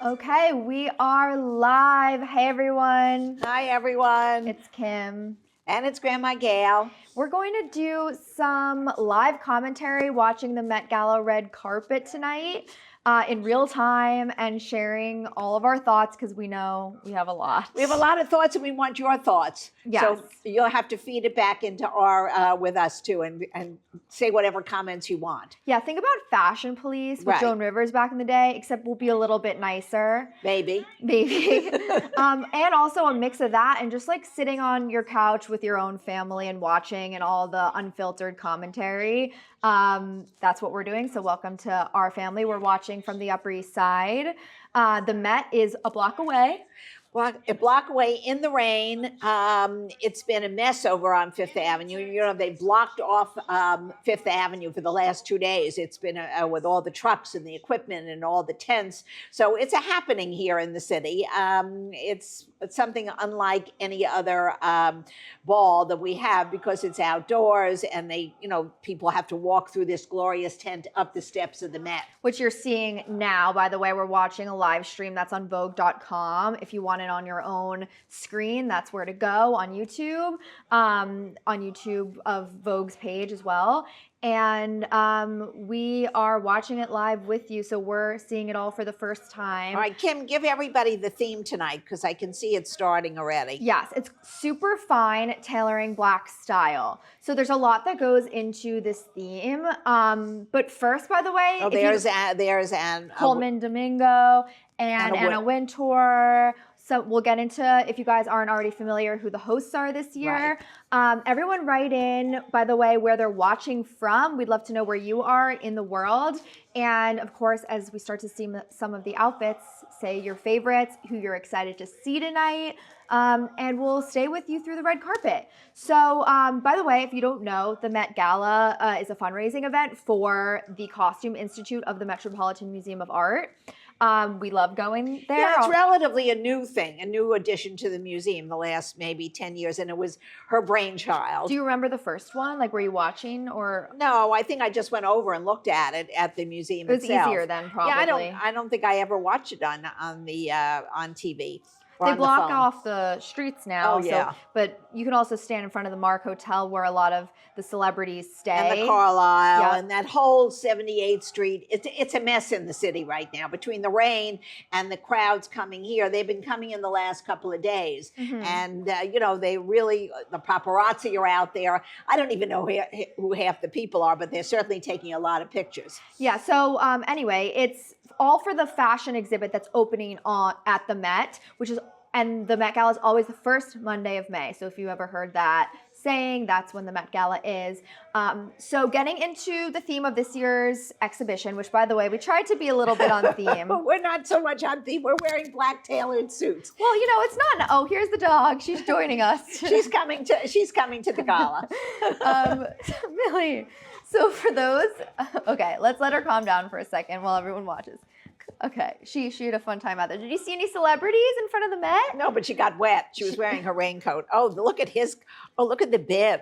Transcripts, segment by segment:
Okay, we are live. Hey, everyone. Hi, everyone. It's Kim. And it's Grandma Gail. We're going to do some live commentary watching the Met Gala red carpet tonight in real time and sharing all of our thoughts because we know we have a lot. We have a lot of thoughts and we want your thoughts. Yes. So you'll have to feed it back into our with us too and say whatever comments you want. Yeah, think about Fashion Police with Right. Joan Rivers back in the day, except we'll be a little bit nicer. Maybe. And also a mix of that and just like sitting on your couch with your own family and watching and all the unfiltered commentary. That's what we're doing. So welcome to our family. We're watching from the Upper East Side. The Met is a block away. A block away in the rain. It's been a mess over on Fifth Avenue. You know, they blocked off Fifth Avenue for the last 2 days. It's been with all the trucks and the equipment and all the tents. So it's a happening here in the city. It's something unlike any other ball that we have because it's outdoors and people have to walk through this glorious tent up the steps of the Met. Which you're seeing now, by the way. We're watching a live stream that's on Vogue.com. If you want it on your own screen, that's where to go on YouTube of Vogue's page as well. And we are watching it live with you, so we're seeing it all for the first time. All right, Kim, give everybody the theme tonight because I can see it starting already. Yes, it's super fine tailoring Black style. So there's a lot that goes into this theme. But first, by the way, there's Anne Coleman Domingo and Anna Wintour. So we'll get into, if you guys aren't already familiar, who the hosts are this year. Right. Everyone write in, by the way, where they're watching from. We'd love to know where you are in the world. And of course, as we start to see some of the outfits, say your favorites, who you're excited to see tonight. And we'll stay with you through the red carpet. So, by the way, if you don't know, the Met Gala is a fundraising event for the Costume Institute of the Metropolitan Museum of Art. We love going there. Yeah, it's relatively a new thing, a new addition to the museum the last maybe 10 years, and it was her brainchild. Do you remember the first one? Like, were you watching or? No, I think I just went over and looked at it at the museum itself. It was easier then, probably. Yeah, I don't think I ever watched it on TV. They block off the streets now. Oh, yeah. But you can also stand in front of the Mark Hotel where a lot of the celebrities stay. And the Carlisle and that whole 78th Street. It's a mess in the city right now between the rain and the crowds coming here. They've been coming in the last couple of days. Mm-hmm. And, they really, the paparazzi are out there. I don't even know who half the people are, but they're certainly taking a lot of pictures. Yeah, so anyway, it's all for the fashion exhibit that's opening at the Met, and the Met Gala is always the first Monday of May. So if you ever heard that saying, that's when the Met Gala is. So getting into the theme of this year's exhibition, which by the way, we tried to be a little bit on theme. We're not so much on theme. We're wearing black tailored suits. Well, it's not. Oh, here's the dog. She's joining us. She's coming to the gala. Millie. So for those, okay, let's let her calm down for a second while everyone watches. Okay, she had a fun time out there. Did you see any celebrities in front of the Met? No, but she got wet. She was wearing her raincoat. Oh, look at the bib.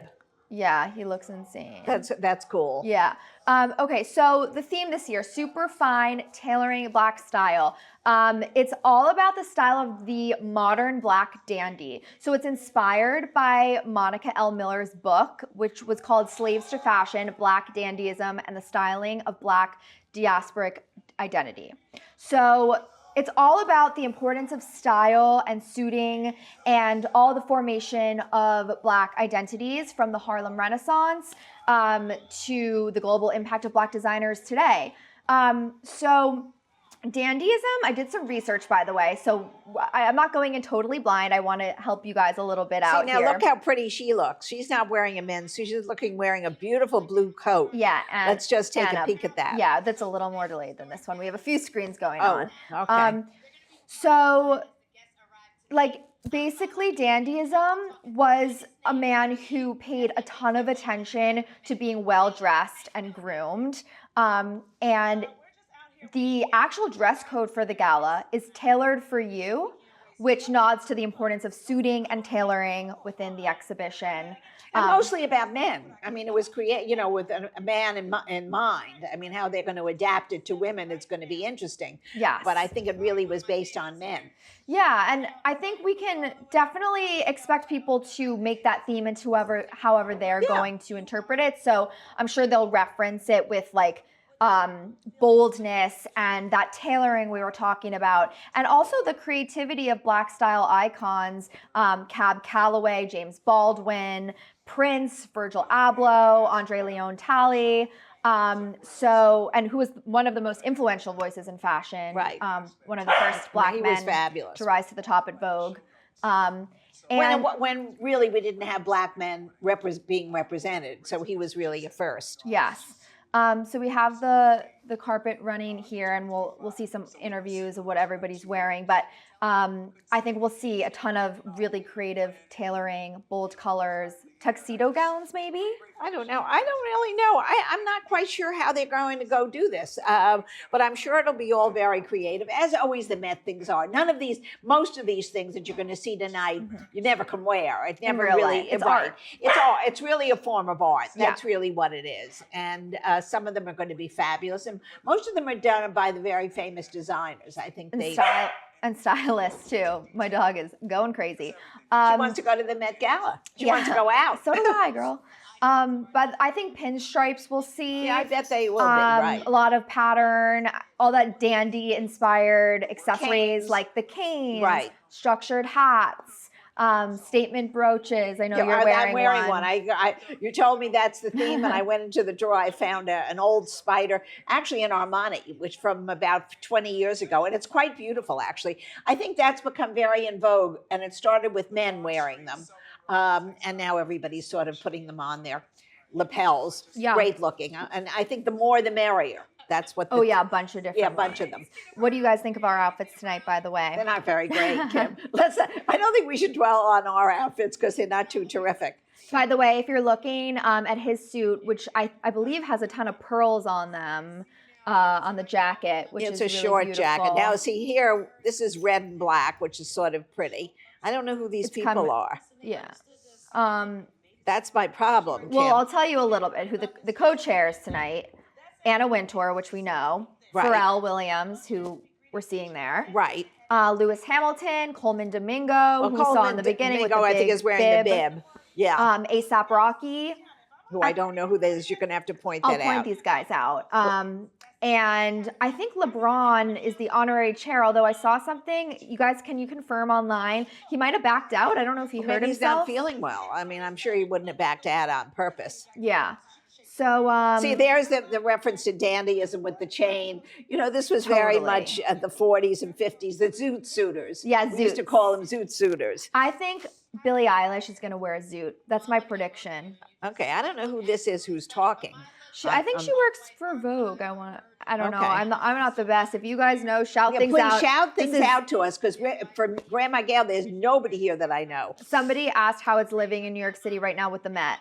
Yeah, he looks insane. That's cool. Yeah. Okay, so the theme this year, super fine tailoring Black style. It's all about the style of the modern Black dandy. So it's inspired by Monica L. Miller's book, which was called Slaves to Fashion, Black Dandyism and the Styling of Black Diasporic Identity. So it's all about the importance of style and suiting and all the formation of Black identities from the Harlem Renaissance to the global impact of Black designers today. So dandyism, I did some research, by the way, so I'm not going in totally blind. I want to help you guys a little bit out here. Now look how pretty she looks. She's not wearing a men's suit. She's wearing a beautiful blue coat. Yeah. Let's just take a peek at that. Yeah, that's a little more delayed than this one. We have a few screens going on. Okay. So, basically, dandyism was a man who paid a ton of attention to being well-dressed and groomed. And the actual dress code for the gala is tailored for you which nods to the importance of suiting and tailoring within the exhibition. And mostly about men. I mean, it was with a man in mind. I mean, how they're going to adapt it to women, it's going to be interesting. Yes. But I think it really was based on men. Yeah, and I think we can definitely expect people to make that theme into however they're going to interpret it. So I'm sure they'll reference it with like boldness and that tailoring we were talking about, and also the creativity of Black style icons, Cab Calloway, James Baldwin, Prince, Virgil Abloh, Andre Leon Talley. And who was one of the most influential voices in fashion, right? One of the first Black men fabulous. to rise to the top at Vogue. When really we didn't have Black men being represented, so he was really a first. Yes. So we have the carpet running here, and we'll see some interviews of what everybody's wearing. But I think we'll see a ton of really creative tailoring, bold colors, tuxedo gowns, maybe. I don't know. I don't really know. I'm not quite sure how they're going to go do this, but I'm sure it'll be all very creative, as always the Met things are. Most of these things that you're going to see tonight, you never can wear. It never really. It's art. It's really a form of art. That's really what it is. And some of them are going to be fabulous, and most of them are done by the very famous designers. I think and stylists too. My dog is going crazy. She wants to go to the Met Gala. She wants to go out. So do I, girl. But I think pinstripes we'll see. Yeah, I bet they will be, right. A lot of pattern, all that dandy-inspired accessories like the canes, right. Structured hats, statement brooches. I know you're wearing I'm wearing one. You told me that's the theme, and I went into the drawer. I found an old spider, actually an Armani, which from about 20 years ago, and it's quite beautiful, actually. I think that's become very in vogue, and it started with men wearing them. And now everybody's sort of putting them on their lapels. Yeah. Great looking. And I think the more the merrier. That's what. A bunch of different. Yeah, a bunch of them. What do you guys think of our outfits tonight, by the way? They're not very great, Kim. I don't think we should dwell on our outfits because they're not too terrific. By the way, if you're looking at his suit, which I believe has a ton of pearls on them, on the jacket, which is a really short beautiful. jacket. Now, see here, this is red and black, which is sort of pretty. I don't know who these people are. Yeah. That's my problem, Kim. Well, I'll tell you a little bit who the co-chairs tonight. Anna Wintour, which we know. Right. Pharrell Williams, who we're seeing there. Right. Lewis Hamilton, Coleman Domingo, who we saw in the beginning with the big I think is wearing the bib. Yeah. A$AP Rocky. Who I don't know who that is. You're going to have to point that out. I'll point these guys out. And I think LeBron is the honorary chair, although I saw something. You guys, can you confirm online? He might have backed out. I don't know if he hurt himself. He's not feeling well. I mean, I'm sure he wouldn't have backed out on purpose. Yeah. So see, there's the reference to dandyism with the chain. You know, this was very much the 40s and 50s, the zoot suiters. Yeah, we used to call them zoot suiters. I think Billie Eilish is going to wear a zoot. That's my prediction. Okay, I don't know who this is who's talking. I think she works for Vogue. I don't know. I'm not the best. If you guys know, shout things out. Shout things out to us, because for Grandma Gail, there's nobody here that I know. Somebody asked how it's living in New York City right now with the Met.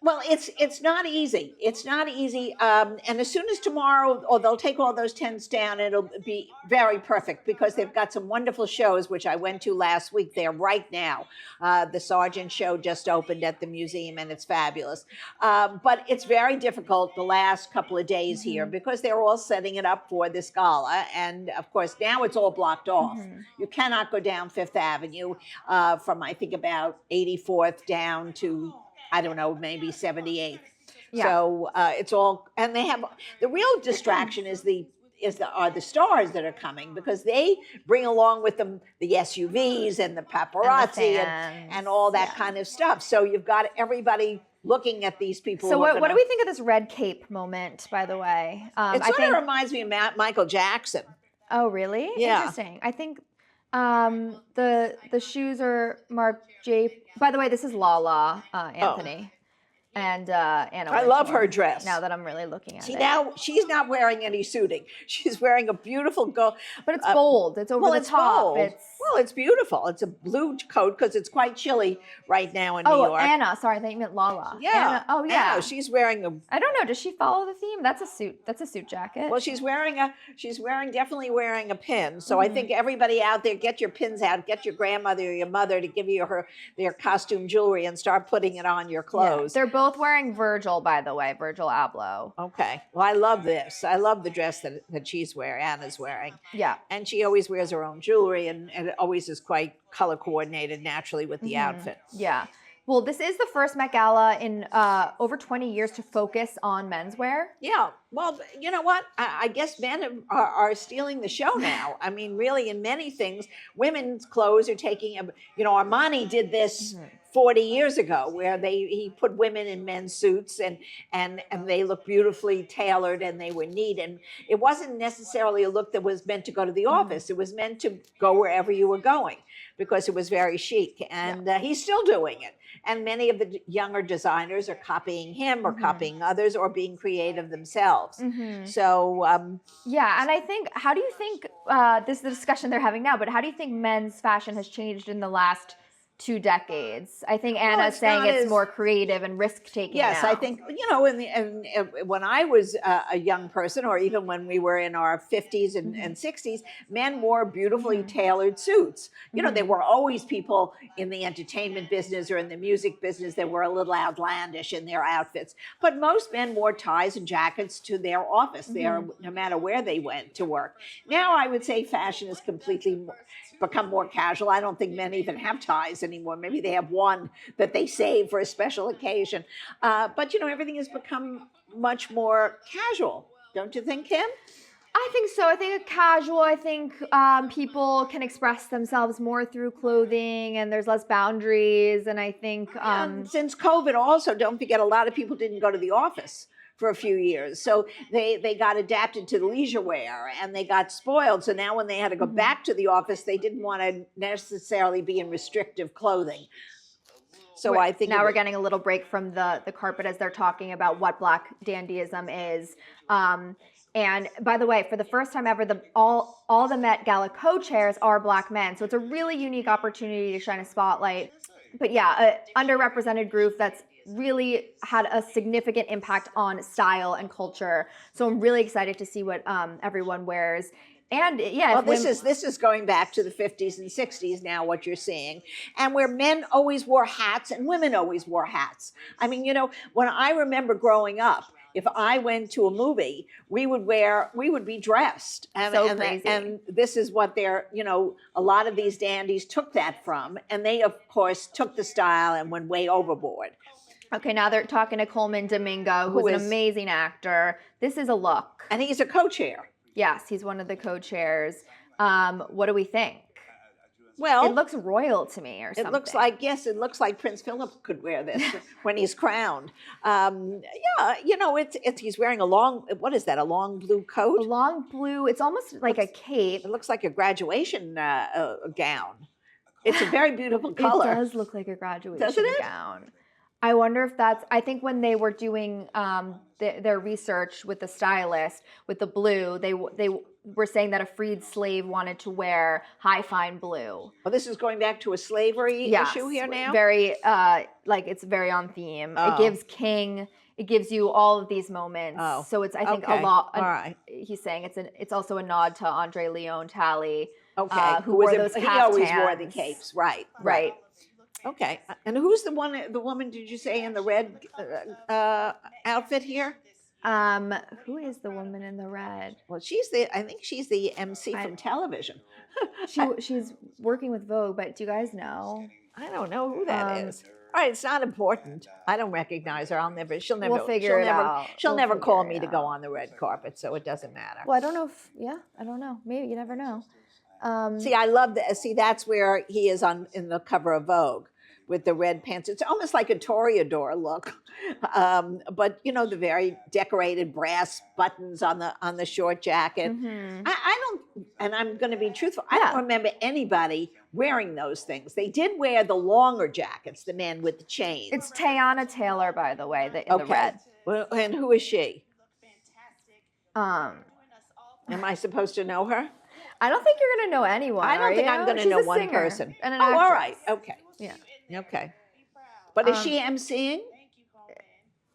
Well, it's not easy. It's not easy. And as soon as tomorrow, or they'll take all those tents down, it'll be very perfect, because they've got some wonderful shows, which I went to last week. They're right now. The Sargent show just opened at the museum, and it's fabulous. But it's very difficult the last couple of days here, because they're all setting it up for this gala. And of course, now it's all blocked off. You cannot go down Fifth Avenue from, I think, about 84th down to, I don't know, maybe 78th. Yeah. So it's all, and they have, the real distraction are the stars that are coming, because they bring along with them the SUVs and the paparazzi and all that kind of stuff. So you've got everybody looking at these people. So what do we think of this red cape moment, by the way? It sort of reminds me of Michael Jackson. Oh, really? Yeah. Interesting. I think the shoes are Marc J. By the way, this is Lala, Anthony. and Anna I love Wintour, her dress. now that I'm really looking at See, it. now she's not wearing any suiting. She's wearing a beautiful But it's bold. It's over well, the it's top. bold. Well, it's beautiful. It's a blue coat because it's quite chilly right now in New York. Anna. Sorry, I thought you meant Lala. Yeah. Anna. Oh, yeah. Anna, she's wearing a. I don't know. Does she follow the theme? That's a suit. That's a suit jacket. Well, definitely wearing a pin. So I think everybody out there, get your pins out. Get your grandmother or your mother to give you their costume jewelry and start putting it on your clothes. They're both wearing Virgil, by the way, Virgil Abloh. Okay. Well, I love this. I love the dress that she's wearing, Anna's wearing. Yeah. And she always wears her own jewelry and it always is quite color coordinated naturally with the outfit. Yeah. Well, this is the first Met Gala in over 20 years to focus on menswear. Yeah. Well, you know what? I guess men are stealing the show now. I mean, really, in many things, women's clothes are taking, Armani did this 40 years ago where he put women in men's suits and they look beautifully tailored and they were neat. And it wasn't necessarily a look that was meant to go to the office. It was meant to go wherever you were going because it was very chic. And he's still doing it. And many of the younger designers are copying him or copying others or being creative themselves. So, yeah. And I think, how do you think, this is the discussion they're having now, but how do you think men's fashion has changed in the last 2 decades? I think Anna's saying it's more creative and risk-taking. Yes, now. I think, when I was a young person, or even when we were in our 50s and 60s, men wore beautifully tailored suits. There were always people in the entertainment business or in the music business that were a little outlandish in their outfits. But most men wore ties and jackets to their office, no matter where they went to work. Now I would say fashion has completely become more casual. I don't think men even have ties anymore. Maybe they have one that they save for a special occasion. But everything has become much more casual. Don't you think, Kim? I think so. I think casual. I think people can express themselves more through clothing, and there's less boundaries. And I think since COVID, also, don't forget, a lot of people didn't go to the office for a few years. So they got adapted to leisure wear and they got spoiled. So now when they had to go back to the office, they didn't want to necessarily be in restrictive clothing. So I think now we're getting a little break from the carpet as they're talking about what Black dandyism is. And by the way, for the first time ever, all the Met Gala co-chairs are Black men. So it's a really unique opportunity to shine a spotlight. But yeah, an underrepresented group that's really had a significant impact on style and culture. So I'm really excited to see what everyone wears. And yeah, well, this is going back to the 50s and 60s now, what you're seeing, and where men always wore hats and women always wore hats. I mean, when I remember growing up, if I went to a movie, we would be dressed. And crazy. And this is what a lot of these dandies took that from. And they, of course, took the style and went way overboard. Okay, now they're talking to Coleman Domingo, who's an amazing actor. This is a look. And he's a co-chair. Yes, he's one of the co-chairs. What do we think? Well, it looks royal to me, or something. It looks like Prince Philip could wear this when he's crowned. He's wearing a long, what is that? A long blue coat? A long blue. It's almost like a cape. It looks like a graduation gown. It's a very beautiful color. It does look like a graduation gown. I wonder if I think when they were doing their research with the stylist, with the blue, they were saying that a freed slave wanted to wear high fine blue. Well, this is going back to a slavery issue here now? Very, it's very on theme. Oh. It gives you all of these moments. Oh. So it's, I think, a lot. All right. He's saying it's also a nod to Andre Leon Talley. Okay. Who wore those caftans. He always wore the capes. Right. Right. Okay, and who's the woman, did you say, in the red outfit here? Who is the woman in the red? Well, I think she's the MC from television. She's working with Vogue, but do you guys know? I don't know who that is. All right, it's not important. I don't recognize her. She'll never. We'll figure it out. She'll never call me to go on the red carpet, so it doesn't matter. Well, I don't know I don't know. Maybe, you never know. I love that. See, that's where he is in the cover of Vogue. with the red pants. It's almost like a toreador look, but you know, the very decorated brass buttons on the short jacket. I don't, and I'm going to be truthful. I don't Yeah. remember anybody wearing those things. They did wear the longer jackets, the men with the chains. It's Tayana Taylor, by the way, in the red. Well, and who is she? Um, Am I supposed to know her? I don't think you're gonna know anyone. I don't think I'm going to She's know a one singer person. and an Oh, all actress. right. Okay. Yeah. Okay. But is she emceeing?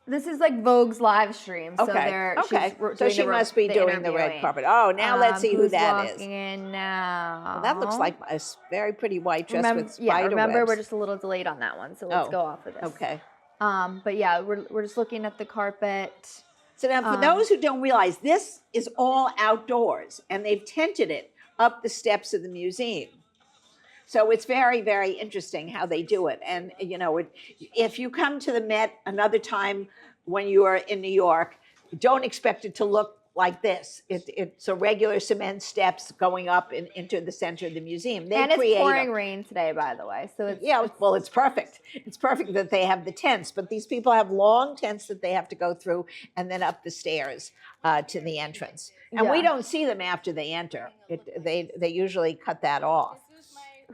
This is like Vogue's live stream. So Okay. they're Okay. she's So doing she must be doing the red interviewing. carpet. Oh, now let's see who Who's that is. walking in now? Well, that looks like a very pretty white dress with spider remember webs. we're just a little delayed on that one, so let's go off of this. Okay. But yeah, we're just looking at the carpet. So now, for those who don't realize, this is all outdoors, and they've tented it up the steps of the museum. So it's very, very interesting how they do it. And, you know, if you come to the Met another time when you are in New York, don't expect it to look like this. It's a regular cement steps going up into the center of the museum. And it's pouring rain today, by the way. So it's well, it's perfect. It's perfect that they have the tents, but these people have long tents that they have to go through and then up the stairs to the entrance. And we don't see them after they enter. They usually cut that off.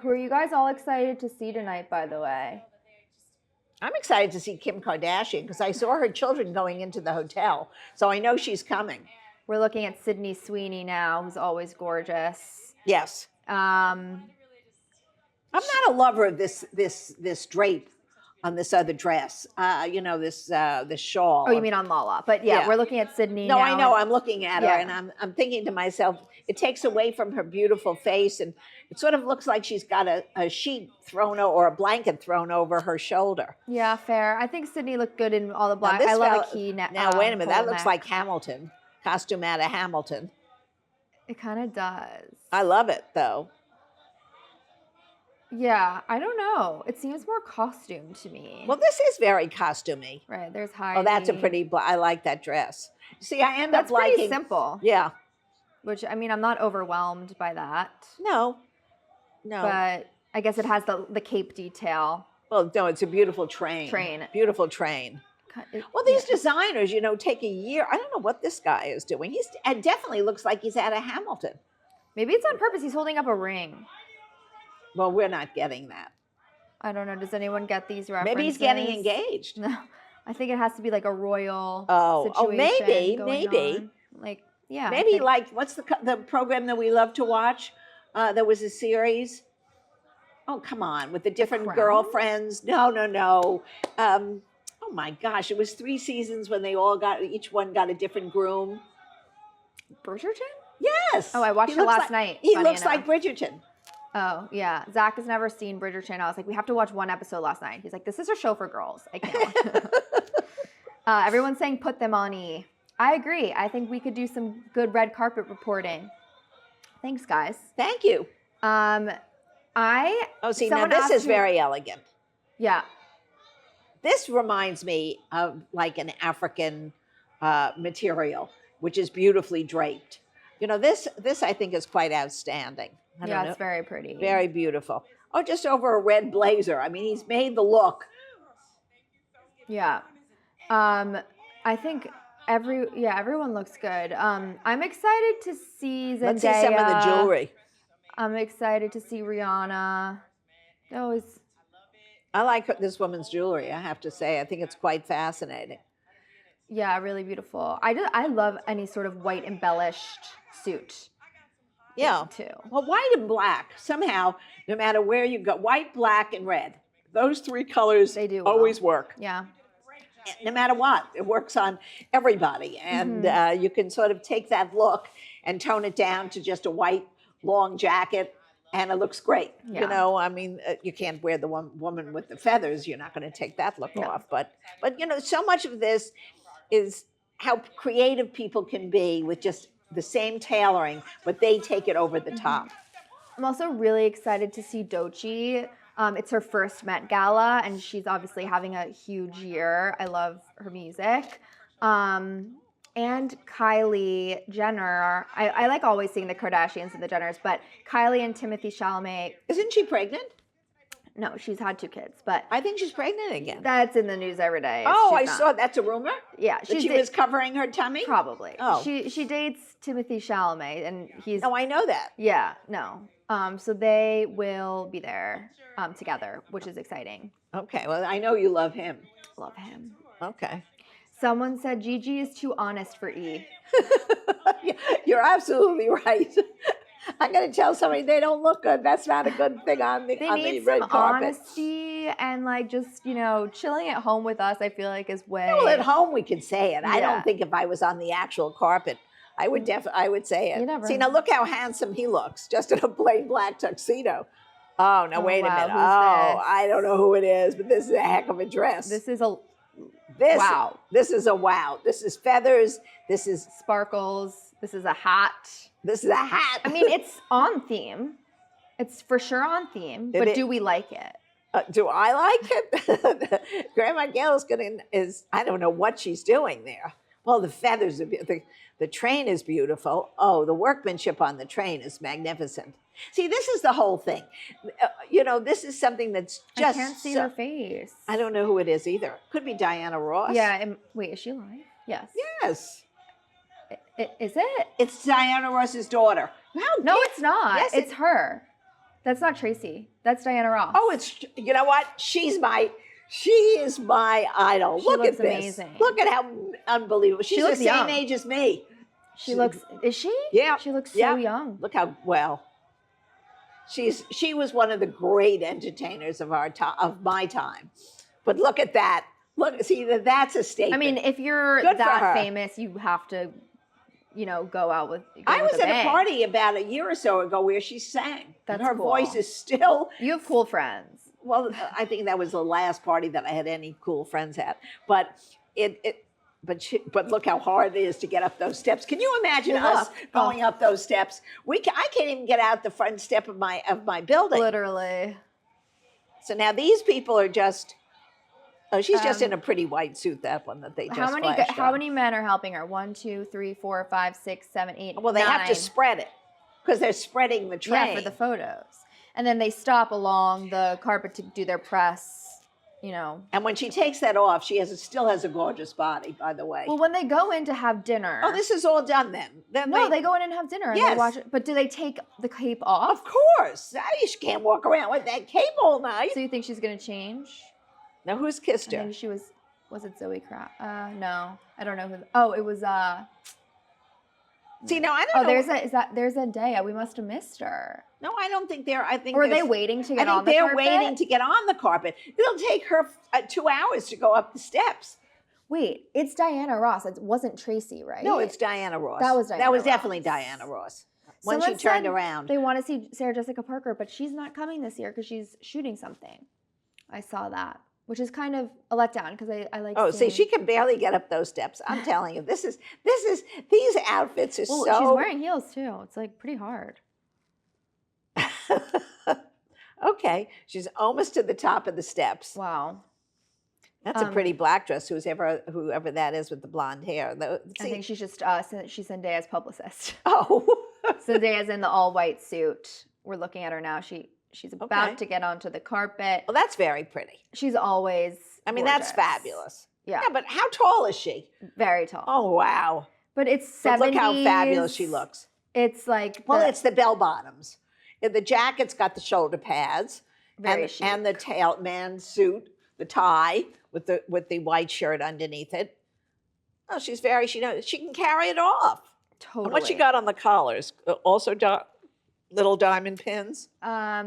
Who are you guys all excited to see tonight, by the way? I'm excited to see Kim Kardashian because I saw her children going into the hotel. So I know she's coming. We're looking at Sydney Sweeney now, who's always gorgeous. Yes. I'm not a lover of this drape on this other dress. You know, this shawl. Oh, you mean on Lala? But yeah, we're looking at Sydney. No, now. I know. I'm looking at her, and I'm thinking to myself, it takes away from her beautiful face, and it sort of looks like she's got a sheet thrown or a blanket thrown over her shoulder. Yeah, fair. I think Sydney looked good in all the black. I love a key neck. Now wait a minute, that looks like Hamilton. Costume out of Hamilton. It kind of does. I love it though. Yeah, I don't know. It seems more costume to me. Well, this is very costumey. Right, there's Heidi. Oh, that's a pretty. I like that dress. See, I end up liking. Pretty simple. Yeah. Which I mean, I'm not overwhelmed by that. No. But I guess it has the cape detail. Well, no, it's a beautiful train. Beautiful train. Well, these designers, you know, take a year. I don't know what this guy is doing. It definitely looks like he's out of Hamilton. Maybe it's on purpose. He's holding up a ring. Well, we're not getting that. I don't know. Does anyone get these references? Maybe he's getting engaged. No, I think it has to be like a royal maybe. situation on. Like, yeah. Maybe like, what's the program that we love to watch? There was a series. Oh, come on, with the different girlfriends. No. Oh my gosh, it was 3 seasons when they all each one got a different groom. Bridgerton? Yes. Oh, I watched it last night. He looks like Bridgerton. Oh, yeah. Zach has never seen Bridgerton. I was like, we have to watch one episode last night. He's like, this is a show for girls. I can't. Everyone's saying put them on E. I agree. I think we could do some good red carpet reporting. Thanks, guys. Thank you. Now this is very elegant. Yeah. This reminds me of like an African material, which is beautifully draped. You know, this I think is quite outstanding. It's very pretty. Very beautiful. Oh, just over a red blazer. I mean, he's made the look. Yeah. I think everyone looks good. I'm excited to see Zendaya. Let's see some of the jewelry. I'm excited to see Rihanna. I like this woman's jewelry, I have to say. I think it's quite fascinating. Yeah, really beautiful. I love any sort of white embellished suit. Yeah. Too. Well, white and black, somehow, no matter where you go, white, black, and red. Those 3 colors always work. Yeah. No matter what, it works on everybody. And you can sort of take that look and tone it down to just a white long jacket, and it looks great. Yeah. You know, I mean, you can't wear the woman with the feathers. You're not going to take that look off. But you know, so much of this is how creative people can be with just the same tailoring, but they take it over the top. I'm also really excited to see Doechii. It's her first Met Gala, and she's obviously having a huge year. I love her music. And Kylie Jenner. I like always seeing the Kardashians and the Jenners, but Kylie and Timothée Chalamet. Isn't she pregnant? No, she's had 2 kids, but I think she's pregnant again. that's in the news every day. Oh, She's I not. saw that's a rumor. Yeah, That she was covering her tummy. probably. Oh. She dates Timothy Chalamet, and he's No, I know that. yeah, no. So they will be there together, which is exciting. Okay, well, I know you love him. Love him. Okay. Someone said Gigi is too honest for E. You're absolutely right. I'm going to tell somebody they don't look good. That's not a good thing on the They on the need red some carpet. honesty and like just chilling at home with us. I feel like is way. Well, at home we can say it. I Yeah. don't think if I was on the actual carpet, I would say it. You never See, now know. look how handsome he looks, just in a plain black tuxedo. Oh, no, Oh, wait a wow, minute. who's Oh, this? I don't know who it is, but this is a heck of a dress. This is a This, wow. This is a wow. This is feathers. This is sparkles. This is a hat. a hat. I mean, it's on theme. It's for sure on theme. But do we like it? Do I like it? Grandma Gail is I don't know what she's doing there. Well, the feathers, the train is beautiful. Oh, the workmanship on the train is magnificent. See, this is the whole thing. This is something that's just. I can't see her face. I don't know who it is either. Could be Diana Ross. Yeah. Wait, is she alive? Yes. Yes. Is it? It's Diana Ross's daughter. No, it's not. Yes, it's her. That's not Tracy. That's Diana Ross. Oh, you know what? She is my idol. She Look looks at this. amazing. Look at how unbelievable. She's looks the same young. age as me. She looks. Is she? Yeah. She looks Yeah. so young. Look how well. She was one of the great entertainers of my time. But look at that. Look, see that's a statement. I mean, if you're Good for that her. famous, you have to, go out with. I was at bang. a party about a year or so ago where she sang. That's and her cool. voice is still. You have cool friends. Well, I think that was the last party that I had any cool friends at. But but look how hard it is to get up those steps. Can you imagine Well, us look. going up those steps? I can't even get out the front step of my building. Literally. So now these people are just. Oh, she's just in a pretty white suit. That one that they just flashed How on. many men are helping her? 1, 2, 3, 4, 5, 6, 7, 8. Well, they have to 9. spread it because they're spreading the train. Yeah, for the photos. And then they stop along the carpet to do their press. And when she takes that off, she still has a gorgeous body, by the way. Well, when they go in to have dinner. Oh, this is all done then. No, they go in and have dinner and Yes. they watch it. But do they take the cape off? Of course. You can't walk around with that cape all night. So you think she's gonna change? Now, who's kissed I her? think she was it Zoe Kraft? No, I don't know who. Oh, it was See, now I don't know. there's Zendaya. We must have missed her. No, I don't think they're. I think. Or are they there's- waiting to I get think on the they're carpet? waiting to get on the carpet. It'll take her 2 hours to go up the steps. Wait, it's Diana Ross. It wasn't Tracy, right? No, it's Diana Ross. That was That Diana was definitely Ross. Diana Ross. When Someone she turned said around. They want to see Sarah Jessica Parker, but she's not coming this year because she's shooting something. I saw that, which is kind of a letdown because I like. Oh, see, seeing- she can barely get up those steps. I'm telling you, these outfits are Well, so. she's wearing heels too. It's like pretty hard. Okay, she's almost to the top of the steps. Wow. That's a pretty black dress. Whoever that is with the blonde hair. I think she's just she's Zendaya's publicist. Oh, Zendaya's in the all white suit. We're looking at her now. She's about Okay. to get onto the carpet. well, that's very pretty. She's always. I mean, that's gorgeous. fabulous. Yeah, Yeah, but how tall is she? very tall. Oh, wow. But it's 70s. But look how fabulous she looks. It's like Well, it's the bell bottoms. The jacket's got the shoulder pads very chic. and the tail man suit, the tie with the white shirt underneath it. Oh, she can carry it off. Totally. And what she got on the collars? Also little diamond pins. Let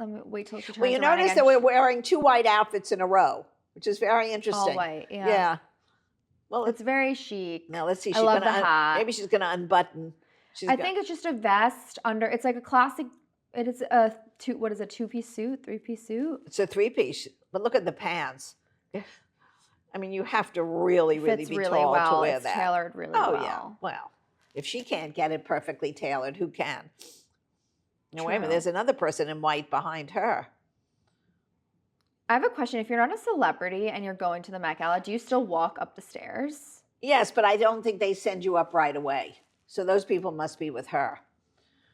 me wait till she turns Well, you around notice again. that we're wearing 2 white outfits in a row, which is very interesting. all white. Yeah. Yeah. Well, It's very chic. now let's see. I love the hat. Maybe she's going to unbutton. I think it's just a vest under. It's like a classic. It is a what is a 2-piece suit, 3-piece suit? it's a 3-piece. But look at the pants. I mean, you have to really, really Fits be really tall well. to wear It's that. tailored really Oh well. yeah. Well, if she can't get it perfectly tailored, who can? No, wait a minute. True. There's another person in white behind her. I have a question. If you're not a celebrity and you're going to the Met Gala, do you still walk up the stairs? Yes, but I don't think they send you up right away. So those people must be with her.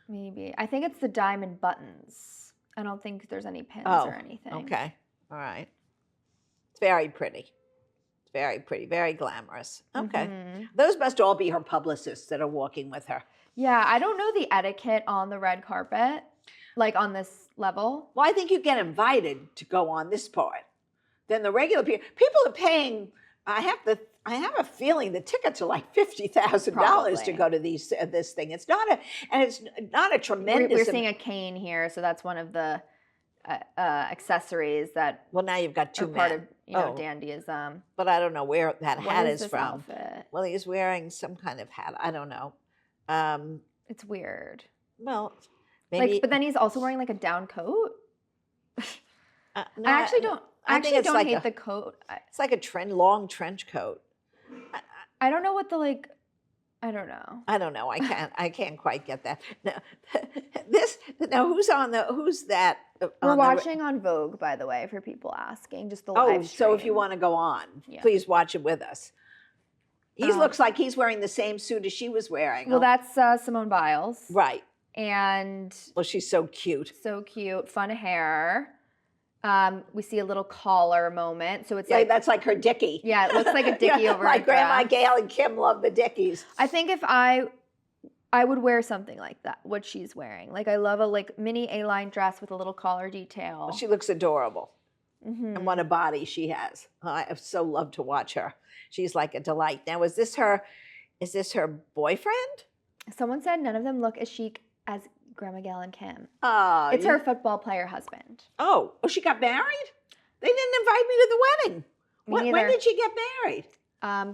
Maybe. I think it's the diamond buttons. I don't think there's any pins Oh, or anything. okay. All right. It's very pretty. It's very pretty, very glamorous. Okay. Those must all be her publicists that are walking with her. Yeah, I don't know the etiquette on the red carpet, like on this level. Well, I think you get invited to go on this part. Then the regular people are paying. I have a feeling the tickets are like $50,000 to go to this thing. It's not a tremendous. We're seeing a cane here, so that's one of the accessories that. Well, now you've got two men. Part of dandyism. But I don't know where that hat is this from. Outfit? Well, he's wearing some kind of hat. I don't know. It's weird. Well, maybe. But then he's also wearing like a down coat. No, I actually don't. I think don't hate the coat. It's like a long trench coat. I don't know what the like. I don't know. I don't know. I can't quite get that. Now who's that? We're watching on Vogue, by the way, for people asking. Just the live stream. So if you want to go on, please watch it with us. He looks like he's wearing the same suit as she was wearing. Well, that's Simone Biles. Right. And well, she's so cute. So cute. Fun hair. We see a little collar moment. So it's that's like her dickie. Yeah, it looks like a dickie over like Grandma Gail and Kim love the dickies. I think if I would wear something like that, what she's wearing. Like I love a mini A-line dress with a little collar detail. She looks adorable. And what a body she has. I so love to watch her. She's like a delight. Now, is this her boyfriend? Someone said none of them look as chic as Grandma Gail and Kim. It's her football player husband. Oh, she got married? They didn't invite me to the wedding. When did she get married?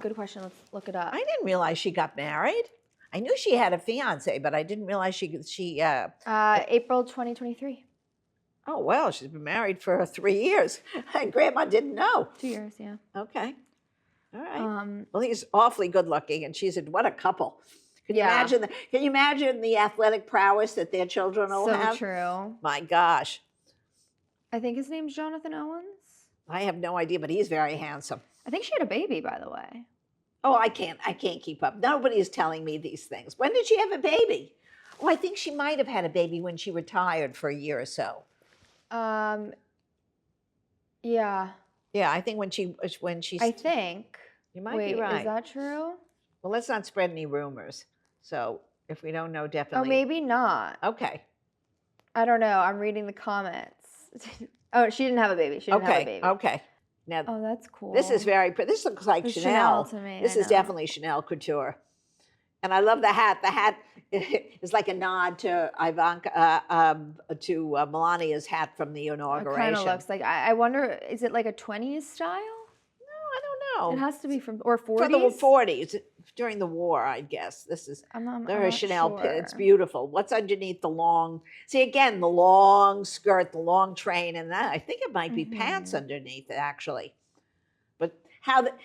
Good question. Let's look it up. I didn't realize she got married. I knew she had a fiance, but I didn't realize she April 2023. Oh, well, she's been married for 3 years. And Grandma didn't know. 2 years, yeah. Okay. All right. Well, he's awfully good looking, and what a couple. Can you imagine the athletic prowess that their children will have? So true. My gosh. I think his name's Jonathan Owens. I have no idea, but he's very handsome. I think she had a baby, by the way. Oh, I can't keep up. Nobody is telling me these things. When did she have a baby? Oh, I think she might have had a baby when she retired for a year or so. Yeah. Yeah, I think when she. I think. You might be right. Is that true? Well, let's not spread any rumors. So if we don't know, definitely. Oh, maybe not. Okay. I don't know. I'm reading the comments. Oh, she didn't have a baby. She didn't have a baby. Okay. Now, oh, that's cool. This is this looks like Chanel. To me. This is definitely Chanel couture. And I love the hat. The hat is like a nod to Melania's hat from the inauguration. It kind of looks like. I wonder, is it like a 20s style? No, I don't know. It has to be from 40s. From the 40s, during the war, I guess. This is a Chanel sure. pin. It's beautiful. What's underneath the long? See again, the long skirt, the long train, and that I think it might be pants underneath it actually. But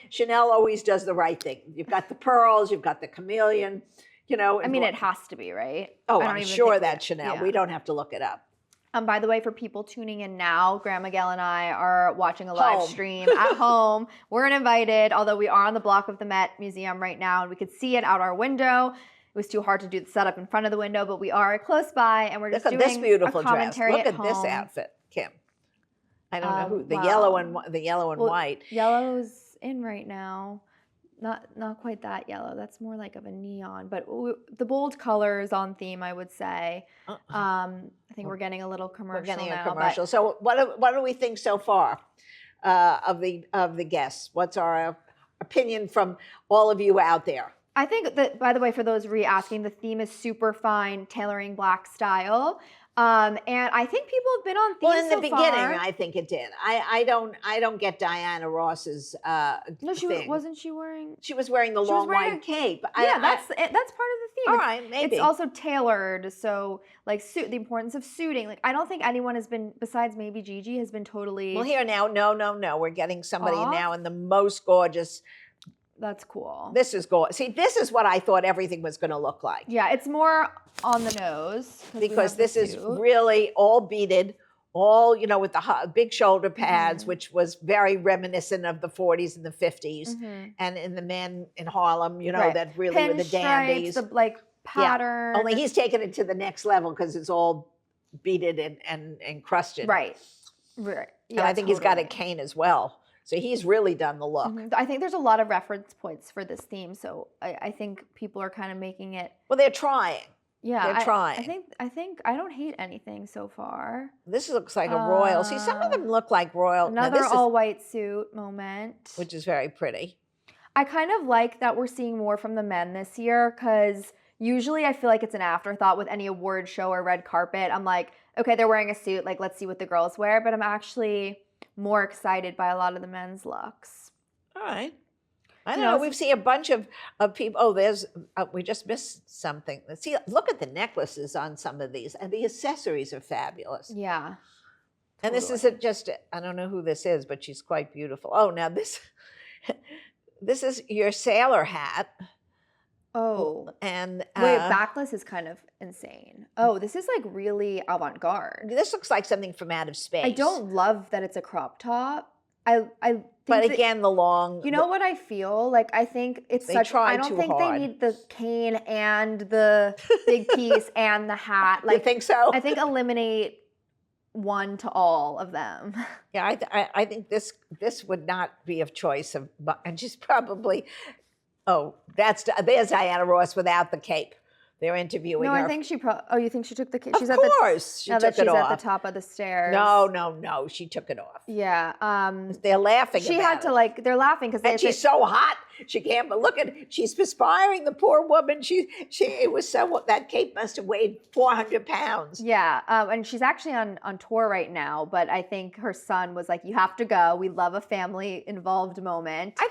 Chanel always does the right thing. You've got the pearls, you've got the chameleon, I mean, it has to be, right? Oh, I'm sure that's Chanel. Yeah. We don't have to look it up. By the way, for people tuning in now, Grandma Gail and I are watching a live stream at home. Weren't invited, although we are on the block of the Met Museum right now, and we could see it out our window. It was too hard to do the setup in front of the window, but we are close by, and we're just doing this beautiful a commentary dress. Look at at this outfit, Kim. I don't know who the yellow and white. Yellow's in right now. Not quite that yellow. That's more like of a neon, but the bold colors on theme, I would say. I think we're getting a little commercial. We're getting a commercial. So what do we think so far of the guests? What's our opinion from all of you out there? I think that, by the way, for those re-asking, the theme is super fine, tailoring black style. And I think people have been on theme. Well, in the beginning, I think it did. I don't get Diana Ross's no, thing. Wasn't she wearing? She was wearing the long white cape. Yeah, that's part of the theme. All right, maybe it's also tailored. So like the importance of suiting. Like I don't think anyone has been, besides maybe Gigi, has been totally. Well, here now, no. We're getting somebody now in the most gorgeous. That's cool. This is gorgeous. See, this is what I thought everything was going to look like. Yeah, it's more on the nose. Because this is really all beaded, all, with the big shoulder pads, which was very reminiscent of the 40s and the 50s. And in the men in Harlem, that really were the dandies. The pattern. Yeah. Only he's taken it to the next level because it's all beaded and encrusted. Right. Right. And I think he's got a totally. cane as well. So he's really done the look. I think there's a lot of reference points for this theme, so I think people are kind of making it. Well, they're trying. Yeah, They're trying. I think I don't hate anything so far. This looks like a royal. See, some of them look like royal. Another all-white suit moment, which is very pretty. I kind of like that we're seeing more from the men this year, because usually I feel like it's an afterthought with any award show or red carpet. I'm like, okay, they're wearing a suit, like let's see what the girls wear, but I'm actually more excited by a lot of the men's looks. All right. I don't know. We've seen a bunch of people. Oh, there's, we just missed something. Let's see, look at the necklaces on some of these. And the accessories are fabulous. Yeah. And this isn't just, I don't know who this is, but she's quite beautiful. Oh, now this, this is your sailor hat. Oh. And wait, backless is kind of insane. Oh, this is like really avant-garde. This looks like something from out of space. I don't love that it's a crop top. I think but again, the long. You know what I feel? Like, I think it's they such. Try I don't too think hard. they need the cane and the big piece and the hat. Like, you think so? I think eliminate one to all of them. Yeah, I think this would not be of choice of, and she's probably. Oh, there's Diana Ross without the cape. They're interviewing her. No, I think she oh, you think she took the cape? Of course, she took it off. Now that she's at the top of the stairs. No, she took it off. Yeah. They're laughing She about had to, like, they're laughing because and she's so hot. She can't, but look at, she's perspiring, the poor woman. It was so, that cape must have weighed 400 pounds. Yeah, and she's actually on tour right now, but I think her son was like, you have to go. We love a family involved moment. I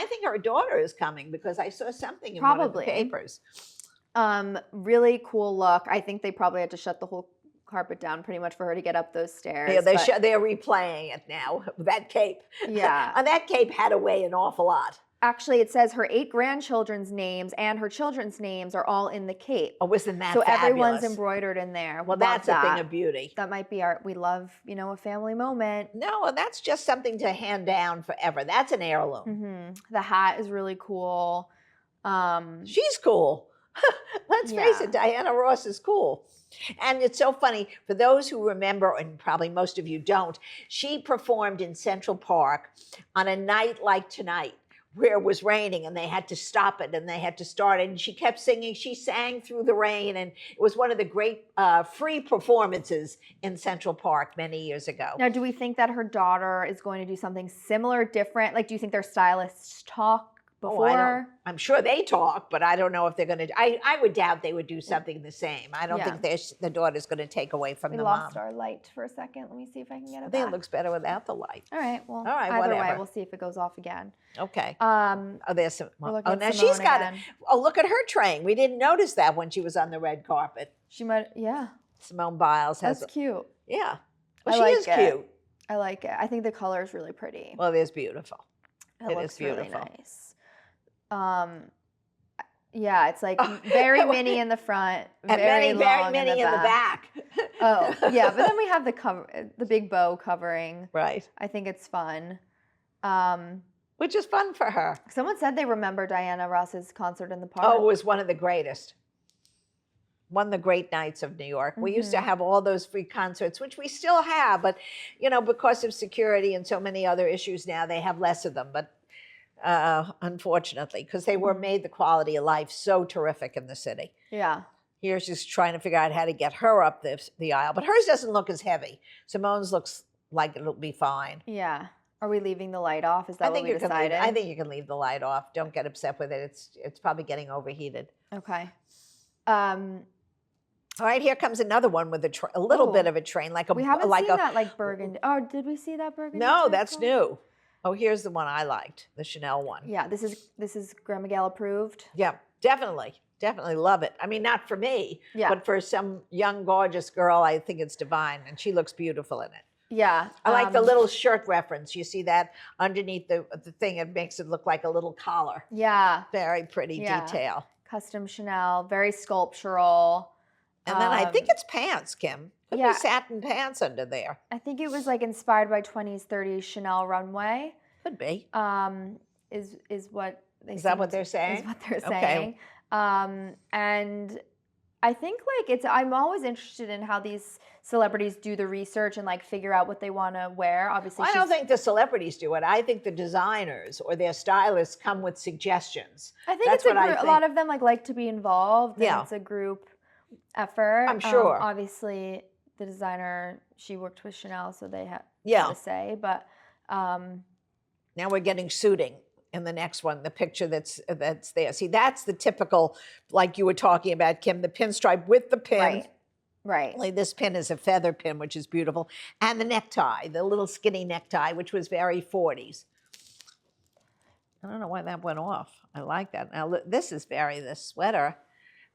think her daughter is coming because I saw something in one of the papers. Really cool look. I think they probably had to shut the whole carpet down pretty much for her to get up those stairs. Yeah, they're replaying it now, that cape. Yeah. And that cape had to weigh an awful lot. Actually, it says her 8 grandchildren's names and her children's names are all in the cape. Oh, wasn't that so fabulous? Everyone's embroidered in there. Well, that's a thing of beauty. That might be we love, a family moment. No, and that's just something to hand down forever. That's an heirloom. Mm-hmm. The hat is really cool. She's cool. Let's face it, Diana Ross is cool. And it's so funny, for those who remember, and probably most of you don't, she performed in Central Park on a night like tonight, where it was raining and they had to stop it and they had to start it. And she kept singing. She sang through the rain. And it was one of the great free performances in Central Park many years ago. Now, do we think that her daughter is going to do something similar, different? Like, do you think their stylists talk before? I'm sure they talk, but I don't know if they're going to. I would doubt they would do something the same. I don't think the daughter's going to take away from the mom. We lost our light for a second. Let me see if I can get it I think back. It looks better without the light. All right. Well, either whatever. way, we'll see if it goes off again. Okay. There's some. Oh, now she's got it. Oh, look at her train. We didn't notice that when she was on the red carpet. She might. Yeah. Simone Biles has. That's cute. Yeah. Well, she is cute. I like it. I think the color is really pretty. Well, it is beautiful. It looks really nice. Yeah, it's like very mini in the front, and very mini in the back. Oh, yeah, but then we have the big bow covering. Right. I think it's fun. Which is fun for her. Someone said they remember Diana Ross's concert in the park. Oh, it was one of the greatest. One of the great nights of New York. We used to have all those free concerts, which we still have, but because of security and so many other issues now, they have less of them. But unfortunately, because they were made the quality of life so terrific in the city. Yeah. Here's just trying to figure out how to get her up the aisle, but hers doesn't look as heavy. Simone's looks like it'll be fine. Yeah. Are we leaving the light off? Is that what we decided? I think you can leave the light off. Don't get upset with it. It's probably getting overheated. Okay. All right, here comes another one with a little bit of a train, like a. We haven't seen that like burgundy. Oh, did we see that burgundy? No, that's new. Oh, here's the one I liked, the Chanel one. Yeah, this is Grandma Gail approved. Yeah, definitely love it. I mean, not for me, but for some young, gorgeous girl, I think it's divine, and she looks beautiful in it. Yeah, I like the little shirt reference. You see that underneath the thing? It makes it look like a little collar. Yeah, very pretty detail. Custom Chanel, very sculptural. And then I think it's pants, Kim. Could be satin pants under there. I think it was like inspired by 20s, 30s Chanel runway. Could be. Is what they. Is that what they're saying? Is what they're saying. And I think like I'm always interested in how these celebrities do the research and like figure out what they want to wear. Obviously, Well, I don't think the celebrities do it. I think the designers or their stylists come with suggestions. I think That's it's what I a lot of them like to be involved. Yeah. And it's a group effort. I'm sure. Obviously, the designer, she worked with Chanel, so they have Yeah. to say. But now we're getting suiting in the next one, the picture that's there. See, that's the typical, like you were talking about, Kim, the pinstripe with the pin. Right. Like this pin is a feather pin, which is beautiful. And the necktie, the little skinny necktie, which was very 40s. I don't know why that went off. I like that. Now, this is this sweater,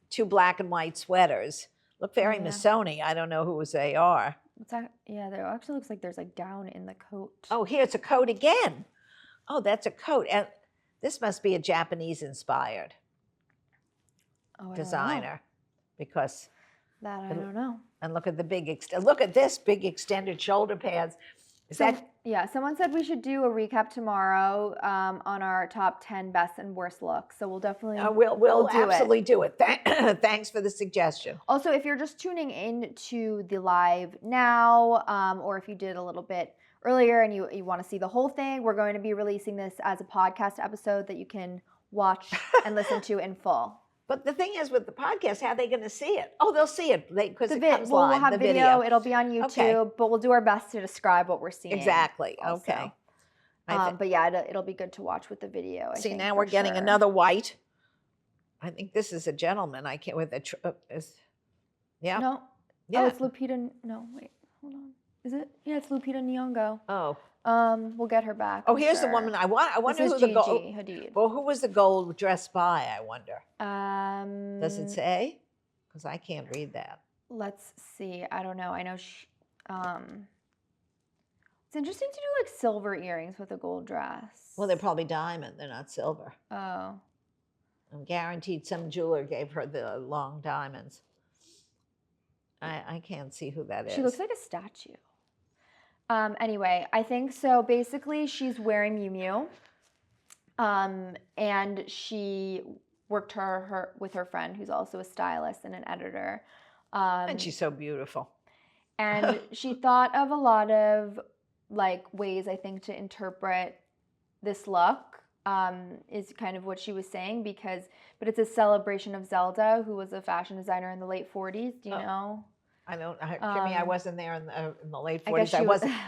2 black and white sweaters. Look very Missoni. I don't know whose they are. What's that? Yeah, there actually looks like there's like down in the coat. Oh, here's a coat again. Oh, that's a coat. And this must be a Japanese-inspired designer. Because... That I don't know. And look at the look at this big extended shoulder pads. Yeah, someone said we should do a recap tomorrow on our top 10 best and worst looks. So we'll definitely we'll absolutely do it. Thanks for the suggestion. Also, if you're just tuning in to the live now, or if you did a little bit earlier and you want to see the whole thing, we're going to be releasing this as a podcast episode that you can watch and listen to in full. But the thing is, with the podcast, how are they going to see it? Oh, they'll see it because it comes live. We'll have video. It'll be on YouTube, but we'll do our best to describe what we're seeing. Exactly. Also. Okay. But yeah, it'll be good to watch with the video. See, now we're getting another white. I think this is a gentleman. I can't with a. Yeah. No. Yeah. Oh, it's Lupita. No, wait, hold on. Is it? Yeah, it's Lupita Nyong'o. Oh. We'll get her back. Oh, here's the woman I want. I wonder who the gold. Hadid. Well, who was the gold dressed by? I wonder. Does it say? Because I can't read that. Let's see. I don't know. I know. It's interesting to do like silver earrings with a gold dress. Well, they're probably diamond. They're not silver. Oh. I'm guaranteed some jeweler gave her the long diamonds. I can't see who that is. She looks like a statue. Anyway, I think so. Basically, she's wearing Miu Miu, and she worked with her friend, who's also a stylist and an editor. And she's so beautiful. And she thought of a lot of like ways, I think, to interpret this look. Is kind of what she was saying but it's a celebration of Zelda, who was a fashion designer in the late 40s. Do you know? I don't, Kimmy, I wasn't there in the late 40s.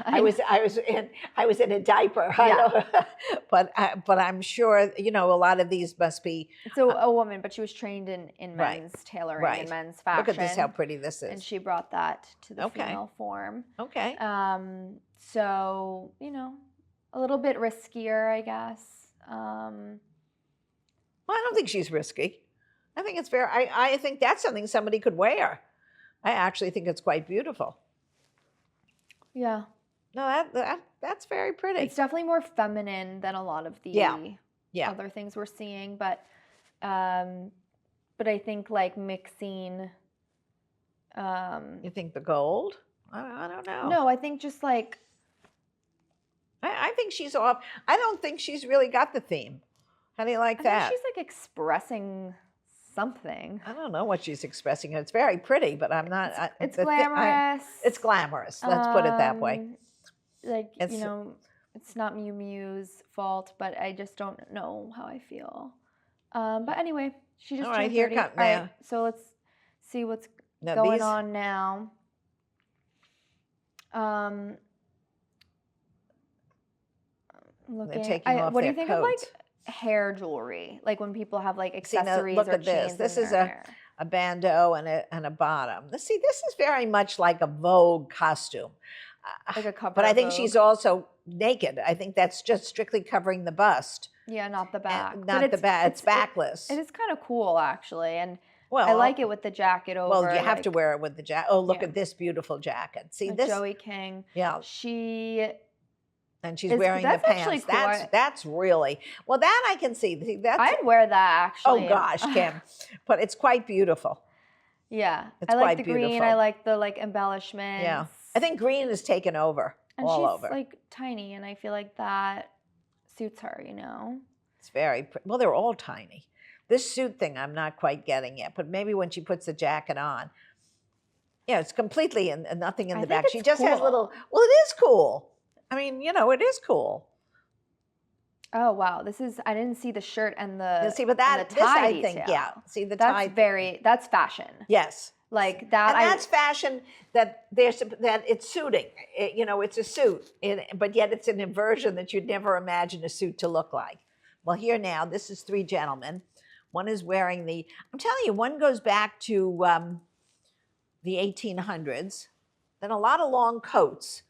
I was in a diaper. Yeah. but I'm sure, a lot of these must be. It's a woman, but she was trained in men's tailoring and men's fashion. Look at this, how pretty this is. And she brought that to the female form. Okay. So, a little bit riskier, I guess. Well, I don't think she's risky. I think it's fair. I think that's something somebody could wear. I actually think it's quite beautiful. Yeah. No, that's very pretty. It's definitely more feminine than a lot of the other things we're seeing, but I think like mixing. You think the gold? I don't know. No, I think just like. I think she's off. I don't think she's really got the theme. How do you like that? I think she's like expressing something. I don't know what she's expressing. It's very pretty, but I'm not. It's glamorous. It's glamorous. Let's put it that way. Like, it's not Miu Miu's fault, but I just don't know how I feel. But anyway, she just turned 30. All right, so let's see what's going on now. They're taking off what do their you think coats. of like hair jewelry? Like when people have like accessories look or at this. chains This in is their hair. a bandeau and a bottom. See, this is very much like a Vogue costume. Like a cover. But I think she's also naked. I think that's just strictly covering the bust. Yeah, not the back. Not the back. It's backless. It is kind of cool, actually, and I like it with the jacket over. Well, you have to wear it with the jacket. Oh, look at this beautiful jacket. See this? Joey King. Yeah. And she's wearing the pants. Cool. That's really well. That I can see. I'd wear that actually. Oh gosh, Kim, but it's quite beautiful. Yeah, it's I like quite the beautiful. green. I like the embellishments. Yeah, I think green is taken over. And all she's over. Like tiny, and I feel like that suits her. It's very well. They're all tiny. This suit thing, I'm not quite getting yet, but maybe when she puts the jacket on. Yeah, it's completely nothing in I the think back. She it's just has cool. little, well, it is cool. I mean, it is cool. Oh wow, I didn't see the shirt and the See, but and the this tie I detail. think, yeah. See the tie. That's fashion. Yes. Like that. And that's fashion that it's suiting. It's a suit, but yet it's an inversion that you'd never imagine a suit to look like. Well, here now, this is three gentlemen. One is wearing I'm telling you, one goes back to the 1800s. Then a lot of long coats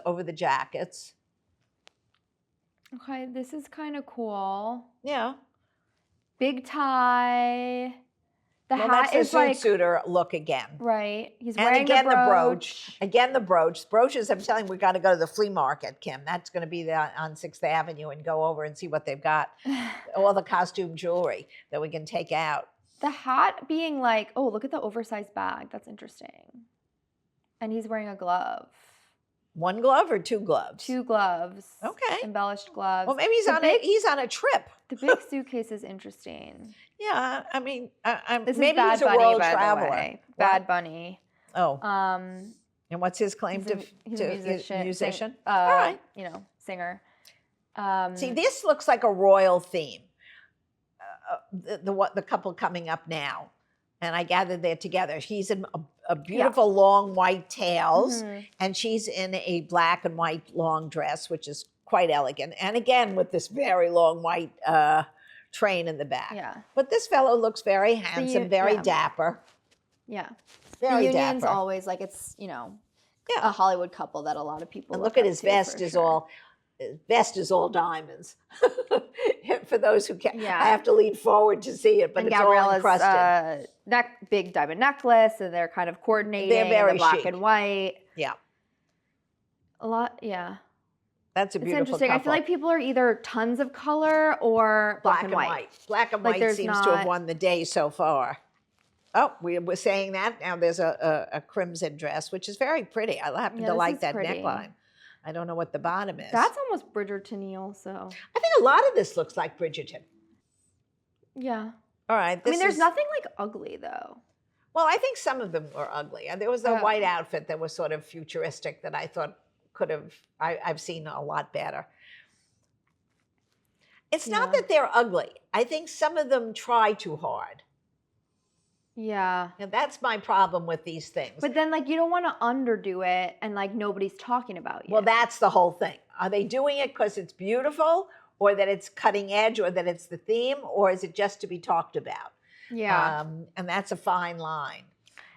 over the jackets. Okay, this is kind of cool. Yeah. Big tie. The Well, hat that's the is like suiter look again. right. He's And wearing again, the brooch. Again, the brooch. Brooches, I'm telling you, we got to go to the flea market, Kim. That's going to be on 6th Avenue and go over and see what they've got. All the costume jewelry that we can take out. The hat being like, oh, look at the oversized bag. That's interesting. And he's wearing a glove. One glove or two gloves? Two gloves. Okay. Embellished gloves. Well, maybe he's on a trip. The big suitcase is interesting. Yeah, I mean, This maybe is Bad he's a Bunny, world by traveler. the way. Bad Bunny. Oh. And what's his claim he's a musician. Musician? All right. Singer. See, this looks like a royal theme. The couple coming up now, and I gather they're together. He's in a beautiful long white tails, and she's in a black and white long dress, which is quite elegant. And again, with this very long white train in the back. Yeah. But this fellow looks very handsome, very dapper. Yeah. Very the union's dapper. always like a Hollywood couple that a lot of people And look at his vest is all. His vest is all diamonds. For those who can't, Yeah. I have to lean forward to see it, but and it's all Gabriella's encrusted. big diamond necklace, and they're kind of coordinating. They're very in the black chic. and white. Yeah. A lot, yeah. That's a It's beautiful interesting. couple. I feel like people are either tons of color or black and white. Black and Like, white there's seems to have not- won the day so far. Oh, we were saying that. Now there's a crimson dress, which is very pretty. I happen Yeah, to this like is that pretty. neckline. I don't know what the bottom is. That's almost Bridgerton-y also. I think a lot of this looks like Bridgerton. Yeah. All right. I mean, there's nothing like ugly though. Well, I think some of them were ugly. There was a white outfit that was sort of futuristic that I thought I've seen a lot better. It's not that they're ugly. I think some of them try too hard. Yeah. And that's my problem with these things. But then you don't want to underdo it and nobody's talking about you. Well, that's the whole thing. Are they doing it because it's beautiful, or that it's cutting edge, or that it's the theme, or is it just to be talked about? Yeah. And that's a fine line.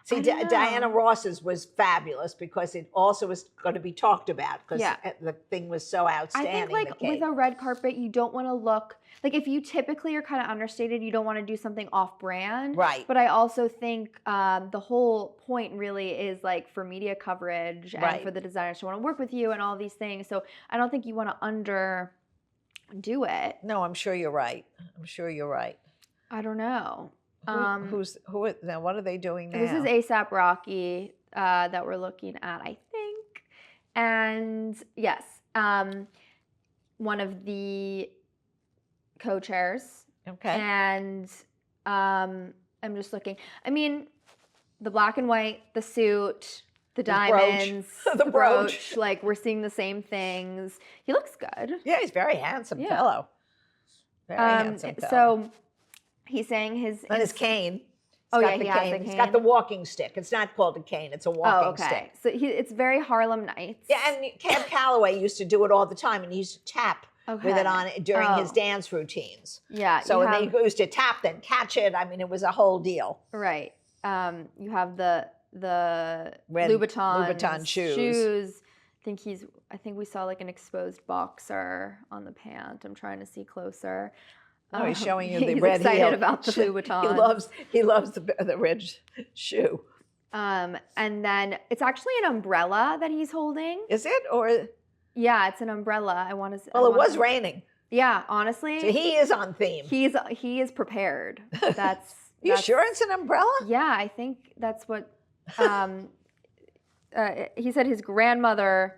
See, I don't know. Diana Ross's was fabulous because it also was going to be talked about because Yeah. the thing was so outstanding. I think with a red carpet, you don't want to look if you typically are kind of understated, you don't want to do something off brand. Right. But I also think the whole point really is for media coverage and for the designers to want to work with you and all these things. So I don't think you want to underdo it. No, I'm sure you're right. I don't know. Now? What are they doing now? This is A$AP Rocky that we're looking at, I think. And yes, one of the co-chairs. Okay. And I'm just looking. I mean, the black and white, the suit, the diamonds, the brooch. We're seeing the same things. He looks good. Yeah, he's a very handsome fellow. Very handsome fellow. So he's saying his cane. Oh, He's yeah, got the he has cane. the He's cane. got the walking stick. It's not called a cane. It's a walking stick. So it's very Harlem Nights. Yeah, and Cab Calloway used to do it all the time, and he used to tap with it on during his dance routines. Yeah. So when they used to tap, then catch it. I mean, it was a whole deal. Right. You have the Red Louboutin shoes. I think we saw an exposed boxer on the pant. I'm trying to see closer. Oh, he's showing you the he's red excited heel. about the Louboutin. He loves the red shoe. And then it's actually an umbrella that he's holding. Is it or? Yeah, it's an umbrella. I want to. Well, it was raining. Yeah, honestly. So he is on theme. He is prepared. That's. You sure it's an umbrella? Yeah, I think that's what. He said his grandmother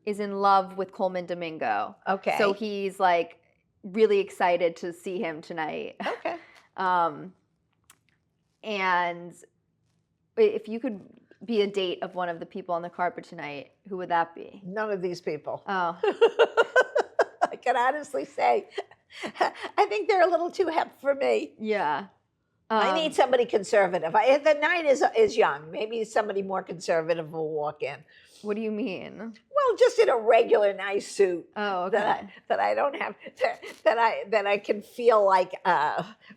is in love with Coleman Domingo. Okay. So he's really excited to see him tonight. Okay. And if you could be a date of one of the people on the carpet tonight, who would that be? None of these people. Oh. I can honestly say, I think they're a little too hep for me. Yeah. I need somebody conservative. The night is young. Maybe somebody more conservative will walk in. What do you mean? Well, just in a regular nice suit. Oh, okay. That I don't have that I can feel like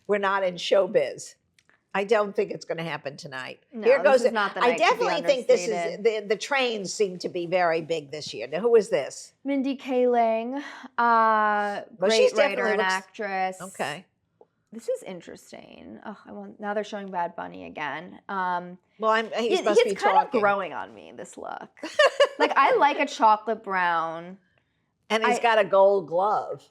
we're not in showbiz. I don't think it's going to happen tonight. No, Here goes. this is not the I night to be definitely think this is understated. the trains seem to be very big this year. Now, who is this? Mindy Kaling, she's great writer definitely and looks- actress. Okay. This is interesting. Oh, now they're showing Bad Bunny again. Well, he's supposed to be He's kind talking. of growing on me, this look. Like, I like a chocolate brown. And he's got a gold glove.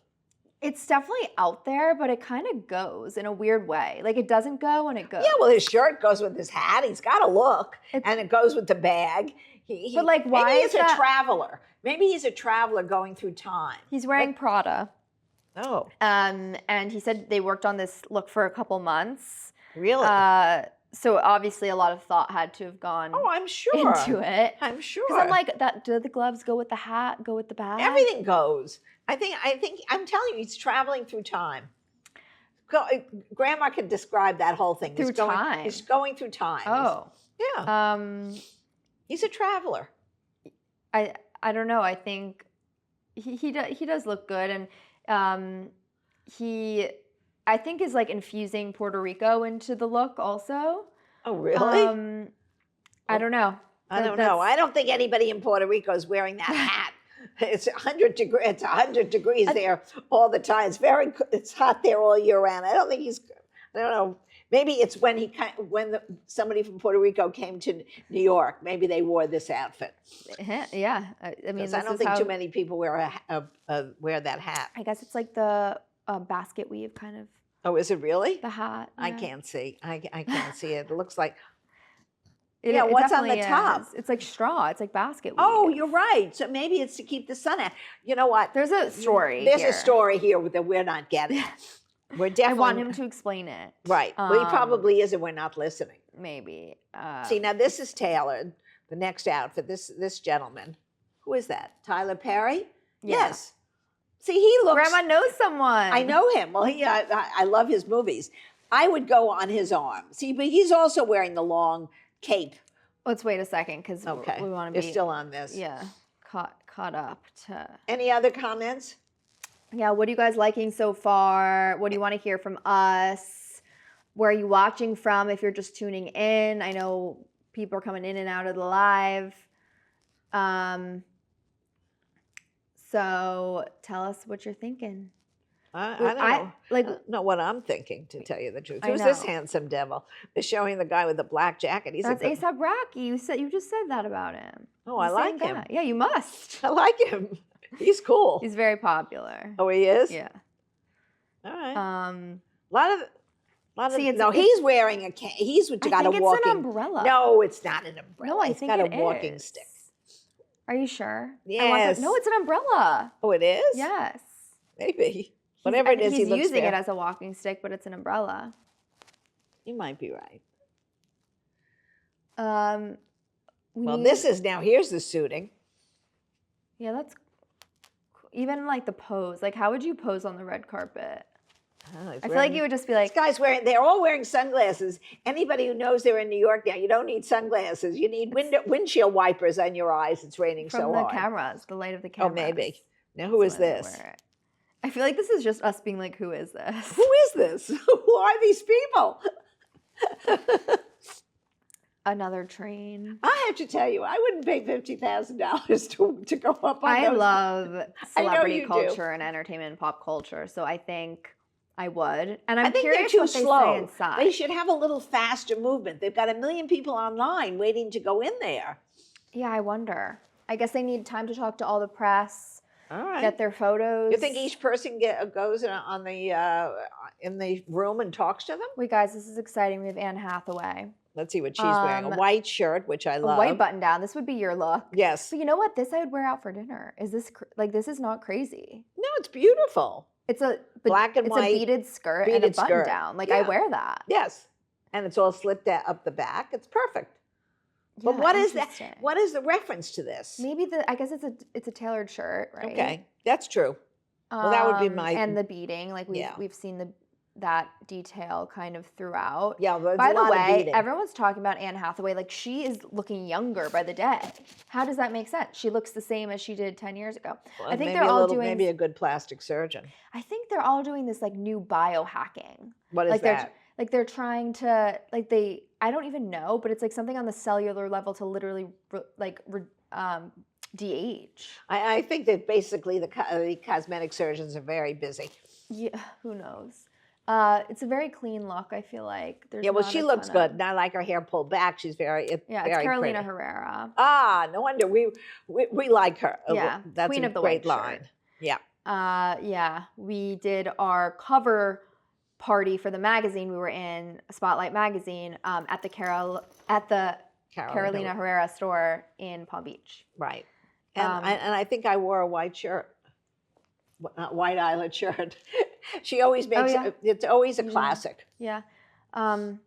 It's definitely out there, but it kind of goes in a weird way. Like, it doesn't go and it goes. Yeah, well, his shirt goes with his hat. He's got a look, and it goes with the bag. But, like, why maybe is he's that- a traveler. Maybe he's a traveler going through time. He's wearing Prada. Oh, And he said they worked on this look for a couple months. really? So obviously a lot of thought had to have gone I'm sure. into it. I'm sure. Because I'm like, do the gloves go with the hat, go with the bag? Everything goes. I think. I'm telling you, he's traveling through time. Grandma can describe that whole thing. Through time? He's going through time. Oh. Yeah. He's a traveler. I don't know. I think he does look good, and he I think is like infusing Puerto Rico into the look also. Oh, really? I don't know. I don't know. I don't think anybody in Puerto Rico is wearing that hat. It's 100 degrees. It's 100 degrees there all the time. It's hot there all year round. I don't think he's. I don't know. Maybe it's when somebody from Puerto Rico came to New York. Maybe they wore this outfit. Yeah, I mean, I don't think too many people wear that hat. I guess it's like the basket weave kind of. Oh, is it really? The hat. I yeah. can't see. I can't see it. It looks like. It what's on the definitely top? is. It's like straw. It's like basket weave. Oh, you're right. So maybe it's to keep the sun out. You know what? There's a story. There's here. a story here that we're not getting. We're definitely. I want him to explain it. Right. Well, he probably is, and we're not listening. Maybe. See, now this is tailored. The next outfit. This gentleman. Who is that? Tyler Perry? Yeah. Yes. See, he looks. Grandma knows someone. I know him. Well, I love his movies. I would go on his arm. See, but he's also wearing the long cape. Let's wait a second because Okay. we want to be. You're still on this. Yeah, caught up to. Any other comments? Yeah, what are you guys liking so far? What do you want to hear from us? Where are you watching from if you're just tuning in? I know people are coming in and out of the live. So tell us what you're thinking. I don't know. Like, I don't know what I'm thinking, to tell you the truth. I Who's this know. handsome devil? They're showing the guy with the black jacket. He's that's a, A$AP Rocky. You just said that about him. Oh, I The like same him. guy. Yeah, you must. I like him. He's cool. He's very popular. Oh, he is? Yeah. All right. Um, See, he's wearing he's got I a think walking. it's an umbrella. No, it's not an umbrella. No, I it's think got it a walking is. stick. Are you sure? Yes. No, it's an umbrella. Oh, it is? Yes. Maybe. Whatever it is, he's he looks using there. it as a walking stick, but it's an umbrella. You might be right. Here's the suiting. Yeah, that's even like the pose. Like, how would you pose on the red carpet? I feel like you would just be like, This guy's they're all wearing sunglasses. Anybody who knows they're in New York now, you don't need sunglasses. You need windshield wipers on your eyes. It's raining from so the hard. cameras, the light of the Oh, cameras. maybe. Now, who is this? I feel like this is just us being like, who is this? Who is this? Who are these people? Another train. I have to tell you, I wouldn't pay $50,000 to go up on I those. love celebrity you do. culture and entertainment and pop culture, so I think I would. And I'm I think curious they're too what they say slow. inside. They should have a little faster movement. They've got 1 million people online waiting to go in there. Yeah, I wonder. I guess they need time to talk to all the press, All right. get their photos. You think each person goes in the room and talks to them? Wait, guys, this is exciting. We have Anne Hathaway. Let's see what she's wearing. A white shirt, which I love. A white button down. This would be your look. Yes. But you know what? This I would wear out for dinner. This is not crazy. No, it's beautiful. It's a Black and it's white, a beaded skirt and a beaded button skirt. down. Like Yeah. I wear that. Yes. And it's all slit down up the back. It's perfect. But Yeah, what is that? interesting. What is the reference to this? Maybe I guess it's a tailored shirt, right? Okay, that's true. Well, that would be my. And the beading, like we've seen that detail kind of throughout. Yeah, there's By a the lot of way, beading. everyone's talking about Anne Hathaway. Like she is looking younger by the day. How does that make sense? She looks the same as she did 10 years ago. Well, I think maybe they're all doing. doing. Maybe a good plastic surgeon. I think they're all doing this like new biohacking. What is like that? They're trying to I don't even know, but it's like something on the cellular level to literally de-age. I think that basically the cosmetic surgeons are very busy. Yeah, who knows? It's a very clean look. I feel like there's Yeah, well, not she a looks ton good. of- Not like her hair pulled back. She's very. It's Yeah, very it's Carolina pretty. Herrera. Ah, no wonder we like her. Yeah, That's Queen a of the great White line. Shirt. Yeah. Yeah, we did our cover party for the magazine. We were in Spotlight magazine at the Carolina Herrera store in Palm Beach. Right. And I think I wore a white shirt, white eyelet shirt. She always makes it's always a classic. Yeah. I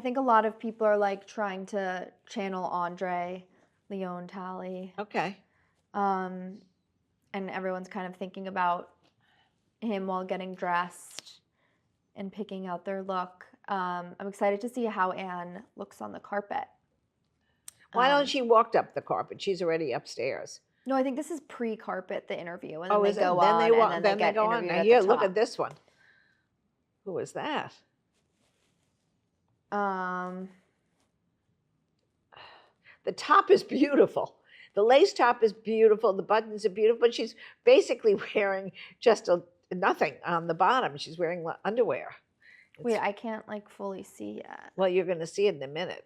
think a lot of people are like trying to channel Andre Leon Talley. Okay. And everyone's kind of thinking about him while getting dressed and picking out their look. I'm excited to see how Anne looks on the carpet. Why don't she walk up the carpet? She's already upstairs. No, I think this is pre-carpet, the interview, and then Oh, they go then on, they walk, and then they go on. interviewed Now at here, the look top. at this one. Who is that? The top is beautiful. The lace top is beautiful. The buttons are beautiful. But she's basically wearing just nothing on the bottom. She's wearing underwear. Wait, I can't like fully see yet. Well, you're going to see it in a minute.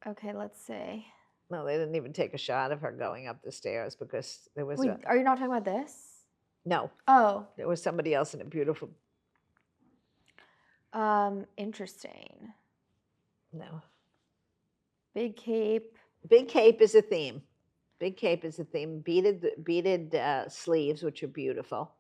Okay, let's see. No, they didn't even take a shot of her going up the stairs because there was Wait, are you not talking about this? No. Oh. There was somebody else in a beautiful. Interesting. No. Big cape. Big cape is a theme. Big cape is a theme. Beaded sleeves, which are beautiful.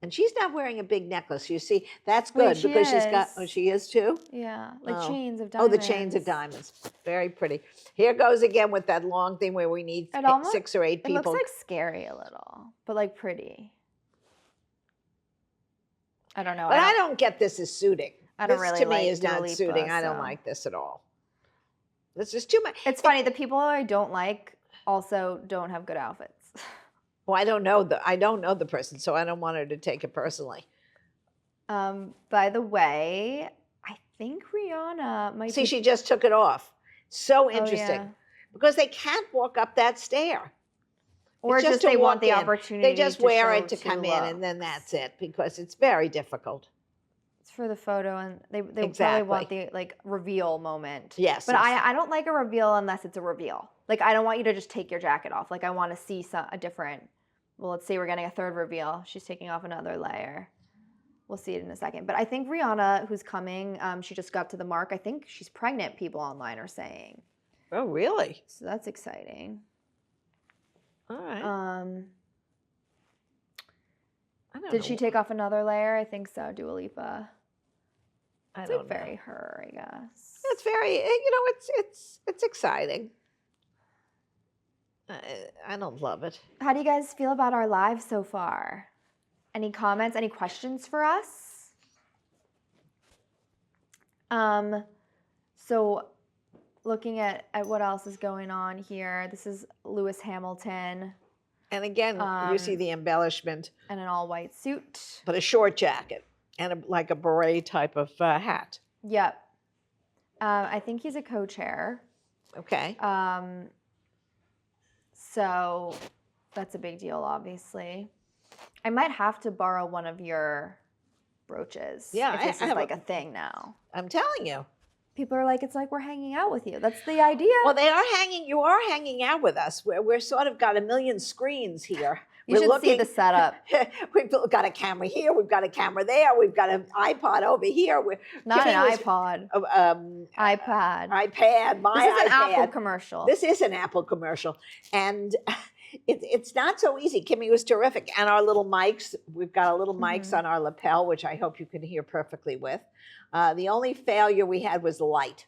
And she's not wearing a big necklace. You see, that's good because she's got. Oh, she is too. Yeah, like chains of Oh, diamonds. the chains of diamonds. Very pretty. Here goes again with that long thing where we need 6 or 8 people. It looks like scary a little, but like pretty. I don't know. But I don't get this as suiting. I don't this really to like me is Dua not Lipa, suiting. I don't like this at all. This is too much. It's funny. The people I don't like also don't have good outfits. Well, I don't know the person, so I don't want her to take it personally. By the way, I think Rihanna might see. She just took it off. So interesting, because they can't walk up that stair. Or just they want the opportunity. They just wear it to come in, and then that's it, because it's very difficult. It's for the photo, and they probably want the like reveal moment. Yes, but I don't like a reveal unless it's a reveal. Like I don't want you to just take your jacket off. Like I want to see a different. Well, let's say we're getting a third reveal. She's taking off another layer. We'll see it in a second. But I think Rihanna, who's coming, she just got to the mark. I think she's pregnant, people online are saying. Oh, really? So that's exciting. All right. I don't Did know. she take off another layer? I think so, Dua Lipa. It's like very her, I guess. It's very, it's exciting. I don't love it. How do you guys feel about our live so far? Any comments? Any questions for us? So looking at what else is going on here, this is Lewis Hamilton. And again, you see the embellishment. And an all-white suit. But a short jacket and like a beret type of hat. Yep. I think he's a co-chair. Okay. So that's a big deal, obviously. I might have to borrow one of your brooches. Yeah, if this is like a thing now. I'm telling you. People are like, it's like we're hanging out with you. That's the idea. Well, you are hanging out with us. We're sort of got a million screens here. You should see the setup. We've got a camera here. We've got a camera there. We've got an iPod over here. Not an iPod. iPad. iPad. My This is iPad. an Apple commercial. This is an Apple commercial. And it's not so easy. Kimmy was terrific. And our little mics, we've got our little mics Mhm. on our lapel, which I hope you can hear perfectly with. The only failure we had was the light.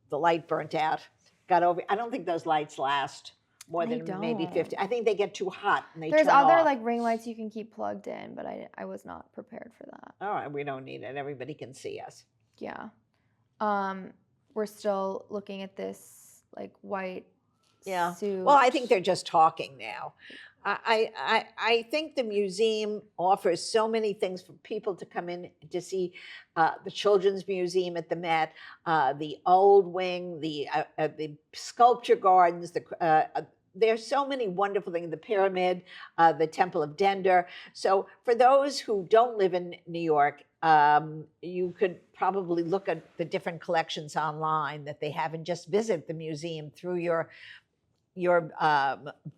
The light burnt out. Got over. I don't think those lights last more They than maybe don't. 50. I think they get too hot and they There's turn other off. like ring lights you can keep plugged in, but I was not prepared for that. All right, we don't need it. Everybody can see us. Yeah. We're still looking at this like white Yeah. suit. Well, I think they're just talking now. I think the museum offers so many things for people to come in to see. The Children's Museum at the Met, the old wing, the sculpture gardens. There's so many wonderful things. The pyramid, the Temple of Dender. So for those who don't live in New York, you could probably look at the different collections online that they have and just visit the museum through your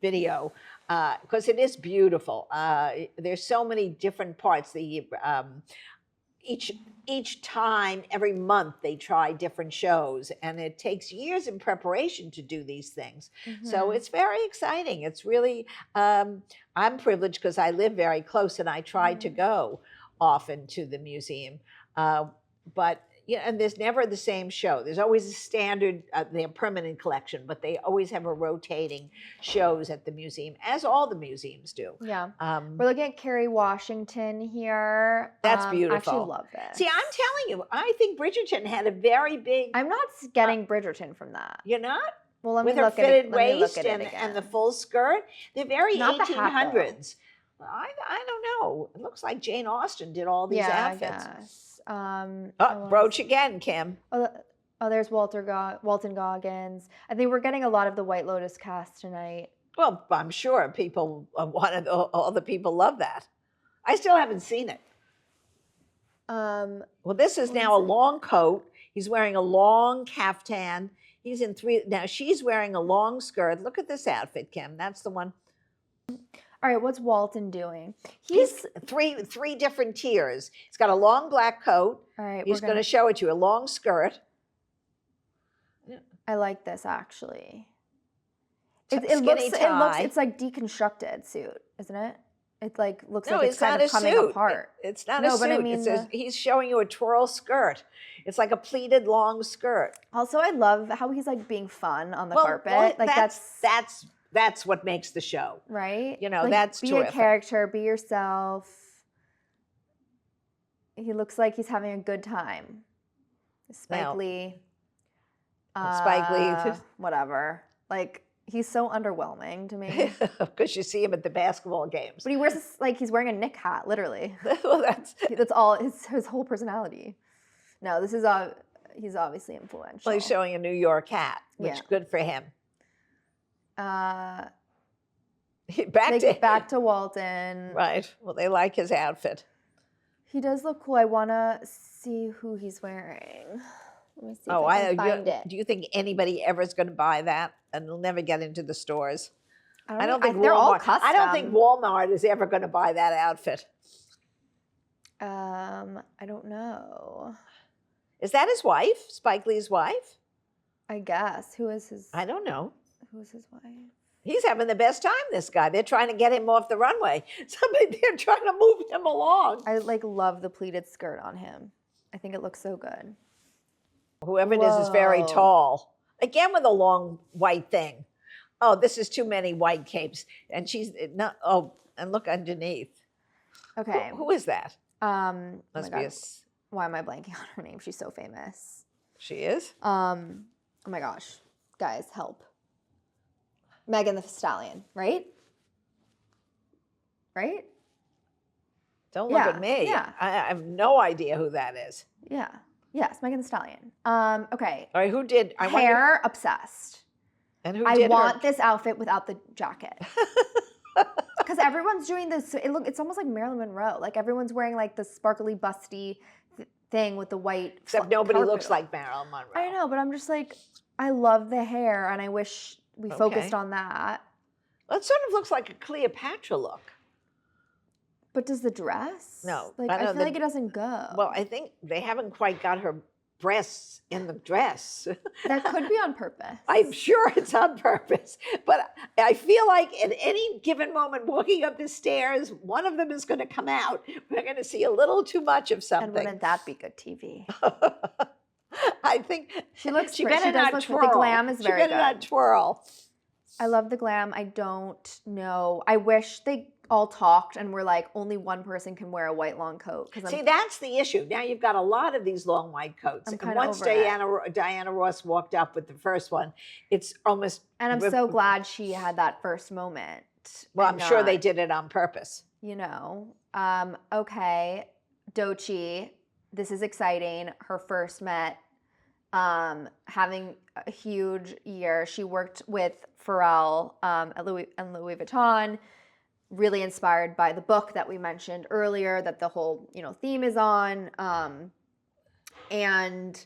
video, because it is beautiful. There's so many different parts. Each time, every month, they try different shows, and it takes years in preparation to do these things. So Mhm. it's very exciting. It's really, I'm privileged because I live very close, and I try to go often to the museum. But yeah, and there's never the same show. There's always a standard, their permanent collection, but they always have a rotating shows at the museum, as all the museums do. Yeah. We're looking at Kerry Washington here. That's I beautiful. actually love this. See, I'm telling you, I think Bridgerton had a very big. I'm not getting Bridgerton from that. You're not? Well, let me With her look at it. fitted Let me look waist at it and again. the full skirt. They're very Not the hat, 1800s. I don't know. It looks like Jane Austen did all these outfits. I guess. Oh, brooch again, Kim. Oh, there's Walton Goggins. I think we're getting a lot of the White Lotus cast tonight. Well, I'm sure people wanted, all the people love that. I still haven't seen it. Well, this is now a long coat. He's wearing a long caftan. He's in three. Now she's wearing a long skirt. Look at this outfit, Kim. That's the one. All right, what's Walton doing? He's three different tiers. He's got a long black coat. All right, He's going to show it to you. A long skirt. I like this actually. Skinny tie. It's like deconstructed suit, isn't it? It like looks No, like it's kind not of a coming suit. apart. It's not No, a suit. but I mean he's showing you a twirl skirt. It's like a pleated long skirt. Also, I love how he's like being fun on the carpet. Well, Like that's what makes the show. right. You know, like, that's be terrific. a character, be yourself. He looks like he's having a good time. Spike Lee. Spike Lee. Whatever. Like he's so underwhelming to me. Because you see him at the basketball games. But he wears this, like he's wearing a Nick hat, literally. Well, That's all his whole personality. No, this is he's obviously influential. well, he's showing a New York hat, which Yeah. good for him. Back Back to Walton. right. Well, they like his outfit. He does look cool. I want to see who he's wearing. Let me see if I can find it. Do you think anybody ever is going to buy that and it'll never get into the stores? I don't think they're all Walmart. custom. I don't think Walmart is ever going to buy that outfit. I don't know. Is that his wife? Spike Lee's wife? I guess. Who is his I don't know. wife? He's having the best time, this guy. They're trying to get him off the runway. They're trying to move him along. I like love the pleated skirt on him. I think it looks so good. Whoever it is very Whoa. tall. Again with a long white thing. Oh, this is too many white capes. And she's not, and look underneath. Okay. Who is that? Oh my Must be God. Why am I blanking on her name? She's so famous. She is? Oh my gosh. Guys, help. Megan the Stallion, right? Right? Don't look Yeah, at me. yeah. I have no idea who that is. Yeah. Yes, Megan the Stallion. Okay. All right, who did? Hair obsessed. And who I did want this outfit without the jacket. Because everyone's doing this. It's almost like Marilyn Monroe. Like everyone's wearing like the sparkly, busty thing with the white. Except nobody carpet looks on. like Marilyn Monroe. I know, but I'm just like, I love the hair, and I wish we focused Okay. on that. Well, it sort of looks like a Cleopatra look. But does the dress? No, Like I I know feel like it doesn't go. Well, I think they haven't quite got her breasts in the dress. That could be on purpose. I'm sure it's on purpose, but I feel like at any given moment walking up the stairs, one of them is going to come out. We're going to see a little too much of And something. wouldn't that be good TV? I think She looks. she She better does not look. twirl. The glam is very She better not good. twirl. I love the glam. I don't know. I wish they all talked and were like, only one person can wear a white long coat. See, that's the issue. Now you've got a lot of these long white coats. I'm And kinda once over it. Diana Ross walked up with the first one, it's almost. And I'm so glad she had that first moment. Well, and I'm sure they not, did it on purpose. You know. Okay. Doechii. This is exciting. Her first Met. Having a huge year. She worked with Pharrell at Louis Vuitton. Really inspired by the book that we mentioned earlier, that the whole theme is on. And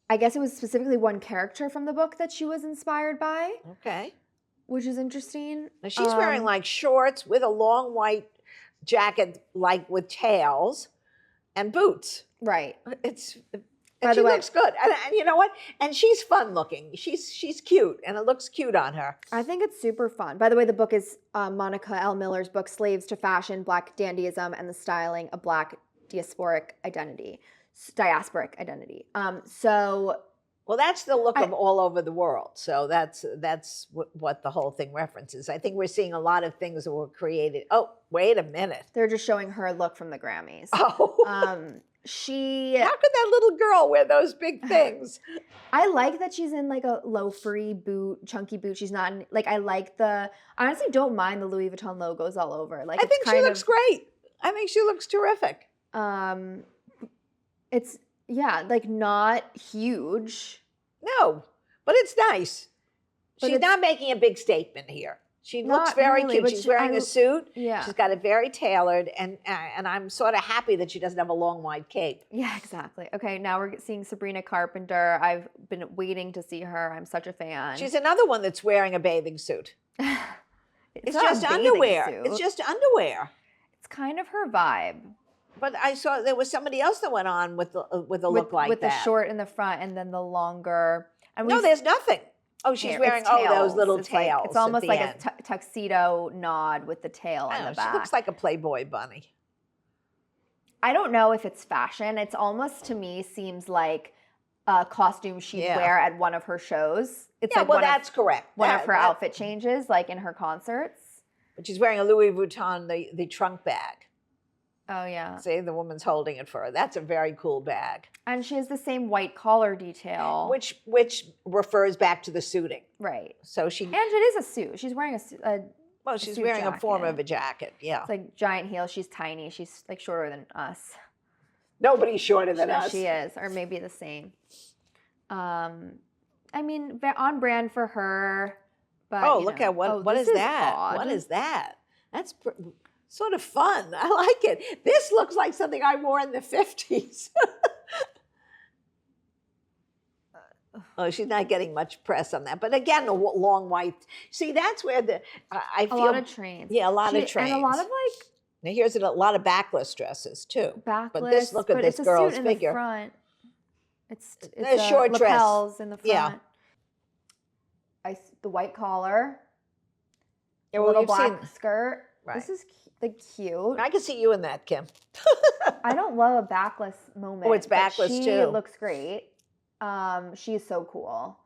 I guess it was specifically one character from the book that she was inspired by. Okay. Which is interesting. Now she's wearing like shorts with a long white jacket, like with tails, and boots. Right. And she looks good. And you know what? And she's fun looking. She's cute, and it looks cute on her. I think it's super fun. By the way, the book is Monica L. Miller's book, Slaves to Fashion, Black Dandyism and the Styling of Black Diasporic Identity. Well, that's the look of all over the world. So that's what the whole thing references. I think we're seeing a lot of things that were created. Oh, wait a minute. They're just showing her look from the Grammys. Oh. How could that little girl wear those big things? I like that she's in like a loafery boot, chunky boot. She's not in, like, I honestly don't mind the Louis Vuitton logos all over. Like, I think she looks great. I think she looks terrific. It's like not huge. No, but it's nice. She's not making a big statement here. She looks very cute. She's wearing a suit. Yeah. She's got it very tailored, and I'm sort of happy that she doesn't have a long white cape. Yeah, exactly. Okay, now we're seeing Sabrina Carpenter. I've been waiting to see her. I'm such a fan. She's another one that's wearing a bathing suit. It's just underwear. It's just underwear. It's kind of her vibe. But I saw there was somebody else that went on with a look like that. With the short in the front and then the longer. And no, there's nothing. Oh, she's wearing those little tails. It's almost like a tuxedo nod with the tail in the back. She looks like a Playboy bunny. I don't know if it's fashion. It's almost, to me, seems like a costume she'd wear at one of her shows. It's like that's correct. One of her outfit changes, like in her concerts. But she's wearing a Louis Vuitton, the trunk bag. Oh, yeah. See, the woman's holding it for her. That's a very cool bag. And she has the same white collar detail. Which refers back to the suiting. Right. So and it is a suit. She's wearing she's wearing a form of a jacket, yeah. It's like giant heels. She's tiny. She's like shorter than us. Nobody's shorter than us. She is, or maybe the same. I mean, on brand for her. But, look at what is that? Odd. What is that? That's sort of fun. I like it. This looks like something I wore in the 50s. Oh, she's not getting much press on that. But again, the long white. See, that's where I feel. A lot of trains. Yeah, a lot of trains. And a lot of like. Now here's a lot of backless dresses too. Backless. But look at this girl's figure. In the front. It's a short lapels dress in the front. Yeah. The white collar. Yeah, little black skirt. Right. This is cute. I can see you in that, Kim. I don't love a backless moment. Oh, it's backless too. She looks great. She's so cool.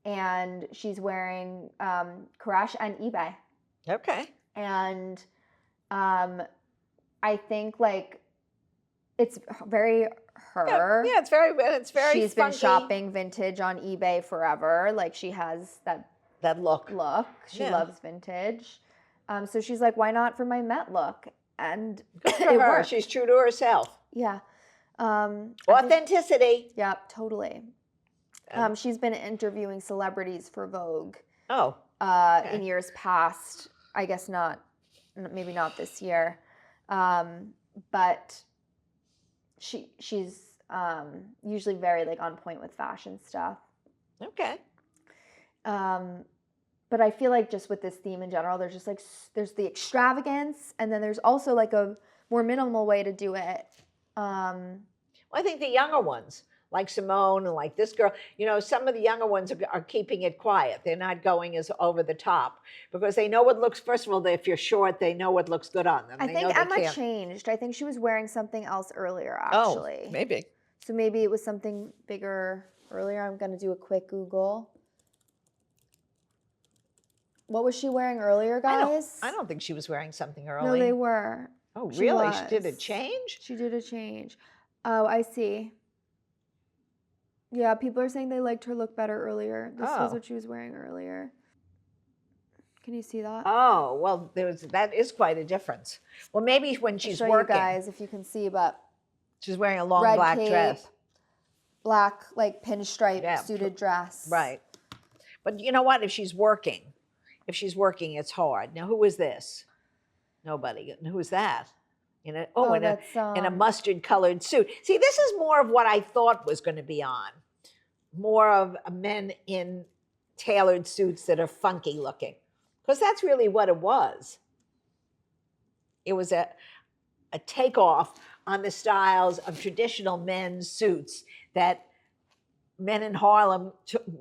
And she's wearing Koresh and eBay. Okay. And I think like it's very her. Yeah, it's very She's funky. Been shopping vintage on eBay forever. Like she has that look. She loves vintage. So she's like, why not for my Met look? And good for her. Worked. She's true to herself. Yeah. Authenticity. Yeah, totally. She's been interviewing celebrities for Vogue. Oh. Okay. In years past. I guess maybe not this year. But she's usually very like on point with fashion stuff. Okay. But I feel like just with this theme in general, there's just like there's the extravagance, and then there's also like a more minimal way to do it. Well, I think the younger ones, like Simone and like this girl, some of the younger ones are keeping it quiet. They're not going as over the top because they know what looks, first of all, if you're short, they know what looks good on them. I They think know they Emma can't. changed. I think she was wearing something else earlier, Oh, actually. maybe. So maybe it was something bigger earlier. I'm going to do a quick Google. What was she wearing earlier, guys? I don't think she was wearing something early. No, they were. Oh, She really? was. She did a change? She did a change. Oh, I see. Yeah, people are saying they liked her look better earlier. This was what she was wearing earlier. Can you see that? Oh, well, that is quite a difference. Well, maybe when she's I'll show working. you guys if you can see, but she's wearing a long red black cape, dress. Black, like pinstripe suited dress. Right. But you know what? If she's working, it's hard. Now, who is this? Nobody. Who's that? In a mustard colored suit. See, this is more of what I thought was going to be on. More of men in tailored suits that are funky looking. Because that's really what it was. It was a takeoff on the styles of traditional men's suits that men in Harlem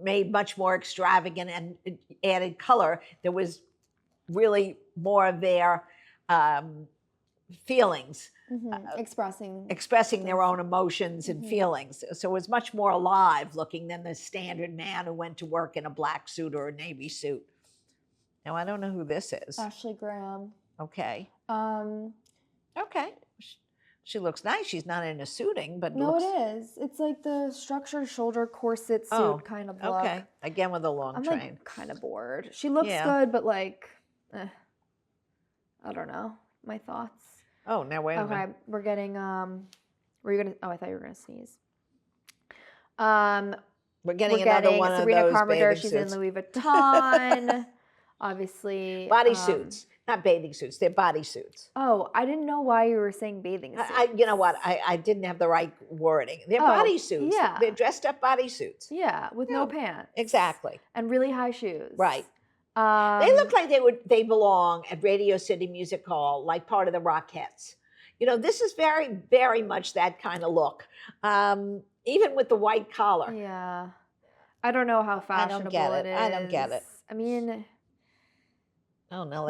made much more extravagant and added color. There was really more of their feelings. Expressing their own emotions and feelings. So it was much more alive looking than the standard man who went to work in a black suit or a navy suit. Now, I don't know who this is. Ashley Graham. Okay. Okay. She looks nice. She's not in a suiting, but no, it is. It's like the structured shoulder corset suit kind of look. Okay. Again with a long train. I'm like kind of bored. She looks good, but like, I don't know. My thoughts. Oh, now wait a minute. Okay, we're getting. Were you gonna? Oh, I thought you were gonna sneeze. We're getting another one of Sabrina those Carpenter. bathing She's suits. in Louis Vuitton. Obviously. Body suits, not bathing suits. They're body suits. Oh, I didn't know why you were saying bathing suits. You know what? I didn't have the right wording. They're body suits. Yeah. They're dressed up body suits. Yeah, with no pants. Exactly. And really high shoes. Right. They look like they belong at Radio City Music Hall, like part of the Rockettes. This is very, very much that kind of look. Even with the white collar. Yeah. I don't know how fashionable it is. I don't get it. I mean... Oh, no,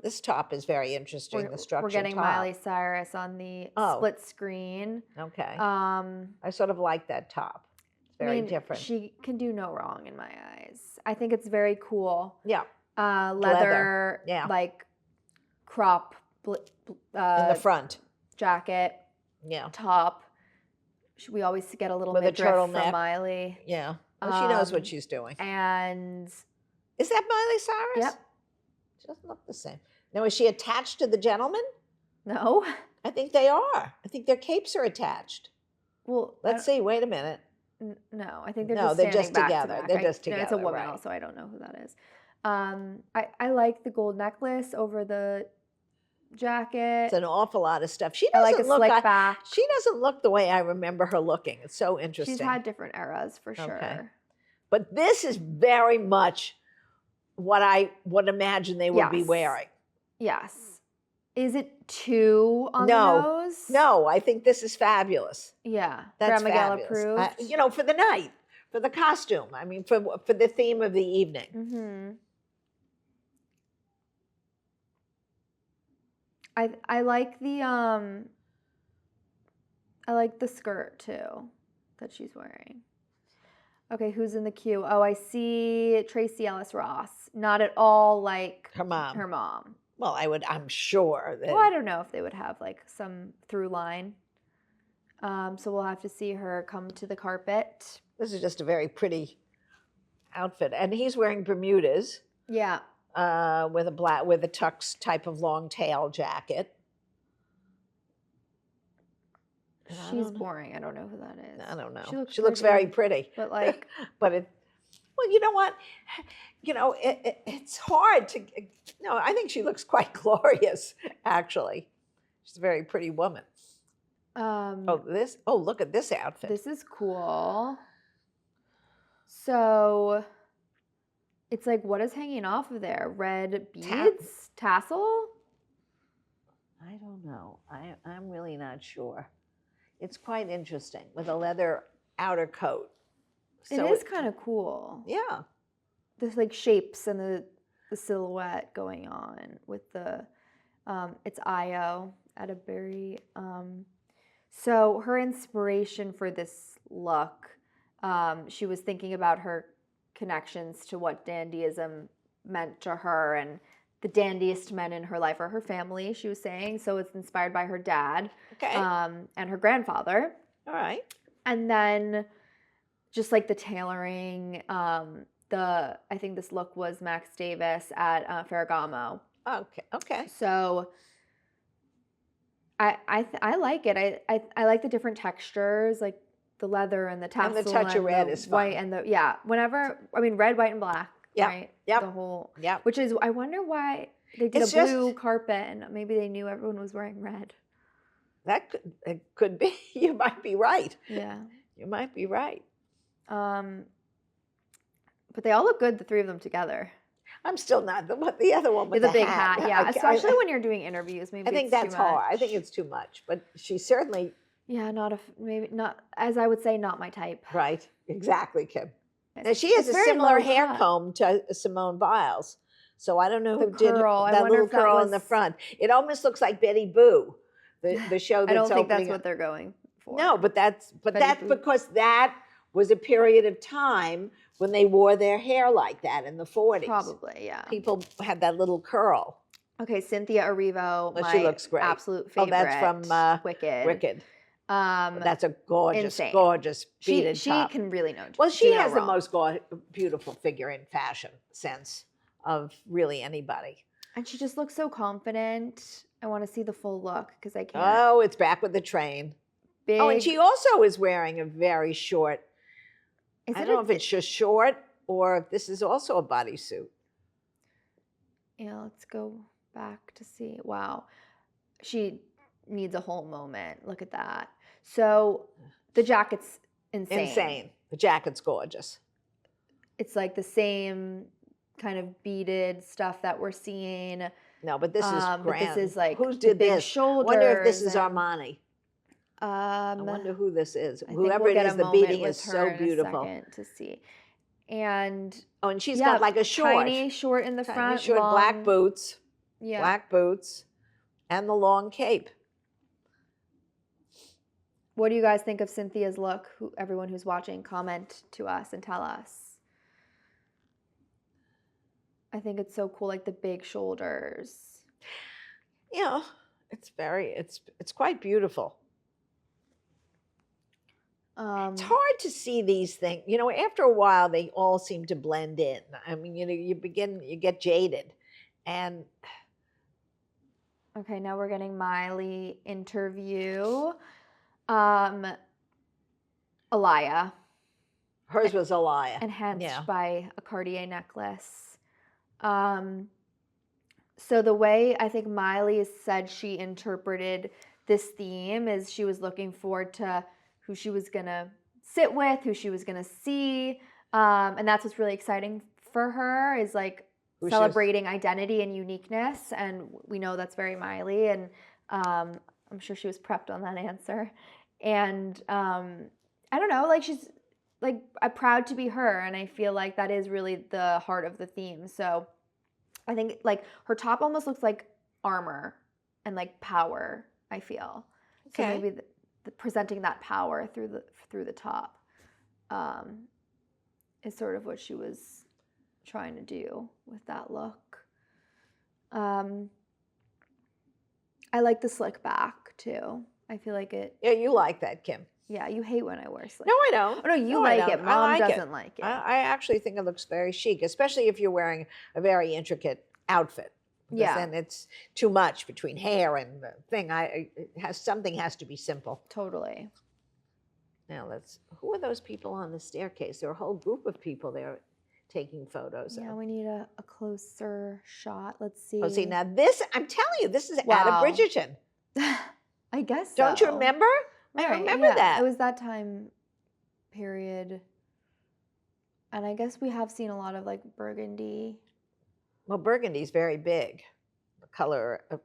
this top is very interesting, the structured top. We're getting Miley Cyrus on the split screen. Okay. I sort of like that top. It's very different. She can do no wrong in my eyes. I think it's very cool. Yeah. Leather. Yeah. Like crop. In the front. Jacket. Yeah. Top. We always get a little midriff from Miley. Yeah. Well, she knows what she's doing. And... Is that Miley Cyrus? Yep. She doesn't look the same. Now, is she attached to the gentleman? No. I think they are. I think their capes are attached. Well, let's see. Wait a minute. No, I think they're just together. They're just together. It's a woman also. I don't know who that is. I like the gold necklace over the jacket. It's an awful lot of stuff. She doesn't look slick back. She doesn't look the way I remember her looking. It's so interesting. She's had different eras for sure. Okay. But this is very much what I would imagine they would be wearing. Yes. Is it too on the nose? No, I think this is fabulous. Yeah. That's Grandma Gail approved. For the night, for the costume. I mean, for the theme of the evening. Mm-hmm. I like the skirt too that she's wearing. Okay, who's in the queue? Oh, I see Tracy Ellis Ross. Not at all like her mom. Her mom. Well, I'm sure that. Well, I don't know if they would have like some through line. So we'll have to see her come to the carpet. This is just a very pretty outfit, and he's wearing Bermudas. Yeah. With a tux type of long tail jacket. She's boring. I don't know who that is. I don't know. She looks very pretty. But like, well, you know what? It's hard to. No, I think she looks quite glorious. Actually, she's a very pretty woman. Look at this outfit. This is cool. So, it's like, what is hanging off of there? Red beads, tassel. I don't know. I'm really not sure. It's quite interesting with a leather outer coat. It is kind of cool. Yeah. There's like shapes and the silhouette going on with the it's Io at a berry. So her inspiration for this look, she was thinking about her connections to what dandyism meant to her, and the dandiest men in her life are her family, she was saying. So it's inspired by her dad, Okay. and her grandfather. All right. And then just like the tailoring, I think this look was Max Davis at Ferragamo. Okay. Okay. So I like it. I like the different textures, like the leather and the tassel And the touch of red is white fun. and red, white, and black. Yep, Right. yep, The whole. yep. Which is, I wonder why they did It's a blue just- carpet and maybe they knew everyone was wearing red. It could be. You might be right. Yeah. You might be right. But they all look good, the three of them together. I'm still not the other one with The big hat, yeah. Especially I when you're doing interviews, maybe I think it's that's too much. hard. I think it's too much. But she certainly Yeah, maybe not, as I would say, not my type. right. Exactly, Kim. Now she has It's a very similar low hair cut. comb to Simone Biles. So I don't know The who did curl, I that wonder little if that curl in the was- front. It almost looks like Betty Boo, the show that's I don't think that's opening what up. they're going for. No, but that's Betty Boo. because that was a period of time when they wore their hair like that in the 40s. Probably, yeah. People had that little curl. Okay, Cynthia Erivo, Well, my she looks great. absolute Oh, favorite. that's from Wicked. Wicked. Um, That's a gorgeous, insane. gorgeous she beaded top. can really know. Well, she do no has the wrong. most beautiful figure in fashion sense of really anybody. And she just looks so confident. I want to see the full look because I can't. Oh, it's back with the train. Big. Oh, and she also is wearing a very short. Is I it don't know a if it's just short or if this is also a bodysuit. Yeah, let's go back to see. Wow. She needs a whole moment. Look at that. So the jacket's insane. Insane. The jacket's gorgeous. It's like the same kind of beaded stuff that we're seeing. No, but this is But grand. this is like who the did big this? shoulders. I wonder if this is and, Armani. I wonder who this is. I think Whoever we'll it get is, a the moment beading with is her so in a beautiful. second to see. And Oh, and she's yeah, got like a short, tiny short in the tiny front, short, long, black boots, Yeah. and the long cape. What do you guys think of Cynthia's look? Everyone who's watching, comment to us and tell us. I think it's so cool, like the big shoulders. Yeah, it's quite beautiful. It's hard to see these things. You know, after a while, they all seem to blend in. I mean, you know, you get jaded, and Okay, now we're getting Miley interview. Alaya, hers was Alaya. enhanced Yeah. by a Cartier necklace. So the way I think Miley said she interpreted this theme is she was looking forward to who she was gonna sit with, who she was gonna see, and that's what's really exciting for her is like Who she is. celebrating identity and uniqueness, and we know that's very Miley, and I'm sure she was prepped on that answer, and I don't know, like she's like I'm proud to be her, and I feel like that is really the heart of the theme. So I think like her top almost looks like armor and like power. I feel so Okay. maybe presenting that power through the top is sort of what she was trying to do with that look. I like the slick back too. I feel like it. Yeah, you like that, Kim. Yeah, you hate when I wear slick. No, I don't. Oh no, you No, I like don't. it. I Mom like it. doesn't like it. I actually think it looks very chic, especially if you're wearing a very intricate outfit. Because Yeah. then it's too much between hair and the thing. Something has to be simple. Totally. Now who are those people on the staircase? There are a whole group of people there taking photos. Yeah, of. we need a closer shot. Let's see. Oh, see, now this, I'm telling you, this is out Wow. of Bridgerton. I guess so. Don't you remember? I Right, remember yeah, that. It was that time period. And I guess we have seen a lot of like burgundy. Well, burgundy's very big. The color of,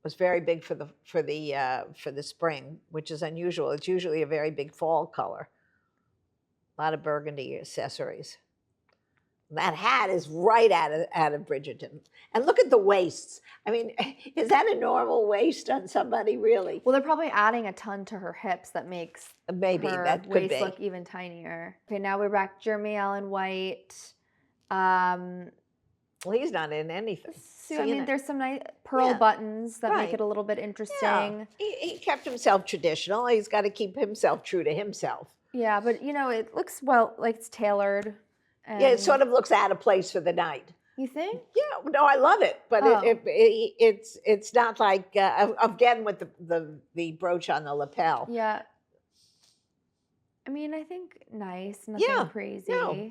was very big for the spring, which is unusual. It's usually a very big fall color. A lot of burgundy accessories. That hat is right out of Bridgerton. And look at the waists. I mean, is that a normal waist on somebody, really? Well, they're probably adding a ton to her hips that makes Maybe her that could waist be. look even tinier. Okay, now we're back. Jeremy Allen White. Well, he's not in anything. So, I mean, there's some nice pearl buttons that make Right. it a little bit interesting. Yeah. He kept himself traditional. He's got to keep himself true to himself. Yeah, but you know, it looks well, like it's tailored. And Yeah, it sort of looks out of place for the night. You think? Yeah, no, I love it, but it's not like again with the brooch on the lapel. Yeah. I mean, I think nice, nothing crazy. No.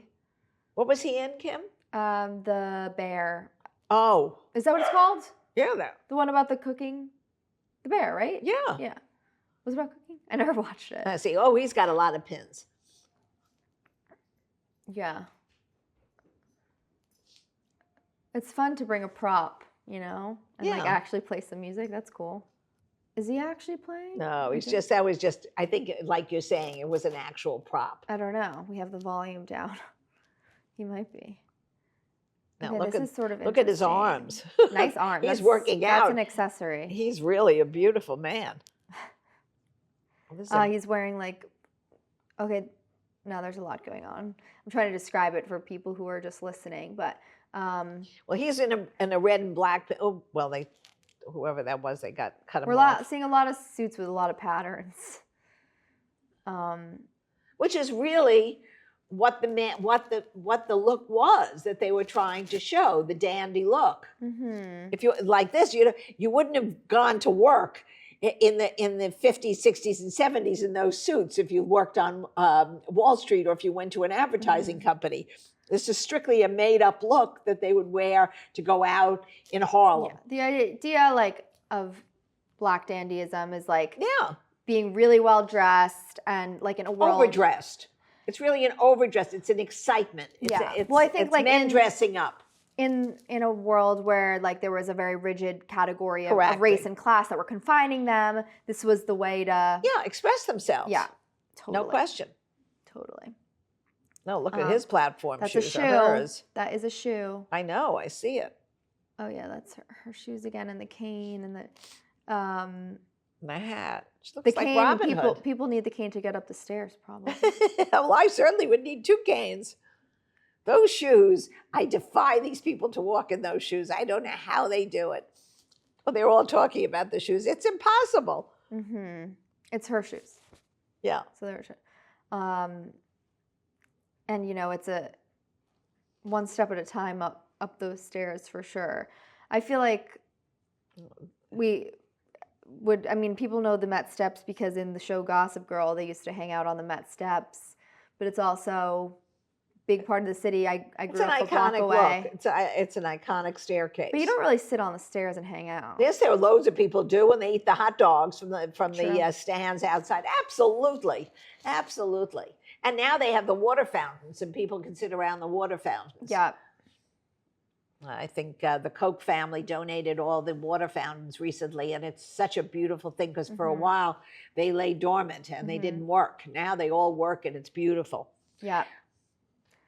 What was he in, Kim? The bear. Oh, Is that what it's called? yeah, that. The one about the cooking? The bear, right? Yeah. Yeah. Was it about cooking? I never watched it. I see. Oh, he's got a lot of pins. Yeah. It's fun to bring a prop, you know, and like actually play some music. That's cool. Is he actually playing? No, that was just, I think, like you're saying, it was an actual prop. I don't know. We have the volume down. He might be. Now, Okay, this is sort of look at his interesting. arms. Nice arms. He's working out. That's an accessory. He's really a beautiful man. He's wearing like, okay, no, there's a lot going on. I'm trying to describe it for people who are just listening, but. Well, he's in a red and black. Oh, well, whoever that was, they got cut him off. We're seeing a lot of suits with a lot of patterns. Which is really what the look was that they were trying to show, the dandy look. Mm-hmm. If you like this, you wouldn't have gone to work in the 50s, 60s, and 70s in those suits if you worked on Wall Street or if you went to an advertising company. This is strictly a made-up look that they would wear to go out in Harlem. Yeah. The idea, like, of black dandyism is like being really well dressed and like in a world overdressed. It's really an overdressed. It's an excitement. Well, I think it's like men dressing up. In a world where like there was a very rigid category of race and class that were confining them, this was the way to express themselves. Yeah, totally. No question. Totally. No, look at his platform that's shoes. A shoe. Hers. That is a shoe. I know. I see it. Oh yeah, that's her shoes again, and the cane, and the hat. She looks the like cane. Robin Hood. People need the cane to get up the stairs, probably. Well, I certainly would need 2 canes. Those shoes, I defy these people to walk in those shoes. I don't know how they do it. Well, they're all talking about the shoes. It's impossible. Mm-hmm. It's her shoes. Yeah. So they're and you know, it's a one step at a time up those stairs for sure. I feel like people know the Met Steps because in the show Gossip Girl, they used to hang out on the Met Steps, but it's also a big part of the city. I grew up a block away. It's an iconic staircase. But you don't really sit on the stairs and hang out. Yes, there are loads of people do, and they eat the hot dogs from the stands outside. Absolutely. Absolutely. And now they have the water fountains, and people can sit around the water fountains. Yeah. I think the Koch family donated all the water fountains recently, and it's such a beautiful thing because for a while they lay dormant and they didn't work. Now they all work, and it's beautiful. Yeah.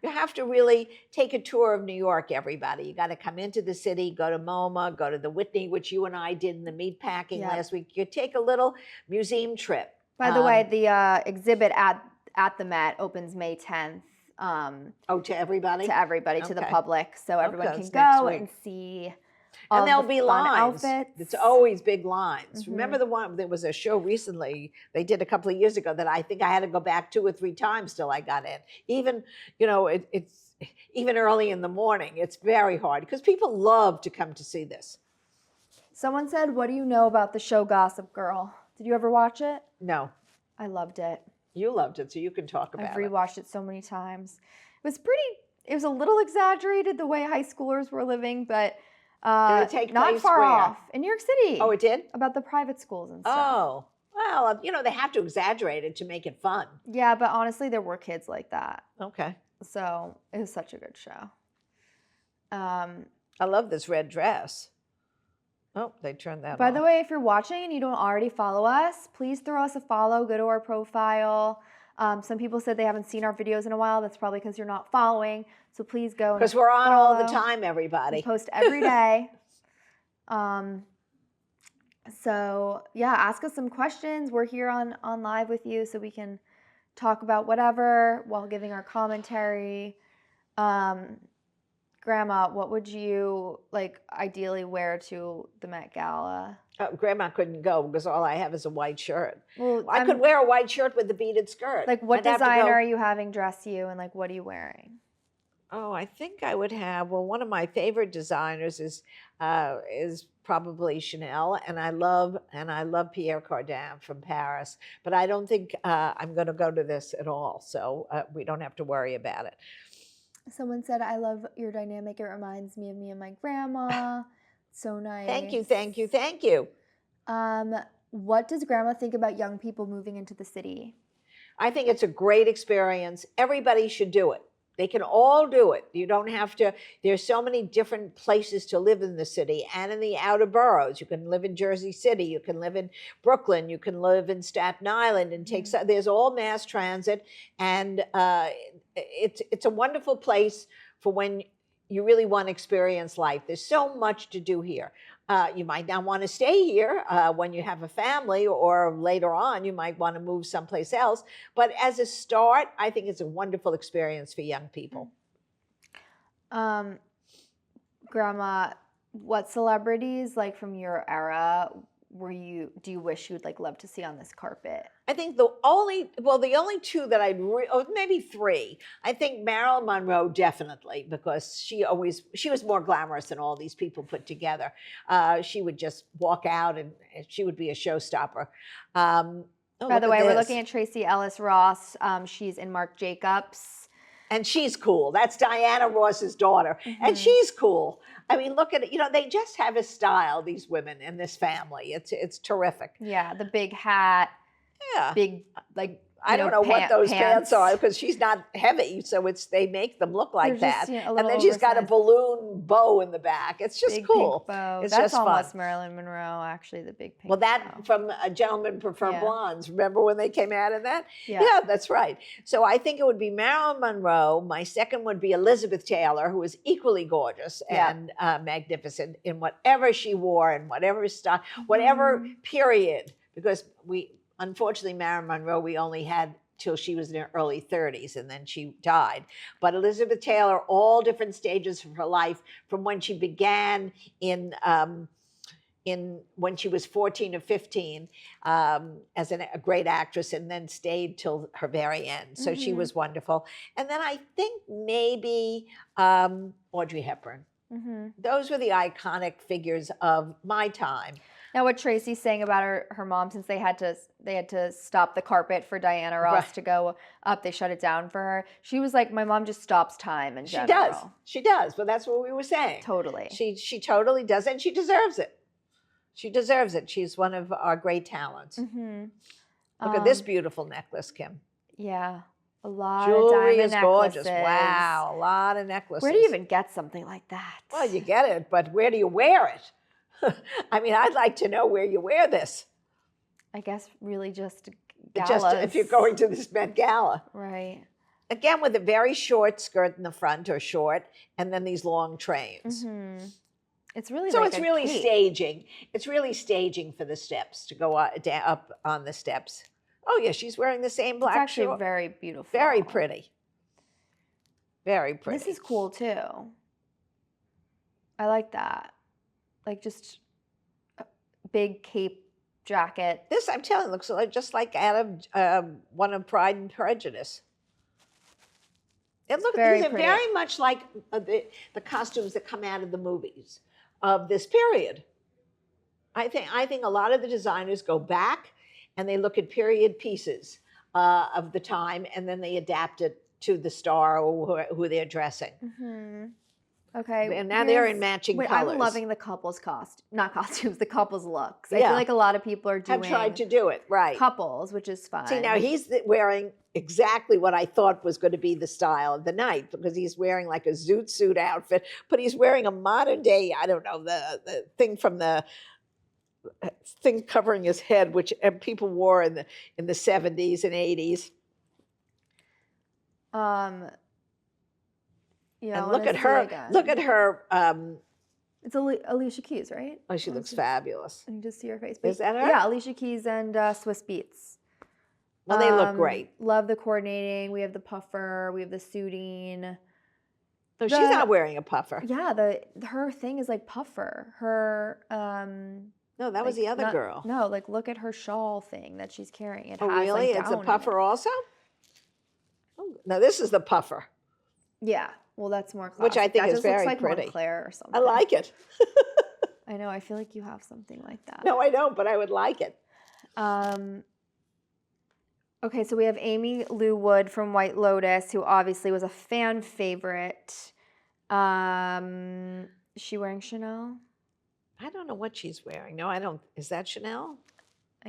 You have to really take a tour of New York, everybody. You got to come into the city, go to MoMA, go to the Whitney, which you and I did in the meatpacking last week. You take a little museum trip. By the way, the exhibit at the Met opens May 10th. To everybody? To everybody, to the public. So everyone can go and see and there'll be lines. Outfits. It's always big lines. Remember the one, there was a show recently they did a couple of years ago that I think I had to go back 2 or 3 times till I got in. Even, it's even early in the morning. It's very hard because people love to come to see this. Someone said, what do you know about the show Gossip Girl? Did you ever watch it? No. I loved it. You loved it, so you can talk about it. I've rewatched it so many times. It was a little exaggerated the way high schoolers were living, but did it take not place far where? off. In New York City. Oh, it did? About the private schools and stuff. Oh, well, they have to exaggerate it to make it fun. Yeah, but honestly, there were kids like that. Okay. So it was such a good show. I love this red dress. Oh, they turned that By off. the way, if you're watching and you don't already follow us, please throw us a follow. Go to our profile. Some people said they haven't seen our videos in a while. That's probably because you're not following. So please go and Because we're on all the follow. time, We everybody. post every day. So yeah, ask us some questions. We're here on live with you, so we can talk about whatever while giving our commentary. Grandma, what would you like ideally wear to the Met Gala? Grandma couldn't go because all I have is a white shirt. Well, I could wear a white shirt with a beaded skirt. Like, what I'd have to designer go- are you having dress you, and like, what are you wearing? Oh, I think I would have. Well, one of my favorite designers is probably Chanel, and I love Pierre Cardin from Paris. But I don't think I'm going to go to this at all, so we don't have to worry about it. Someone said, "I love your dynamic. It reminds me of me and my grandma." So nice. Thank you, thank you, thank you. What does Grandma think about young people moving into the city? I think it's a great experience. Everybody should do it. They can all do it. You don't have to. There's so many different places to live in the city and in the outer boroughs. You can live in Jersey City. You can live in Brooklyn. You can live in Staten Island and take. There's all mass transit, and it's a wonderful place for when you really want to experience life. There's so much to do here. You might not want to stay here when you have a family, or later on you might want to move someplace else. But as a start, I think it's a wonderful experience for young people. Grandma, what celebrities like from your era do you wish you'd like love to see on this carpet? I think the only two that or maybe three. I think Marilyn Monroe, definitely, because she was more glamorous than all these people put together. She would just walk out and she would be a showstopper. By the way, we're looking at Tracy Ellis Ross. She's in Marc Jacobs. And she's cool. That's Diana Ross's daughter. And she's cool. I mean, look at it. You know, they just have a style, these women in this family. It's terrific. Yeah, the big hat. Yeah. Big, like, I don't know what those pants are, because she's not heavy, so they make them look like that. Just, and then she's got a balloon bow in the back. It's just big cool. Pink bow. It's That's just almost fun. Marilyn Monroe, actually, the big pink Well, that bow. from A Gentleman Prefer Blondes. Remember when they came out of that? Yeah, that's right. So I think it would be Marilyn Monroe. My second would be Elizabeth Taylor, who was equally gorgeous and magnificent in whatever she wore and whatever style, whatever period. Because unfortunately, Marilyn Monroe, we only had till she was in her early 30s, and then she died. But Elizabeth Taylor, all different stages of her life, from when she began in when she was 14 or 15 as a great actress, and then stayed till her very end. So she was wonderful. And then I think maybe Audrey Hepburn. Those were the iconic figures of my time. Now, what Tracy's saying about her mom, since they had to stop the carpet for Diana Ross to go up, they shut it down for her. She was like, my mom just stops time in general. She does. But that's what we were saying. Totally. She totally does, and she deserves it. She deserves it. She's one of our great talents. Look at this beautiful necklace, Kim. Yeah. A lot Jewelry of is diamond gorgeous. necklaces. Wow, a lot of necklaces. Where do you even get something like that? Well, you get it, but where do you wear it? I mean, I'd like to know where you wear this. I guess really just Just galas. if you're going to this Met Gala. Right. Again, with a very short skirt in the front, or short, and then these long trains. It's really So like it's a really cape. staging. It's really staging for the steps, to go up on the steps. Oh yeah, she's wearing the same black It's actually short. very beautiful. Very pretty. Very pretty. This is cool too. I like that. Like just a big cape jacket. This, I'm telling you, looks just like out of one of Pride and Prejudice. These are very much like the costumes that come out of the movies of this period. I think a lot of the designers go back and they look at period pieces of the time, and then they adapt it to the star or who they're dressing. Okay. And now they're in here's- matching wait, colors. I'm loving the not costumes, the couples looks. I Yeah. feel like a lot of people are Have doing tried to do it, right. couples, which is fun. See, now he's wearing exactly what I thought was going to be the style of the night, because he's wearing like a zoot suit outfit, but he's wearing a modern day, I don't know, the thing from the thing covering his head, which people wore in the 70s and 80s. Yeah, And look at her, It's Alicia Keys, right? oh, she looks fabulous. I can just see her face. Is that her? Yeah, Alicia Keys and Swiss Beats. Well, they look great. Love the coordinating. We have the puffer. We have the suiting. No, she's not wearing a puffer. Yeah, her thing is like puffer. Her No, that was the other girl. No, like look at her shawl thing that she's carrying. It Oh, has, really? like, It's a down in puffer it. also? Oh, now this is the puffer, Yeah. Well, that's more classic. which I think that is just very looks like pretty. Montclair or something. I like it. I know. I feel like you have something like that. No, I don't, but I would like it. Okay, so we have Amy Lou Wood from White Lotus, who obviously was a fan favorite. Is she wearing Chanel? I don't know what she's wearing. No, I don't. Is that Chanel?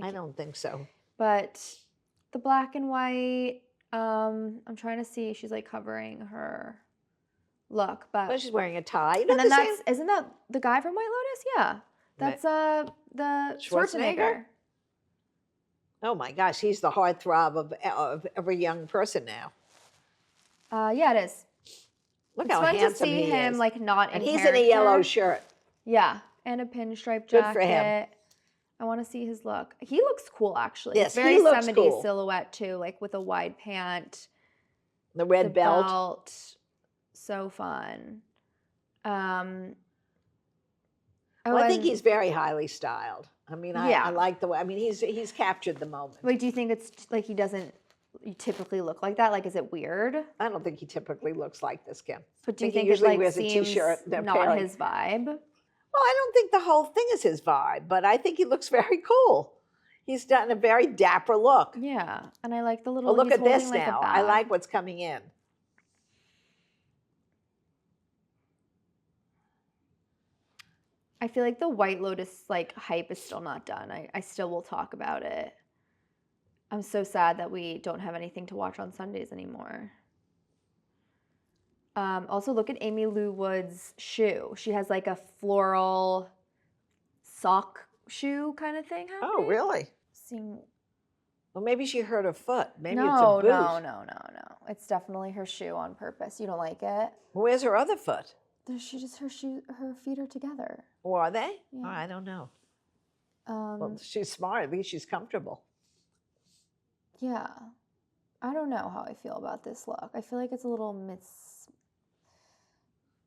I don't think so. But the black and white, I'm trying to see. She's like covering her look, but Well, she's wearing a tie. You know and then the same- isn't that the guy from White Lotus? Yeah, that's the Schwarzenegger. Oh my gosh, he's the heartthrob of every young person now. Yeah, it is. Look It's how fun to handsome see he him is. like not in And he's in a yellow character. shirt. Yeah, and a pinstripe Good jacket. for him. I want to see his look. He looks cool, actually. Yes, It's very he looks 70s cool. silhouette too, like with a wide pant, The red the belt. So fun. Well, I think and- he's very highly styled. I mean, Yeah. I like the way. I mean, he's captured the moment. Wait, do you think it's like he doesn't typically look like that? Like, is it weird? I don't think he typically looks like this, Kim. But do you think he think it usually like wears a seems t-shirt, they're not pairing. his vibe? Well, I don't think the whole thing is his vibe, but I think he looks very cool. He's done a very dapper look. Yeah, and I like the little. Well, look he's at this holding, like, a now. I bag. like what's coming in. I feel like the White Lotus like hype is still not done. I still will talk about it. I'm so sad that we don't have anything to watch on Sundays anymore. Also, look at Amy Lou Wood's shoe. She has like a floral sock shoe kind of thing happening. Oh, really? Seeing... Well, maybe she hurt her foot. Maybe it's a No, boot. no. It's definitely her shoe on purpose. You don't like it? Where's her other foot? Her feet are together. Oh, are they? Yeah. Oh, I don't know. Well, she's smart. At least she's comfortable. Yeah. I don't know how I feel about this look. I feel like it's a little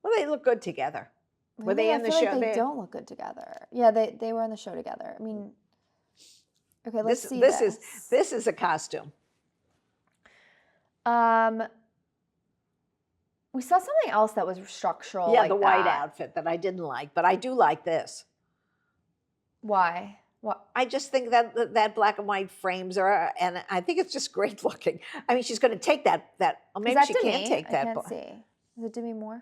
Well, they look good together. Were Really? they in the I feel show? like they They- don't look good together. Yeah, they were on the show together. I mean, okay, let's see this this. this is a costume. We saw something else that was structural. Yeah, like the white that. outfit that I didn't like, but I do like this. Why? What? I just think that black and white frames her, and I think it's just great looking. I mean, she's going to take that. Or maybe Is she that can't Demi? take that. I can't see. Is it Demi Moore?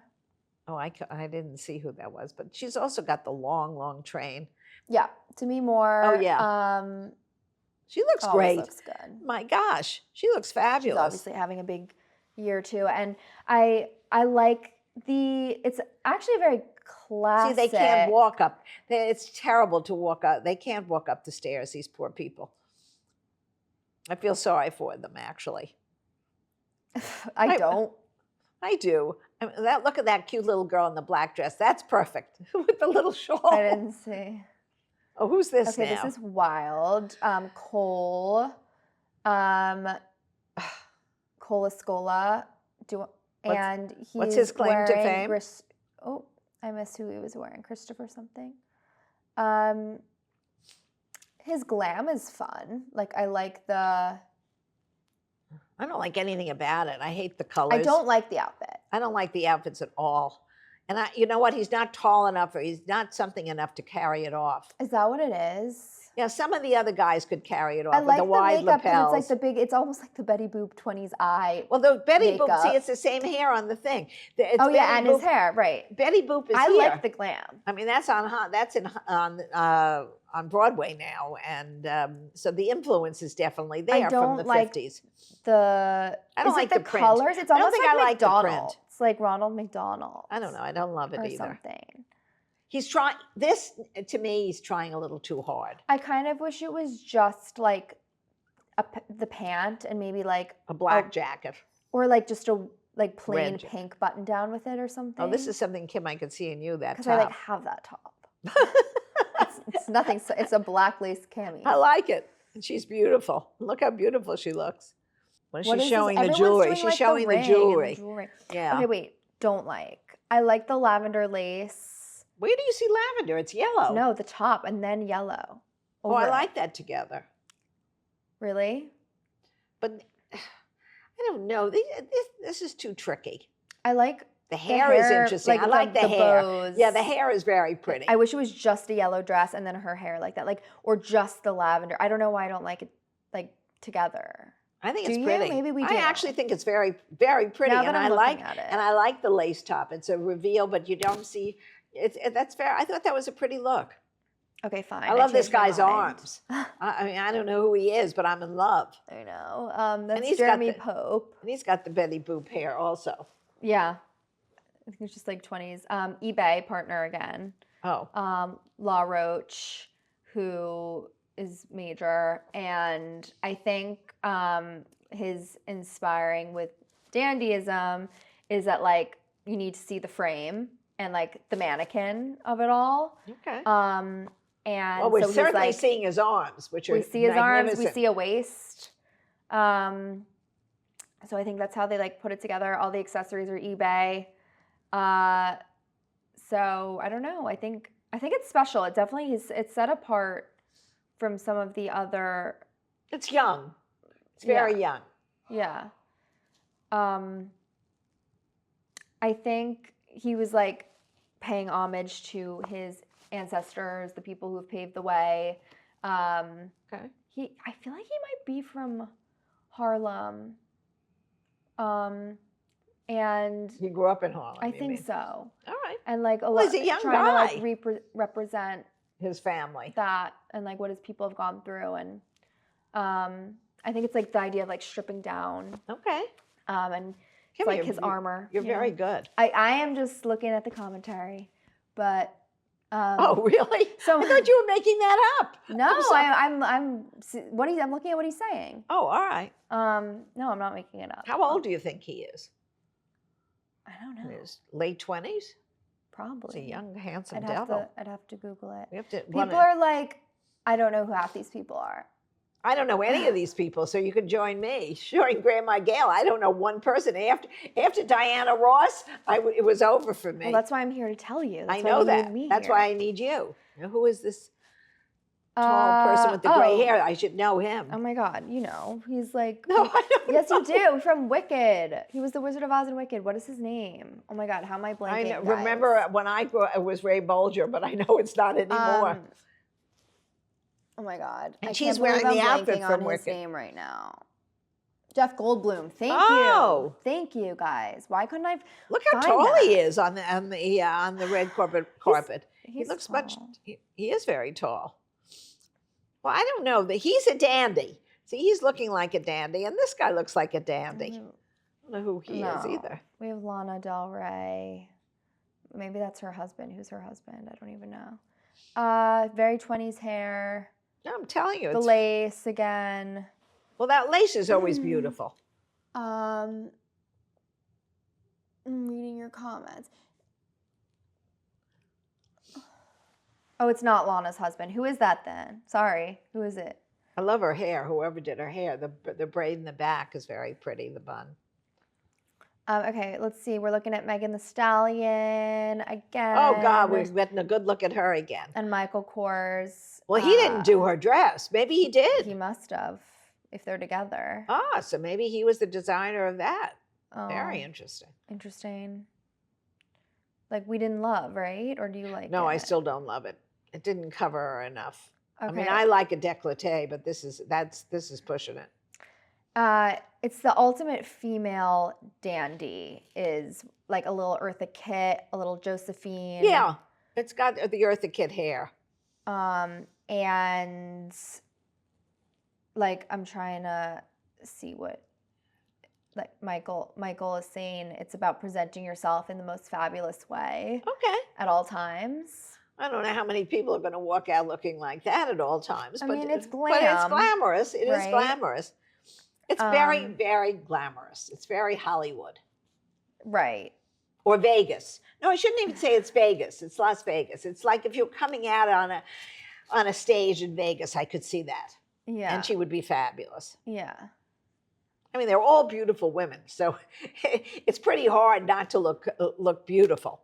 Oh, I didn't see who that was, but she's also got the long train. Yeah, Demi Moore. Oh, yeah. She looks This great. looks good. My gosh, she looks fabulous. She's obviously having a big year too, and I like it's actually a very classic. See, they can't walk up. It's terrible to walk up. They can't walk up the stairs, these poor people. I feel sorry for them, actually. I don't. I do. I mean, look at that cute little girl in the black dress. That's perfect with the little shawl. I didn't see. Oh, who's this Okay, now? this is wild. Cole. Cole Escola. And he's what's his claim to wearing fame? Oh, I missed who he was wearing. Christopher something. His glam is fun. Like, I like the... I don't like anything about it. I hate the colors. I don't like the outfit. I don't like the outfits at all. And you know what? He's not tall enough, or he's not something enough to carry it off. Is that what it is? Yeah, some of the other guys could carry it off I with like the the wide makeup because lapels. it's like the big. It's almost like the Betty Boop 20s eye. Well, the Betty Boop, see, makeup. it's the same hair on the thing. It's Oh yeah, Betty and Boop, his hair, right? Betty Boop is I here. like the glam. I mean, that's on Broadway now, and so the influence is definitely there from the 50s. The I don't is like it the the print. colors. It's I don't almost think like I like the print. McDonald's. It's like Ronald McDonald. I don't know. I don't love it or either. something. He's trying this to me. He's trying a little too hard. I kind of wish it was just like the pant and maybe like A black jacket. or like just a like plain Red pink button down with it or something. Oh, this is something, Kim, I could see in you, that because top. I like have that top. it's nothing. It's a black lace cami. I like it. And she's beautiful. Look how beautiful she looks. When she's showing the Everyone's jewelry. doing, She's like, showing the ring and jewelry. Yeah. Okay, wait. Don't like. I like the lavender lace. Where do you see lavender? It's yellow. No, the top and then yellow. Oh, I over like it. that together. Really? But I don't know. This is too tricky. I like the hair is interesting. I like the hair. bows. Yeah, the hair is very pretty. I wish it was just a yellow dress and then her hair like that, like, or just the lavender. I don't know why I don't like it like together. I think Do it's you? pretty. Maybe we do. I actually think it's very, very pretty, Now that and I'm I like looking at it. and I like the lace top. It's a reveal, but you don't see. That's fair. I thought that was a pretty look. Okay, fine. I love this changed my guy's mind. arms. I mean, I don't know who he is, but I'm in love. I know. That's he's got Jeremy the- Pope. And he's got the Betty Boop hair also. Yeah. I think it's just like 20s. eBay partner again. Oh, La Roche, who is major. And I think his inspiring with dandyism is that like you need to see the frame and like the mannequin of it all. okay. And Well, we're so he's certainly like, seeing his arms, which are we see his arms, we magnificent. see a waist. So I think that's how they like put it together. All the accessories are eBay. So I don't know. I think it's special. It definitely is. It's set apart from some of the other. It's young. It's very young. Yeah. I think he was like paying homage to his ancestors, the people who have paved the way. Okay. I feel like he might be from Harlem. And He grew up in Harlem. I you think mean. so. All right. And like a Well, lot he's a young trying to guy. like represent His family. that and like what his people have gone through, and I think it's like the idea of like stripping down Okay. and it's Kim, like you're- his armor. You're you know? very good. I am just looking at the commentary, but Oh, really? so I thought you were making that up. no, I'm sorry. I'm looking at what he's saying. Oh, all right. No, I'm not making it up. How old do you think he is? I don't know. In his late 20s? He's Probably. a young, handsome I'd devil. have to Google it. We have to. People are like, I don't know who half these people are. I don't know any of these people, so you can join me. Join Grandma Gail. I don't know one person. After Diana Ross, it was over for me. Well, that's why I'm here to tell you. I That's why know you that. need me That's here. why I need you. Now, who is this tall person with the gray hair? I should know him. Oh my God, you know, he's like. No, I don't Yes, know. you do. From Wicked. He was the Wizard of Oz in Wicked. What is his name? Oh my God, how am I blanking? I know, guys? remember when I grew up, it was Ray Bolger, but I know it's not anymore. Oh my God. And I she's can't believe wearing the I'm outfit blanking from on his Wicked. name right now. Jeff Goldblum. Thank Oh. you. Thank you, guys. Why couldn't I? Look how find tall that? he is on the red carpet. He He's looks tall. much. He is very tall. Well, I don't know that he's a dandy. See, he's looking like a dandy, and this guy looks like a dandy. I don't know who he is No. either. We have Lana Del Rey. Maybe that's her husband. Who's her husband? I don't even know. Very 20s hair. No, I'm telling you, The it's, lace again. well, that lace is always Mm. beautiful. I'm reading your comments. Oh, it's not Lana's husband. Who is that then? Sorry. Who is it? I love her hair. Whoever did her hair, the braid in the back is very pretty. The bun. Okay, let's see. We're looking at Megan Thee Stallion again. Oh God, we're getting a good look at her again. And Michael Kors. Well, he didn't do her dress. Maybe he did. He must have, if they're together. Ah, so maybe he was the designer of that. Oh, Very interesting. interesting. Like We Didn't Love, right? Or do you like No, it? I still don't love it. It didn't cover her enough. I Okay. mean, I like a décolleté, but this is pushing it. It's the ultimate female dandy. Is like a little Eartha Kitt, a little Josephine. Yeah, it's got the Eartha Kitt hair. And like I'm trying to see what like Michael is saying. It's about presenting yourself in the most fabulous way Okay. at all times. I don't know how many people are going to walk out looking like that at all times. I but, mean, it's but it's glam, glamorous. It is right? glamorous. It's very, very glamorous. It's very Hollywood. Right. Or Vegas. No, I shouldn't even say it's Vegas. It's Las Vegas. It's like if you're coming out on a stage in Vegas, I could see that. Yeah. And she would be fabulous. Yeah. I mean, they're all beautiful women, so it's pretty hard not to look beautiful.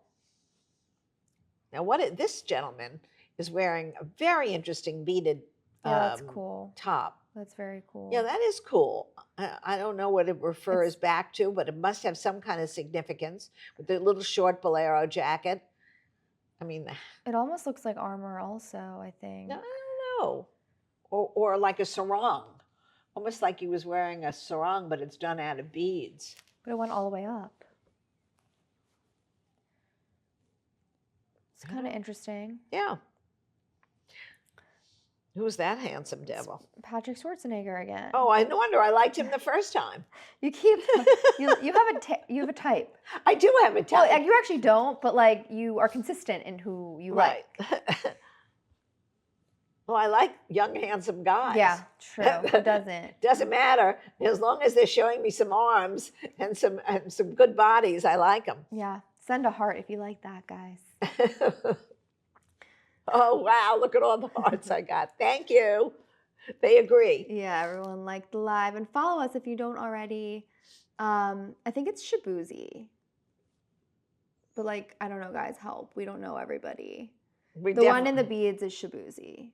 Now, this gentleman is wearing a very interesting beaded that's cool. top. That's very cool. Yeah, that is cool. I don't know what it refers back to, but it must have some kind of significance with the little short bolero jacket. I mean, it almost looks like armor also, I think. I don't know. Or like a sarong. Almost like he was wearing a sarong, but it's done out of beads. But it went all the way up. It's kind of interesting. Yeah. Who's that handsome devil? Patrick Schwarzenegger again. Oh, I no wonder I liked him the first time. You keep you have a type. I do have a type. Well, you actually don't, but like you are consistent in who you like. Well, I like young, handsome guys. Yeah, true. Who doesn't? Doesn't matter as long as they're showing me some arms and some good bodies. I like them. Yeah, send a heart if you like that, guys. Oh, wow. Look at all the hearts I got. Thank you. They agree. Yeah, everyone liked the live. And follow us if you don't already. I think it's Shabuzi. But like, I don't know, guys, help. We don't know everybody. The one in the beads is Shabuzi.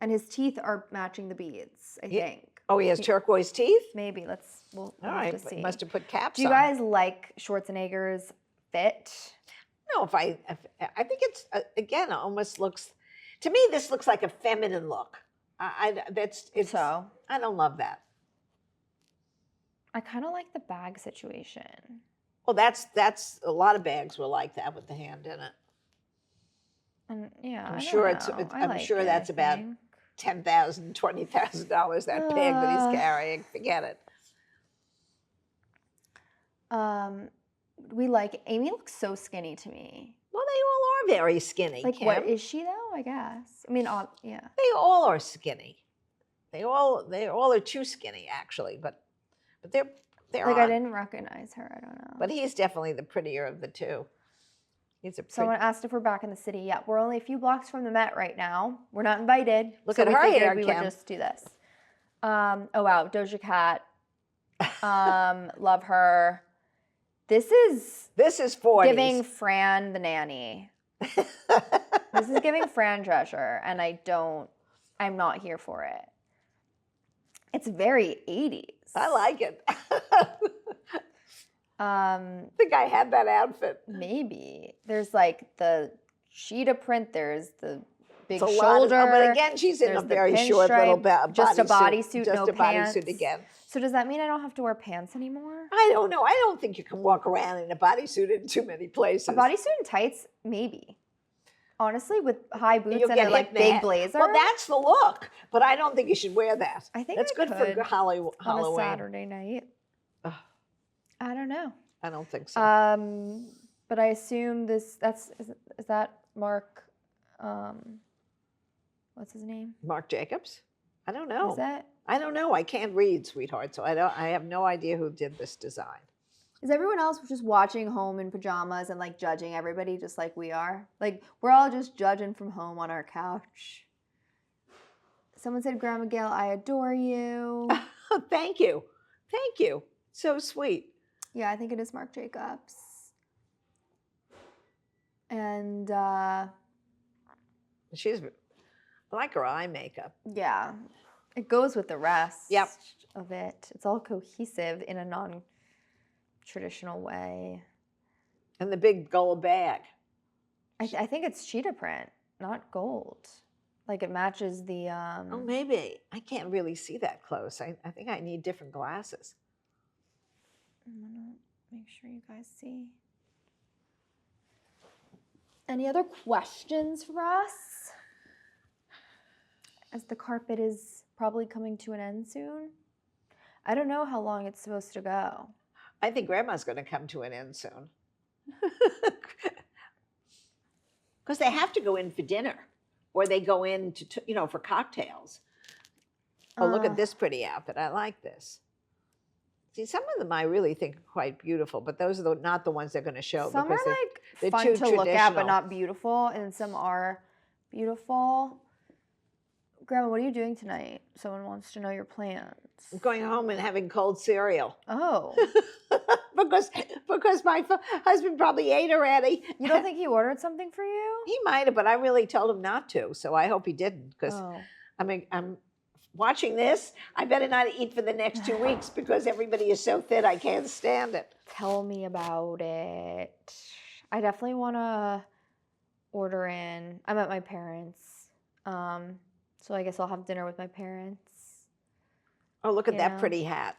And his teeth are matching the beads, I think. Oh, he has turquoise teeth? Maybe. We'll have to see. Must have put caps on. Do you guys like Schwarzenegger's fit? No, I think it's again almost looks to me. This looks like a feminine look. I don't love that. I kind of like the bag situation. Well, that's a lot of bags were like that with the hand in it. And yeah, I'm sure that's about $10,000, $20,000. That bag that he's carrying. Forget it. Amy looks so skinny to me. Well, they all are very skinny. Like, Kim. what is she though? I guess. I mean, yeah. They all are skinny. They all are too skinny, actually. But they're like I didn't recognize her. I don't know. But he's definitely the prettier of the two. Someone asked if we're back in the city. Yeah, we're only a few blocks from the Met right now. We're not invited. Look at her hair, we would just do this. Oh wow, Doja Cat. Love her. This is 40s. Giving Fran the nanny. This is giving Fran Drescher, and I'm not here for it. It's very 80s. I like it. I think I had that outfit. Maybe. There's like the cheetah print, there's the big it's shoulder. But again, she's in a very short little bodysuit. Just a bodysuit, no pants. Bodysuit again. So does that mean I don't have to wear pants anymore? I don't know. I don't think you can walk around in a bodysuit in too many places. A bodysuit and tights, maybe. Honestly, with high boots and a big blazer. Well, that's the look. But I don't think you should wear that. I think that's good for Halloween. On a Saturday night. Ugh. I don't know. I don't think so. But I assume is that Mark? What's his name? Marc Jacobs. I don't know. Is that? I don't know. I can't read, sweetheart. So I have no idea who did this design. Is everyone else just watching home in pajamas and like judging everybody just like we are? Like we're all just judging from home on our couch. Someone said, Grandma Gail, I adore you. Thank you. Thank you. So sweet. Yeah, I think it is Marc Jacobs. And I like her eye makeup. Yeah. It goes with the rest Yep. of it. It's all cohesive in a non-traditional way. And the big gold bag. I think it's cheetah print, not gold. Like it matches the Oh, maybe. I can't really see that close. I think I need different glasses. I'm gonna make sure you guys see. Any other questions for us? As the carpet is probably coming to an end soon. I don't know how long it's supposed to go. I think Grandma's going to come to an end soon. Because they have to go in for dinner, or they go in to for cocktails. Oh, look at this pretty outfit. I like this. See, some of them I really think are quite beautiful, but those are not the ones they're going to show. Some are because like fun too to look at, but traditional. not beautiful, and some are beautiful. Grandma, what are you doing tonight? Someone wants to know your plans. I'm going home and having cold cereal. Oh. because my husband probably ate already. You don't think he ordered something for you? He might have, but I really told him not to, so I hope he didn't. Because I'm watching this. I better not eat for the next 2 weeks because everybody is so thin. I can't stand it. Tell me about it. I definitely want to order in. I'm at my parents', so I guess I'll have dinner with my parents. Oh, look at that pretty hat.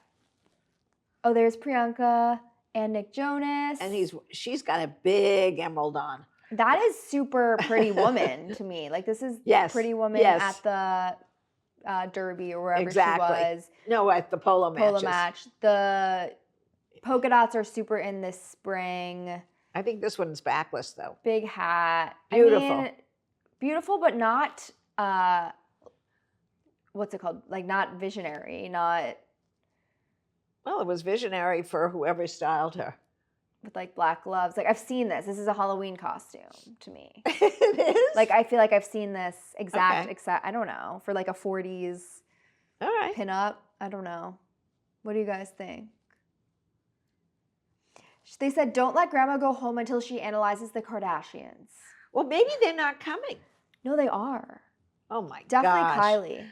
Oh, there's Priyanka and Nick Jonas. And she's got a big emerald on. That is super Pretty Woman to me. Like this is Pretty Woman at the Derby or wherever she was. No, at the polo match. The polka dots are super in this spring. I think this one's backless though. Big hat. Beautiful. I mean, beautiful, but not what's it called? Like not visionary, not. Well, it was visionary for whoever styled her. With like black gloves. Like I've seen this. This is a Halloween costume to me. It is? Like I feel like I've seen this exact, I don't know, for like a 40s pinup. I don't know. What do you guys think? They said, don't let Grandma go home until she analyzes the Kardashians. Well, maybe they're not coming. No, they are. Oh my Definitely gosh. Kylie.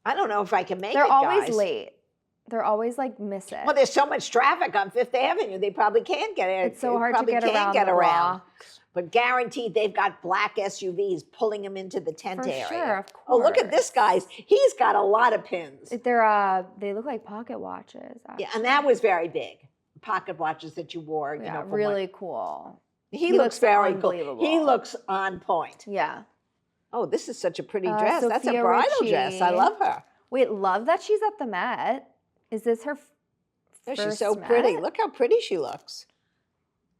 I don't know if I can make They're it, always guys. late. They're always like miss it. Well, there's so much traffic on Fifth Avenue. They probably can't get it. It's so hard to get around. But guaranteed, they've got black SUVs pulling them into the tent area. Sure, of course. Oh, look at this, guys. He's got a lot of pins. They look like pocket watches. Actually. Yeah, and that was very big. Pocket watches that you wore. Yeah, for really cool. He looks very cool. unbelievable. He looks on point. Yeah. Oh, this is such a pretty dress. That's a Sophia bridal Richie. dress. I love her. Wait, love that she's at the Met. Is this her Oh, first she's so Met? pretty. Look how pretty she looks.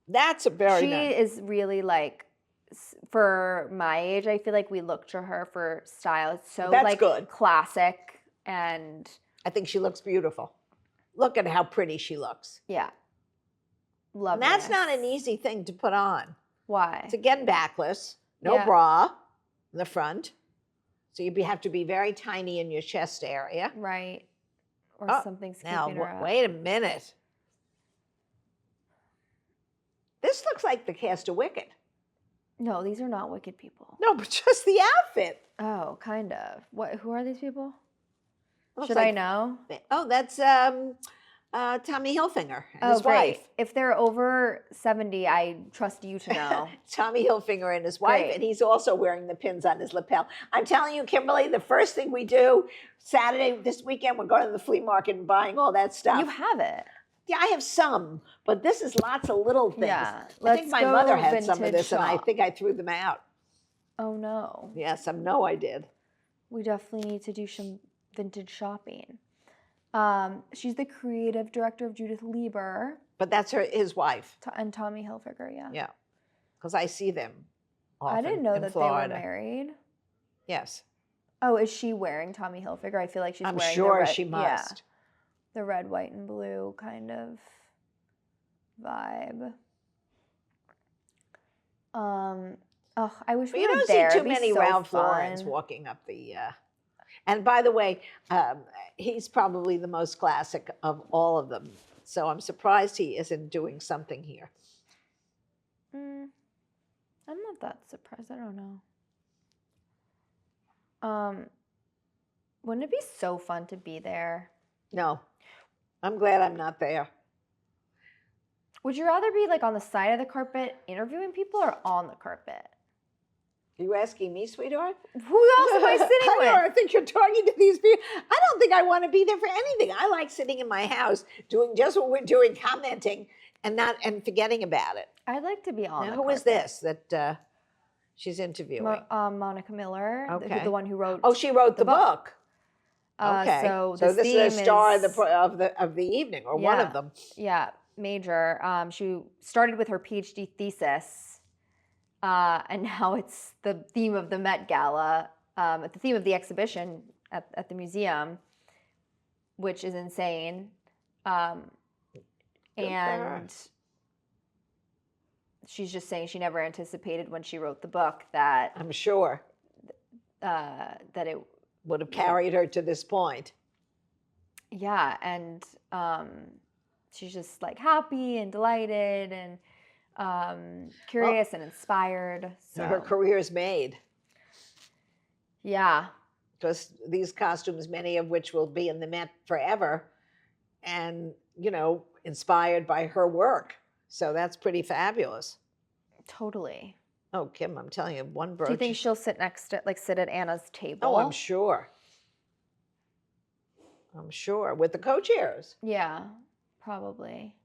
That's a very nice. She is really like, for my age, I feel like we look to her for style. It's so That's like good. classic and. I think she looks beautiful. Look at how pretty she looks. Yeah. Love And that's not an easy thing to put on. Why? It's again backless, no bra in the front. So you have to be very tiny in your chest area. Right. Or something's keeping her up. Wait a minute. This looks like the cast of Wicked. No, these are not wicked people. No, but just the outfit. Oh, kind of. What? Who are these people? Looks Should I know? Oh, that's Tommy Hilfiger and his great. wife. If they're over 70, I trust you to know. Tommy Hilfiger and his wife, Great. and he's also wearing the pins on his lapel. I'm telling you, Kimberly, the first thing we do Saturday, this weekend, we're going to the flea market and buying all that stuff. You have it. Yeah, I have some, but this is lots of little things. Yeah, I think my let's mother go had some of vintage this, and I shop. think I threw them out. Oh, no. Yes, I know I did. We definitely need to do some vintage shopping. She's the creative director of Judith Lieber. But that's his wife. And Tommy Hilfiger, yeah. Yeah, because I see them often I didn't know in that Florida. they were married. Yes. Oh, is she wearing Tommy Hilfiger? I feel like she's I'm wearing sure the red, she must. Yeah, the red, white, and blue kind of vibe. I wish But we you were don't there. see too It'd be many so Ralph fun. Laurens walking up the. And by the way, he's probably the most classic of all of them. So I'm surprised he isn't doing something here. I'm not that surprised. I don't know. Wouldn't it be so fun to be there? No, I'm glad I'm not there. Would you rather be like on the side of the carpet interviewing people or on the carpet? Are you asking me, sweetheart? Who else am I sitting I with? know, I think you're talking to these people. I don't think I want to be there for anything. I like sitting in my house doing just what we're doing, commenting and forgetting about it. I'd like to be on Now, the who is carpet. this that she's interviewing? Monica Miller, Okay. the one who wrote. Oh, she wrote the book. Okay. So this this is a theme star is, of the evening, or one of them. Yeah, major. She started with her PhD thesis, and now it's the theme of the Met Gala, the theme of the exhibition at the museum, which is insane. And she's just saying she never anticipated when she wrote the book that I'm sure that it would have carried her to this point. Yeah, and she's just like happy and delighted and curious and inspired. So Her career is made. Yeah. Because these costumes, many of which will be in the Met forever, and, you know, inspired by her work. So that's pretty fabulous. Totally. Oh, Kim, I'm telling you, one brooch. Do you think she'll sit at Anna's table? Oh, I'm sure. I'm sure. With the co-chairs. Yeah, probably.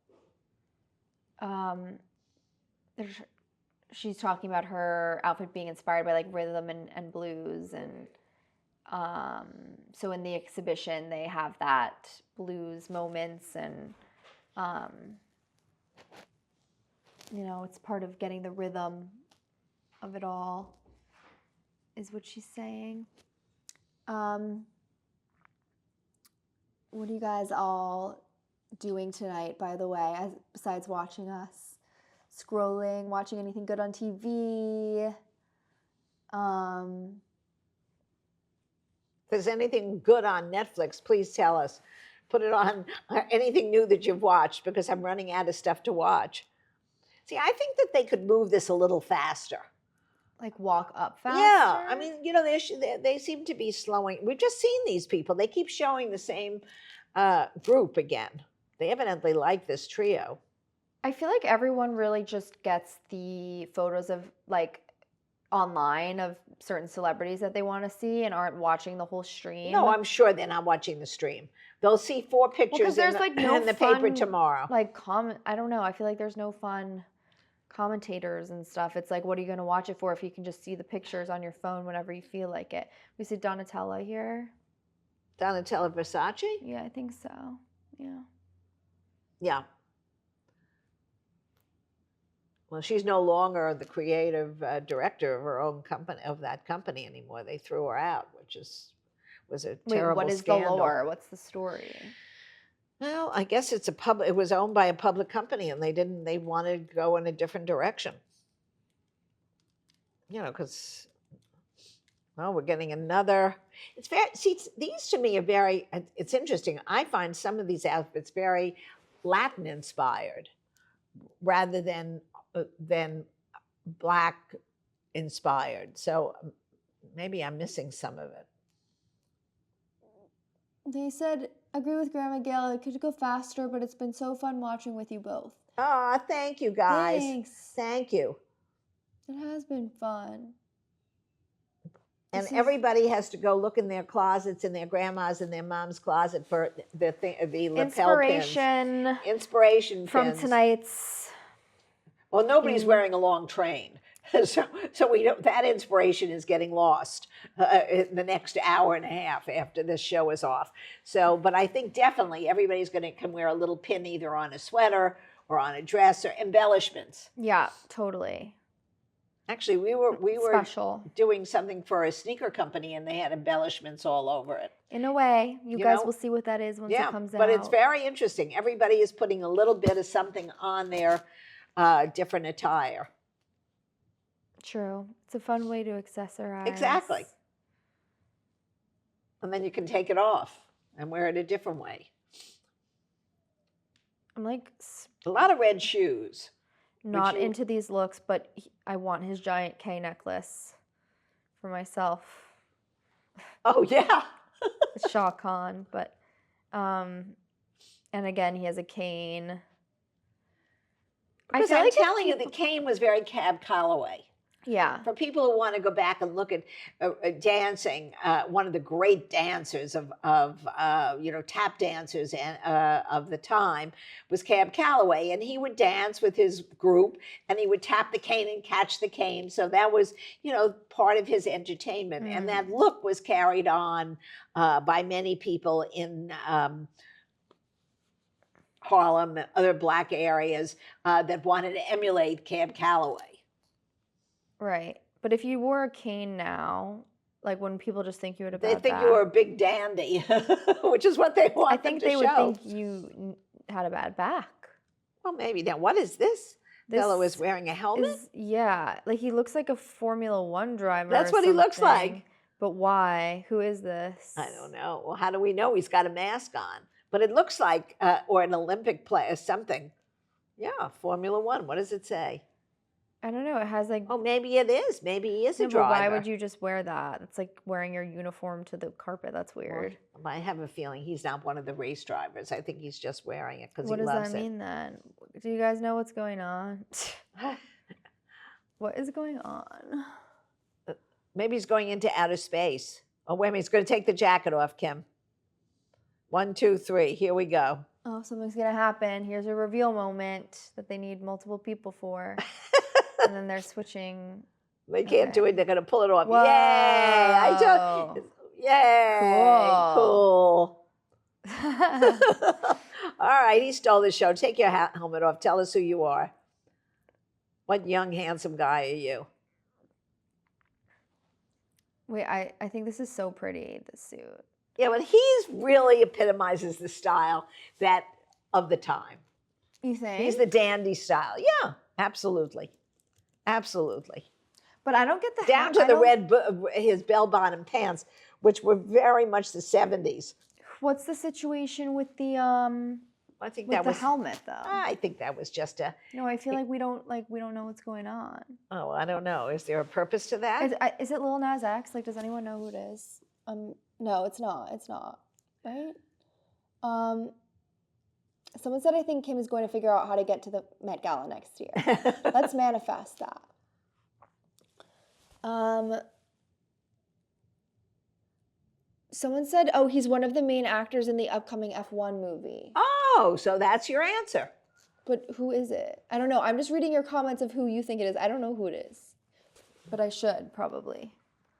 She's talking about her outfit being inspired by like rhythm and blues, and so in the exhibition they have that blues moments, and you know, it's part of getting the rhythm of it all, is what she's saying. What are you guys all doing tonight, by the way, besides watching us? Scrolling, watching anything good on TV? If there's anything good on Netflix, please tell us. Put it on, anything new that you've watched, because I'm running out of stuff to watch. See, I think that they could move this a little faster. Like walk up faster? Yeah, I mean, you know, they seem to be slowing. We've just seen these people. They keep showing the same group again. They evidently like this trio. I feel like everyone really just gets the photos of like online of certain celebrities that they want to see and aren't watching the whole stream. No, I'm sure they're not watching the stream. They'll see 4 pictures there's like no in the fun, paper tomorrow. Like I don't know. I feel like there's no fun commentators and stuff. It's like, what are you going to watch it for if you can just see the pictures on your phone whenever you feel like it? We see Donatella here. Donatella Versace? Yeah, I think so. Yeah. Yeah. Well, she's no longer the creative director of her own company, of that company anymore. They threw her out, which was a terrible what is scandal. the lore? What's the story? Well, I guess it was owned by a public company, and they wanted to go in a different direction. You know, because, well, we're getting another, these to me are very, it's interesting. I find some of these outfits very Latin inspired rather than Black inspired. So maybe I'm missing some of it. They said, agree with Grandma Gail, it could go faster, but it's been so fun watching with you both. Oh, thank you, guys. Thanks. Thank you. It has been fun. And everybody has to go look in their closets, in their grandma's and their mom's closet for the lapel pins. Inspiration from pins. Tonight's. Well, nobody's wearing a long train. So we don't, that inspiration is getting lost in the next hour and a half after this show is off. So, but I think definitely everybody's can wear a little pin either on a sweater or on a dress, or embellishments. Yeah, totally. Actually, we were Special. doing something for a sneaker company, and they had embellishments all over it. In a way, you guys will see what that is once it comes out. But it's very interesting. Everybody is putting a little bit of something on their different attire. True. It's a fun way to accessorize. Exactly. And then you can take it off and wear it a different way. I'm like a lot of red shoes. Not into these looks, but I want his giant K necklace for myself. Oh, yeah. Shah Khan, but and again, he has a cane. Because I'm telling you, the cane was very Cab Calloway. Yeah. For people who want to go back and look at dancing, one of the great dancers of tap dancers of the time was Cab Calloway, and he would dance with his group, and he would tap the cane and catch the cane. So that was, part of his entertainment, and that look was carried on by many people in Harlem, other black areas that wanted to emulate Cab Calloway. Right. But if you wore a cane now, like when people just think you had a bad They think back, you were a big dandy, which is what they want. I think they would think you had a bad back. Well, maybe. Now, what is this? This Fellow is wearing a helmet? Yeah, like he looks like a Formula One driver. That's or what he looks something. like. But why? Who is this? I don't know. Well, how do we know? He's got a mask on. But it looks like, or an Olympic player, something. Yeah, Formula One. What does it say? I don't know. It has like. Oh, maybe it is. Maybe he is a But driver. why would you just wear that? It's like wearing your uniform to the carpet. That's weird. Well, I have a feeling he's not one of the race drivers. I think he's just wearing it because he What does loves that it. mean then? Do you guys know what's going on? What is going on? Maybe he's going into outer space. Oh, wait a minute. He's going to take the jacket off, Kim. 1, 2, 3. Here we go. Oh, something's going to happen. Here's a reveal moment that they need multiple people for. And then they're switching. They can't do it. They're going to pull it off. Whoa. Yay! Yay! Cool. All right. He stole the show. Take your helmet off. Tell us who you are. What young, handsome guy are you? Wait, I think this is so pretty, this suit. Yeah, but he's really epitomizes the style of the time. You think? He's the dandy style. Yeah, absolutely. Absolutely. But I don't get the down to the his bell-bottom pants, which were very much the 70s. What's the situation with the I think with that the was helmet though? I think that was just a. No, I feel like we don't know what's going on. Oh, I don't know. Is there a purpose to that? Is it Lil Nas X? Like, does anyone know who it is? No, it's not. It's not. Right? Someone said I think Kim is going to figure out how to get to the Met Gala next year. Let's manifest that. Someone said, oh, he's one of the main actors in the upcoming F1 movie. Oh, so that's your answer. But who is it? I don't know. I'm just reading your comments of who you think it is. I don't know who it is. But I should, probably.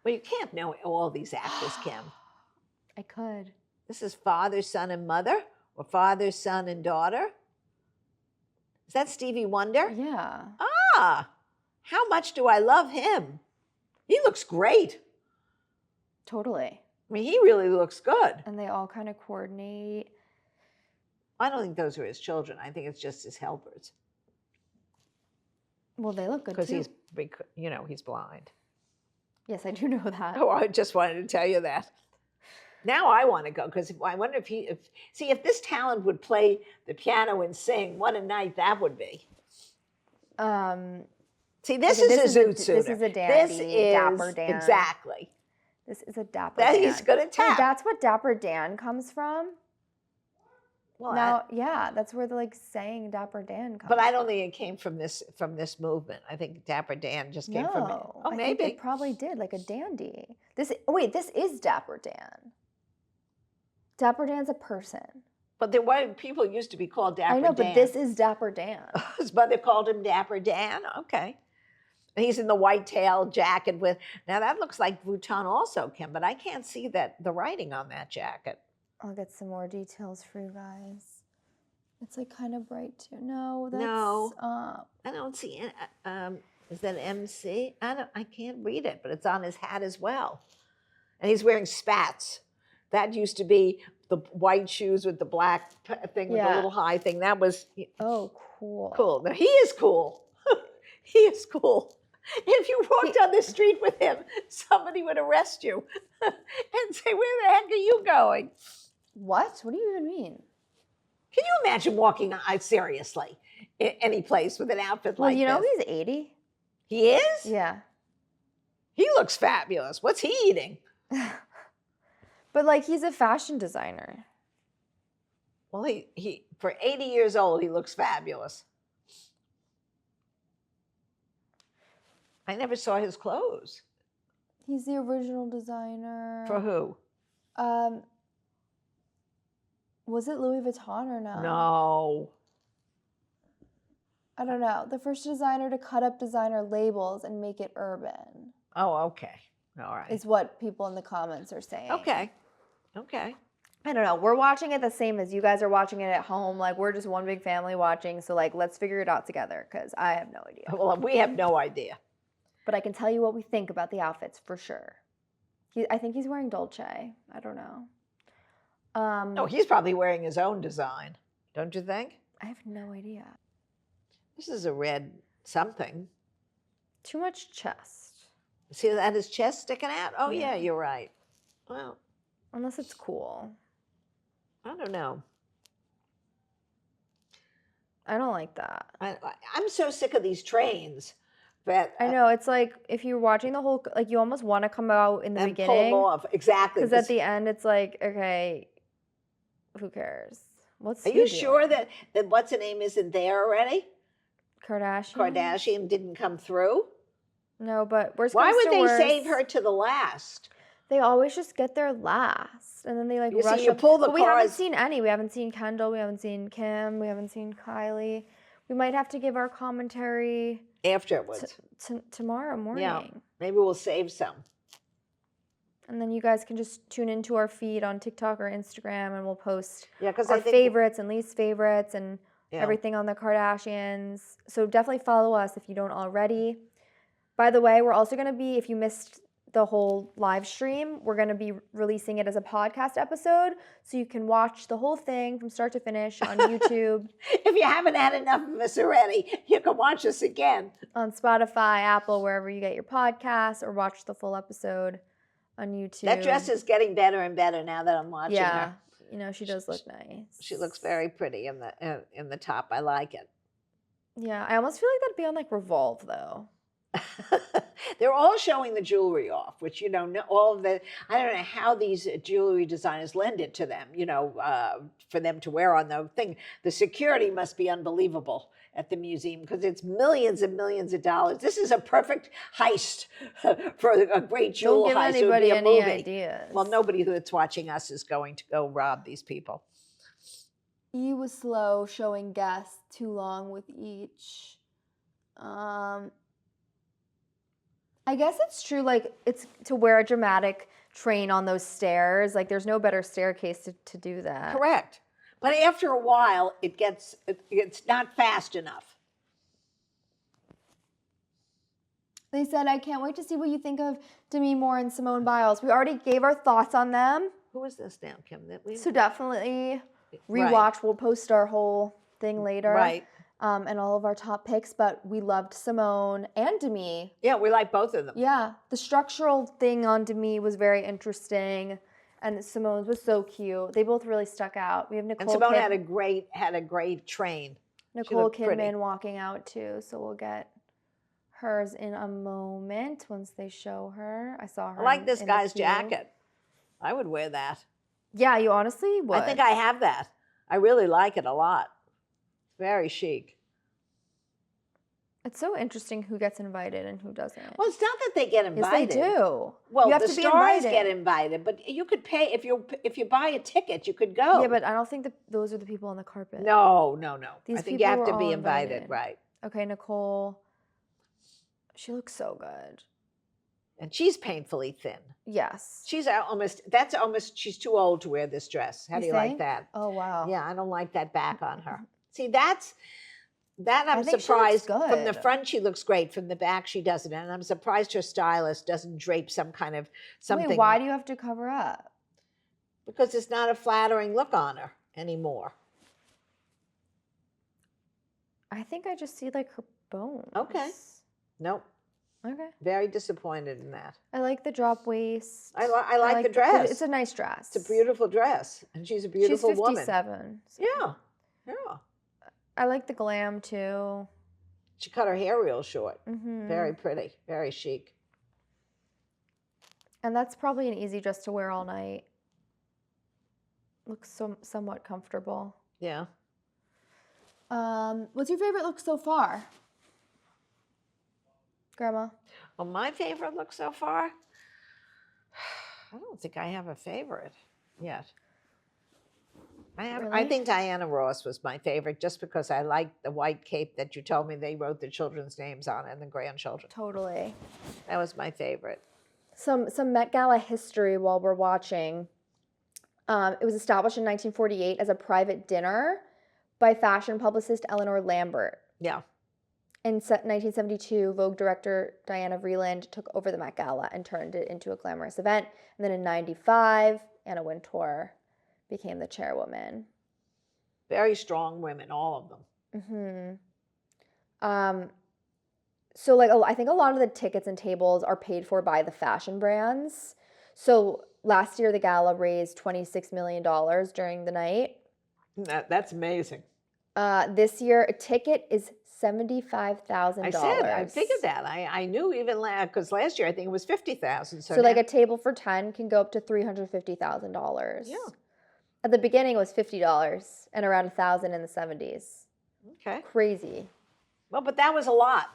Well, you can't know all these actors, Kim. I could. This is father, son, and mother, or father, son, and daughter. Is that Stevie Wonder? Yeah. Ah, how much do I love him? He looks great. Totally. I mean, he really looks good. And they all kind of coordinate. I don't think those are his children. I think it's just his helpers. Well, they look good too. Because he's blind. Yes, I do know that. Oh, I just wanted to tell you that. Now I want to go because I wonder if this talent would play the piano and sing, what a night that would be. See, this is a zoot suiter. This is a dandy, This is Dapper Dan. Exactly. This is a Dapper Dan. He's going to tap. Wait, that's what Dapper Dan comes from? Well, now, yeah, that's where the saying Dapper Dan comes but I don't think it came from this movement. I think Dapper Dan just came from it. Oh, I maybe. think it probably did, like a dandy. This is Dapper Dan. Dapper Dan's a person. But there were people used to be called Dapper Dan. I know, but this is Dapper Dan. His mother called him Dapper Dan. Okay. And he's in the white tail jacket with. Now that looks like Vuitton also, Kim, but I can't see the writing on that jacket. I'll get some more details for you guys. It's kind of bright too. No, that's no. I don't see it. Is that MC? I can't read it, but it's on his hat as well. And he's wearing spats. That used to be the white shoes with the black thing with the little high thing. That was oh, cool. Cool. Now he is cool. He is cool. If you walked on the street with him, somebody would arrest you and say, "Where the heck are you going?" What? What do you even mean? Can you imagine walking seriously in any place with an outfit like this? Well, he's 80. He is? Yeah. He looks fabulous. What's he eating? But he's a fashion designer. Well, he for 80 years old, he looks fabulous. I never saw his clothes. He's the original designer. For who? Was it Louis Vuitton or no? No. I don't know. The first designer to cut up designer labels and make it urban Oh, okay. All right. is what people in the comments are saying. Okay. Okay. I don't know. We're watching it the same as you guys are watching it at home. Like, we're just one big family watching. So, like, let's figure it out together because I have no idea. Well, we have no idea. But I can tell you what we think about the outfits for sure. I think he's wearing Dolce. I don't know. No, he's probably wearing his own design. Don't you think? I have no idea. This is a red something. Too much chest. See that his chest sticking out? Oh, yeah, Yeah. you're right. Well, Unless it's cool. I don't know. I don't like that. I'm so sick of these trains. But I know. It's like if you're watching the whole, like, you almost want to come out in the and beginning. pull them off. Exactly. Because at the end, it's like, okay, who cares? What's Are he you doing? sure that what's her name isn't there already? Kardashian? Kardashian didn't come through? No, but worst Why comes would to they worst, save her to the last? They always just get there last, and then they like You see, rush you up. pull the But we haven't cars- seen any. We haven't seen Kendall. We haven't seen Kim. We haven't seen Kylie. We might have to give our commentary Afterwards. tomorrow morning. Yeah. Maybe we'll save some. And then you guys can just tune into our feed on TikTok or Instagram, and we'll post Yeah, because our I think favorites and least favorites and yeah. everything on the Kardashians. So definitely follow us if you don't already. By the way, we're also going to be, if you missed the whole live stream, we're going to be releasing it as a podcast episode, so you can watch the whole thing from start to finish on YouTube, If you haven't had enough of us already, you can watch us again. on Spotify, Apple, wherever you get your podcasts, or watch the full episode on YouTube. That dress is getting better and better now that I'm watching yeah, her. you know, she does look nice. She looks very pretty in the top. I like it. Yeah, I almost feel like that'd be on like Revolve though. They're all showing the jewelry off, which, you know, all of the, I don't know how these jewelry designers lend it to them, you know, for them to wear on the thing. The security must be unbelievable at the museum because it's millions and millions of dollars. This is a perfect heist for a great jewel Don't give heist. It would anybody be a any movie. ideas. Well, nobody that's watching us is going to go rob these people. E was slow showing guests, too long with each. I guess it's true, like, it's to wear a dramatic train on those stairs. Like, there's no better staircase to do that. Correct. But after a while, it's not fast enough. They said, I can't wait to see what you think of Demi Moore and Simone Biles. We already gave our thoughts on them. Who is this now, Kim? That we So definitely rewatch. Right. We'll post our whole thing later. Right. And all of our top picks. But we loved Simone and Demi. Yeah, we like both of them. Yeah. The structural thing on Demi was very interesting. And Simone's was so cute. They both really stuck out. We have Nicole And Simone Kid- had a great train. Nicole looked pretty. Kidman walking out too. So we'll get hers in a moment once they show her. I saw her. I like in- this in the guy's queue. jacket. I would wear that. Yeah, you honestly would. I think I have that. I really like it a lot. Very chic. It's so interesting who gets invited and who doesn't. Well, it's not that they get invited. Yes, they do. Well, you have the to be stars invited. get invited, but you could pay if you buy a ticket, you could go. Yeah, but I don't think that those are the people on the carpet. no. These I think you people have to were be all invited, invited. right? Okay, Nicole. She looks so good. And she's painfully thin. Yes. She's she's too old to wear this dress. How You do you like think? that? Oh wow. Yeah, I don't like that back on her. See, that I'm I think she surprised. looks From the good. front, she looks great. From the back, she doesn't. And I'm surprised her stylist doesn't drape some kind of something. Wait, why do you have to cover up? Because it's not a flattering look on her anymore. I think I just see like her bones. Okay. Nope. Okay. Very disappointed in that. I like the drop waist. I like the dress. It's a nice dress. It's a beautiful dress, and she's a beautiful She's woman. 57. so- Yeah. I like the glam too. She cut her hair real short. Hmm. Very pretty. Very chic. And that's probably an easy dress to wear all night. Looks somewhat comfortable. Yeah. What's your favorite look so far? Grandma? Well, my favorite look so far, I don't think I have a favorite yet. I Really? think Diana Ross was my favorite just because I liked the white cape that you told me they wrote the children's names on and the grandchildren. Totally. That was my favorite. Some Met Gala history while we're watching. It was established in 1948 as a private dinner by fashion publicist Eleanor Lambert. Yeah. In 1972, Vogue director Diana Vreeland took over the Met Gala and turned it into a glamorous event. And then in 95, Anna Wintour became the chairwoman. Very strong women, all of them. So like I think a lot of the tickets and tables are paid for by the fashion brands. So last year the gala raised $26 million during the night. That's amazing. This year a ticket is $75,000. I figured that. I knew even because last year I think it was 50,000. So like a table for 10 can go up to $350,000. Yeah. At the beginning it was $50 and around 1,000 in the 70s. Okay. Crazy. Well, but that was a lot.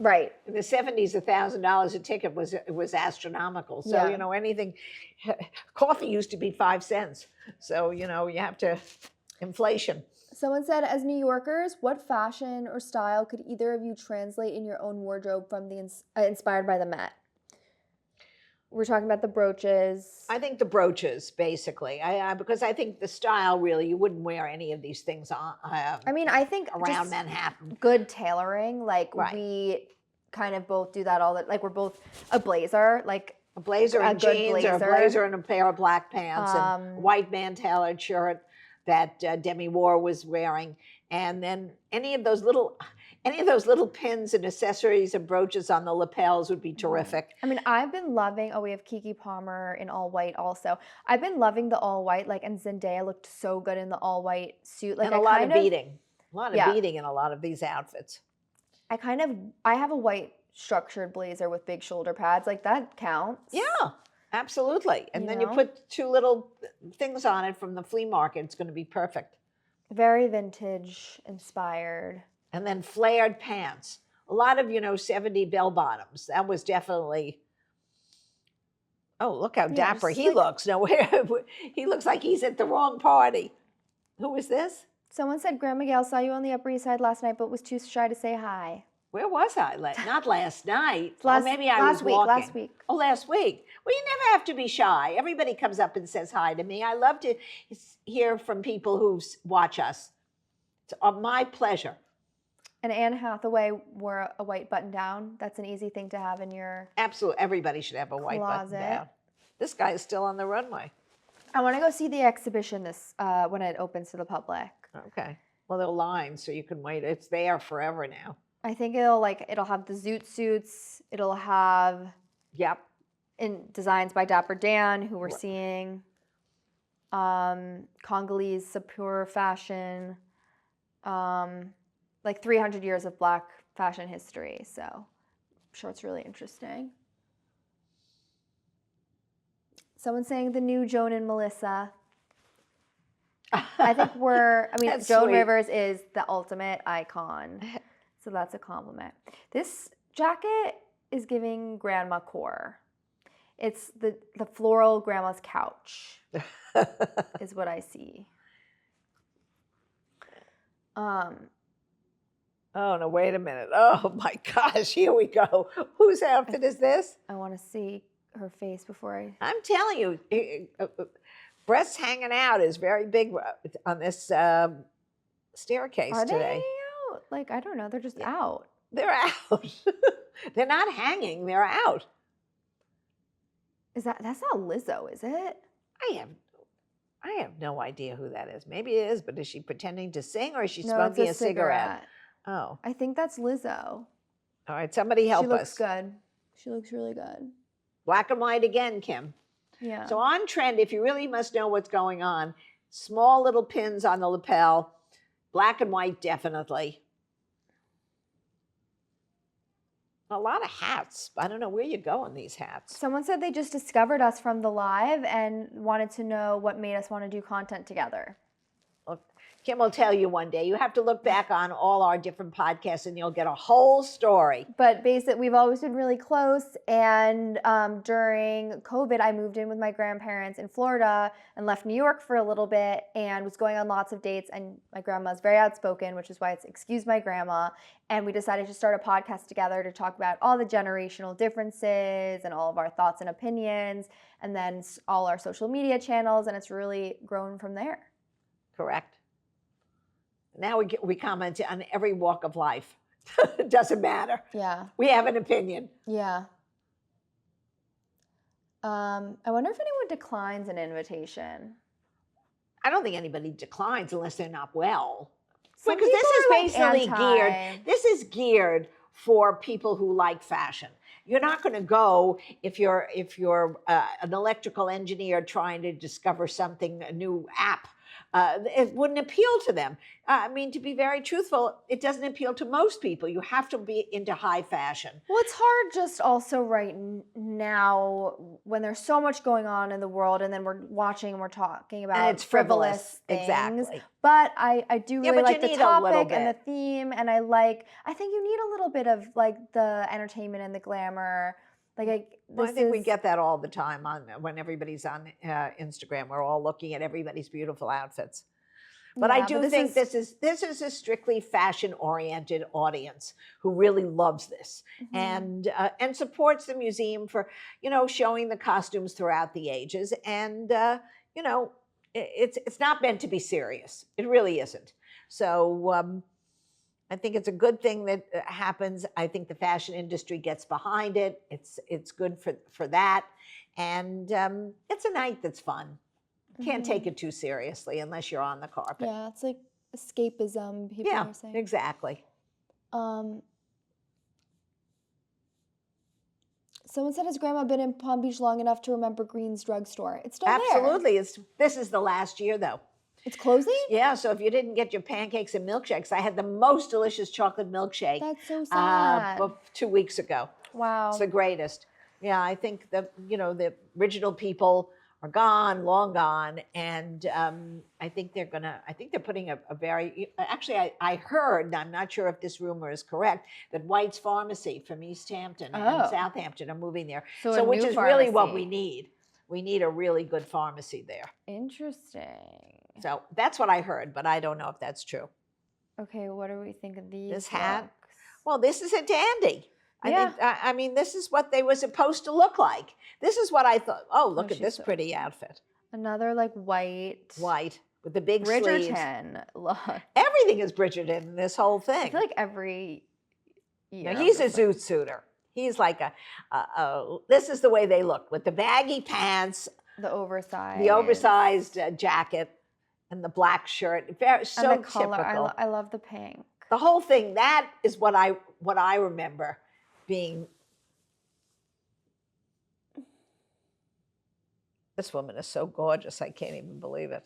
Right. In the 70s, $1,000 a ticket was astronomical. So, Yeah. anything, coffee used to be 5 cents. So, you have to, inflation. Someone said, as New Yorkers, what fashion or style could either of you translate in your own wardrobe from the inspired by the Met? We're talking about the brooches. I think the brooches, basically. Because I think the style, really, you wouldn't wear any of these things on. I mean, I think around just Manhattan. good tailoring, like Right. We kind of both do that all the, like we're both a blazer, like A blazer and good jeans, or a blazer. blazer and a pair of black pants, and a white man-tailored shirt that Demi Moore was wearing, and then any of those little pins and accessories and brooches on the lapels would be terrific. I mean, I've been loving, we have Keke Palmer in all white also. I've been loving the all white, and Zendaya looked so good in the all white suit. And a lot of beading. A lot of beading in a lot of these outfits. I have a white structured blazer with big shoulder pads. Like, that counts. Yeah, absolutely. And then you put 2 little things on it from the flea market. It's going to be perfect. Very vintage inspired. And then flared pants. A lot of, 70 bell bottoms. That was definitely, oh, look how dapper he looks. No, he looks like he's at the wrong party. Who is this? Someone said, Grandma Gail saw you on the Upper East Side last night, but was too shy to say hi. Where was I? Not last night. Maybe I last was week. walking. Last week. Oh, last week. Well, you never have to be shy. Everybody comes up and says hi to me. I love to hear from people who watch us. It's my pleasure. And Anne Hathaway wore a white button down. That's an easy thing to have in your Absolutely. Everybody should have a white button closet. down. This guy is still on the runway. I want to go see the exhibition when it opens to the public. Okay. Well, there are lines, so you can wait. It's there forever now. I think it'll have the zoot suits. It'll have designs by Dapper Dan, who we're seeing. Congolese Sapur fashion. 300 years of Black fashion history. So I'm sure it's really interesting. Someone's saying the new Joan and Melissa. I think Joan sweet. Rivers is the ultimate icon. So that's a compliment. This jacket is giving grandma core. It's the floral grandma's couch is what I see. Oh, no, wait a minute. Oh, my gosh, here we go. Whose outfit is this? I want to see her face before I... I'm telling you, breasts hanging out is very big on this staircase Are today. they out? I don't know. They're just out. They're out. They're not hanging. They're out. That's not Lizzo, is it? I have no idea who that is. Maybe it is, but is she pretending to sing or is she No, smoking it's a cigarette? Oh. I think that's Lizzo. All right, somebody help us. She looks good. She looks really good. Black and white again, Kim. Yeah. So on trend, if you really must know what's going on, small little pins on the lapel, black and white definitely. A lot of hats. I don't know where you go in these hats. Someone said they just discovered us from the live and wanted to know what made us want to do content together. Look, Kim will tell you one day. You have to look back on all our different podcasts and you'll get a whole story. But basically, we've always been really close. And during COVID, I moved in with my grandparents in Florida and left New York for a little bit and was going on lots of dates. And my grandma's very outspoken, which is why it's Excuse My Grandma. And we decided to start a podcast together to talk about all the generational differences and all of our thoughts and opinions, and then all our social media channels. And it's really grown from there. Correct. Now we comment on every walk of life. It doesn't matter. Yeah. We have an opinion. Yeah. I wonder if anyone declines an invitation. I don't think anybody declines unless they're not well. Some Because this is people are, basically like, geared. anti. This is geared for people who like fashion. You're not going to go if you're an electrical engineer trying to discover something, a new app. It wouldn't appeal to them. I mean, to be very truthful, it doesn't appeal to most people. You have to be into high fashion. Well, it's hard just also right now when there's so much going on in the world, and then we're watching and we're talking about And it's frivolous things. Exactly. But I do Yeah, really but like you the need a little topic and the bit. theme, and I think you need a little bit of like the entertainment and the glamour. Like Well, I think we get that all the time when everybody's on Instagram. We're all looking at everybody's beautiful outfits. But I do think this is a strictly fashion-oriented audience who really loves this and supports the museum for showing the costumes throughout the ages. And it's not meant to be serious. It really isn't. So I think it's a good thing that happens. I think the fashion industry gets behind it. It's good for that, and it's a night that's fun. Can't take it too seriously unless you're on the carpet. Yeah, it's like escapism. People are saying. Exactly. Someone said, has Grandma been in Palm Beach long enough to remember Green's drugstore? It's still there. Absolutely. This is the last year, though. It's closing? Yeah, so if you didn't get your pancakes and milkshakes, I had the most delicious chocolate milkshake. That's so sad. 2 weeks ago. Wow. It's the greatest. Yeah, I think the original people are gone, long gone, and I think they're putting a very. Actually, I heard, and I'm not sure if this rumor is correct, that White's Pharmacy from East Hampton and Southampton are moving there. So which is really what we need. We need a really good pharmacy there. Interesting. So that's what I heard, but I don't know if that's true. Okay, what do we think of these? This hat? looks? Well, this is a dandy. Yeah. I mean, this is what they were supposed to look like. This is what I thought. Oh, look at this pretty outfit. Another like white. White with the big sleeves. Bridgerton look. Everything is Bridgerton in this whole thing. I feel like every year. Now, he's a zoot suiter. He's like this is the way they look with the baggy pants, the oversized. the oversized jacket, and the black shirt. So and the color. typical. I love the pink. The whole thing. That is what I remember being. This woman is so gorgeous. I can't even believe it.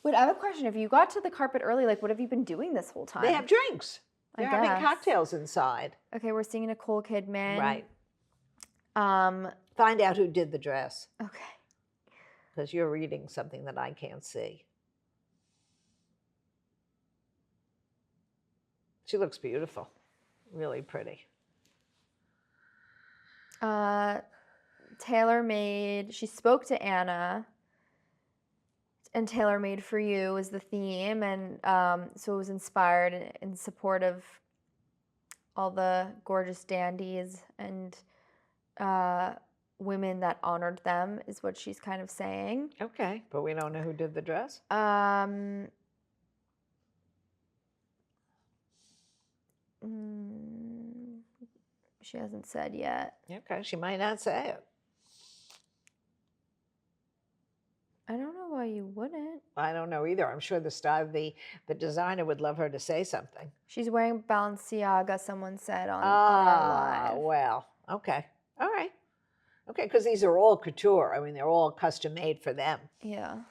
Wait, I have a question. If you got to the carpet early, like, what have you been doing this whole time? They have drinks. I They're having guess. cocktails inside. Okay, we're seeing Nicole Kidman. Right. Um. Find out who did the dress, Okay. because you're reading something that I can't see. She looks beautiful. Really pretty. Tailor made. She spoke to Anna. And Tailor Made for You is the theme, and so it was inspired in support of all the gorgeous dandies and women that honored them, is what she's kind of saying. Okay, but we don't know who did the dress. She hasn't said yet. Okay, she might not say it. I don't know why you wouldn't. I don't know either. I'm sure the designer would love her to say something. She's wearing Balenciaga, someone said on our live. Well, okay. All right. Okay, because these are all couture. I mean, they're all custom made for them. Yeah. All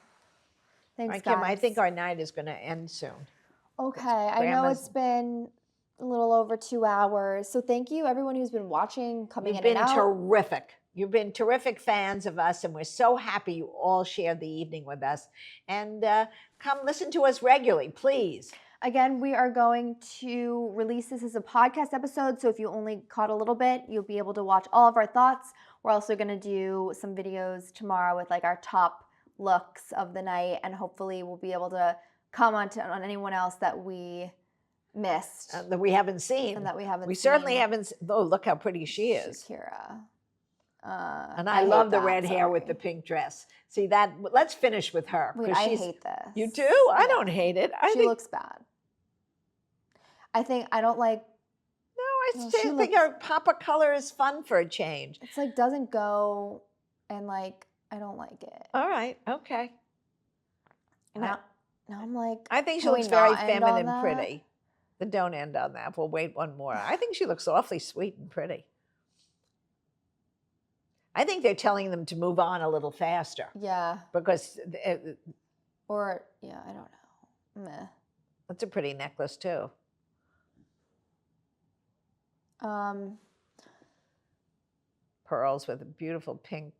Thanks, right, Kim, I guys. think our night is going to end soon. Okay, I know it's been a little over 2 hours. So thank you everyone who's been watching, coming You've in been and out. terrific. You've been terrific fans of us, and we're so happy you all shared the evening with us. And come listen to us regularly, please. Again, we are going to release this as a podcast episode, so if you only caught a little bit, you'll be able to watch all of our thoughts. We're also going to do some videos tomorrow with like our top looks of the night, and hopefully we'll be able to comment on anyone else that we missed That we haven't seen. and that we haven't We seen. certainly haven't. Oh, look how pretty she is. Shakira. And I love hate the that, red hair with the sorry. pink dress. See that? Let's finish with her. Wait, 'cause I she's- hate this. You do? I Yeah. don't hate it. I She think looks bad. I don't like, no. I well, still she think looks- our pop of color is fun for a change. it's like doesn't go, and like I don't like it. All right. Okay. Now I'm like, I think she can we looks very not end on feminine, that? pretty. But don't end on that. We'll wait one more. I think she looks awfully sweet and pretty. I think they're telling them to move on a little faster yeah, because or yeah, I don't know. Meh. it's a pretty necklace too. Pearls with a beautiful pink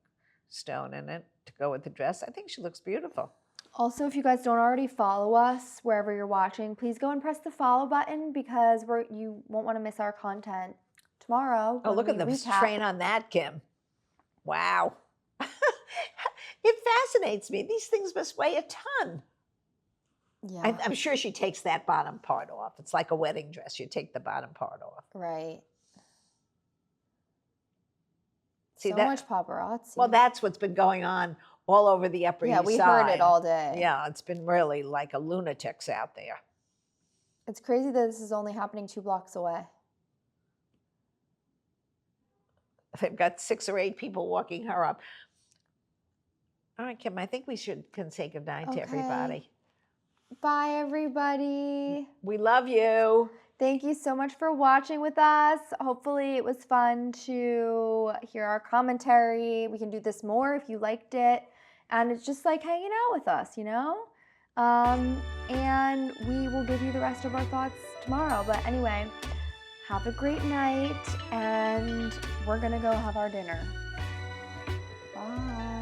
stone in it to go with the dress. I think she looks beautiful. Also, if you guys don't already follow us wherever you're watching, please go and press the follow button because you won't want to miss our content tomorrow. Oh, when look at we the recap. strain on that, Kim. Wow. It fascinates me. These things must weigh a ton. Yeah, I'm sure she takes that bottom part off. It's like a wedding dress. You take the bottom part off. right. See So that? much paparazzi. Well, that's what's been going on all over the Upper yeah, East we Side. heard it all day. Yeah, it's been really like a lunatics out there. It's crazy that this is only happening 2 blocks away. They've got 6 or 8 people walking her up. All right, Kim, I think we can say goodnight to Okay. everybody. Bye, everybody. We love you. Thank you so much for watching with us. Hopefully it was fun to hear our commentary. We can do this more if you liked it. And it's just like hanging out with us, you know? And we will give you the rest of our thoughts tomorrow. But anyway, have a great night, and we're gonna go have our dinner. Bye.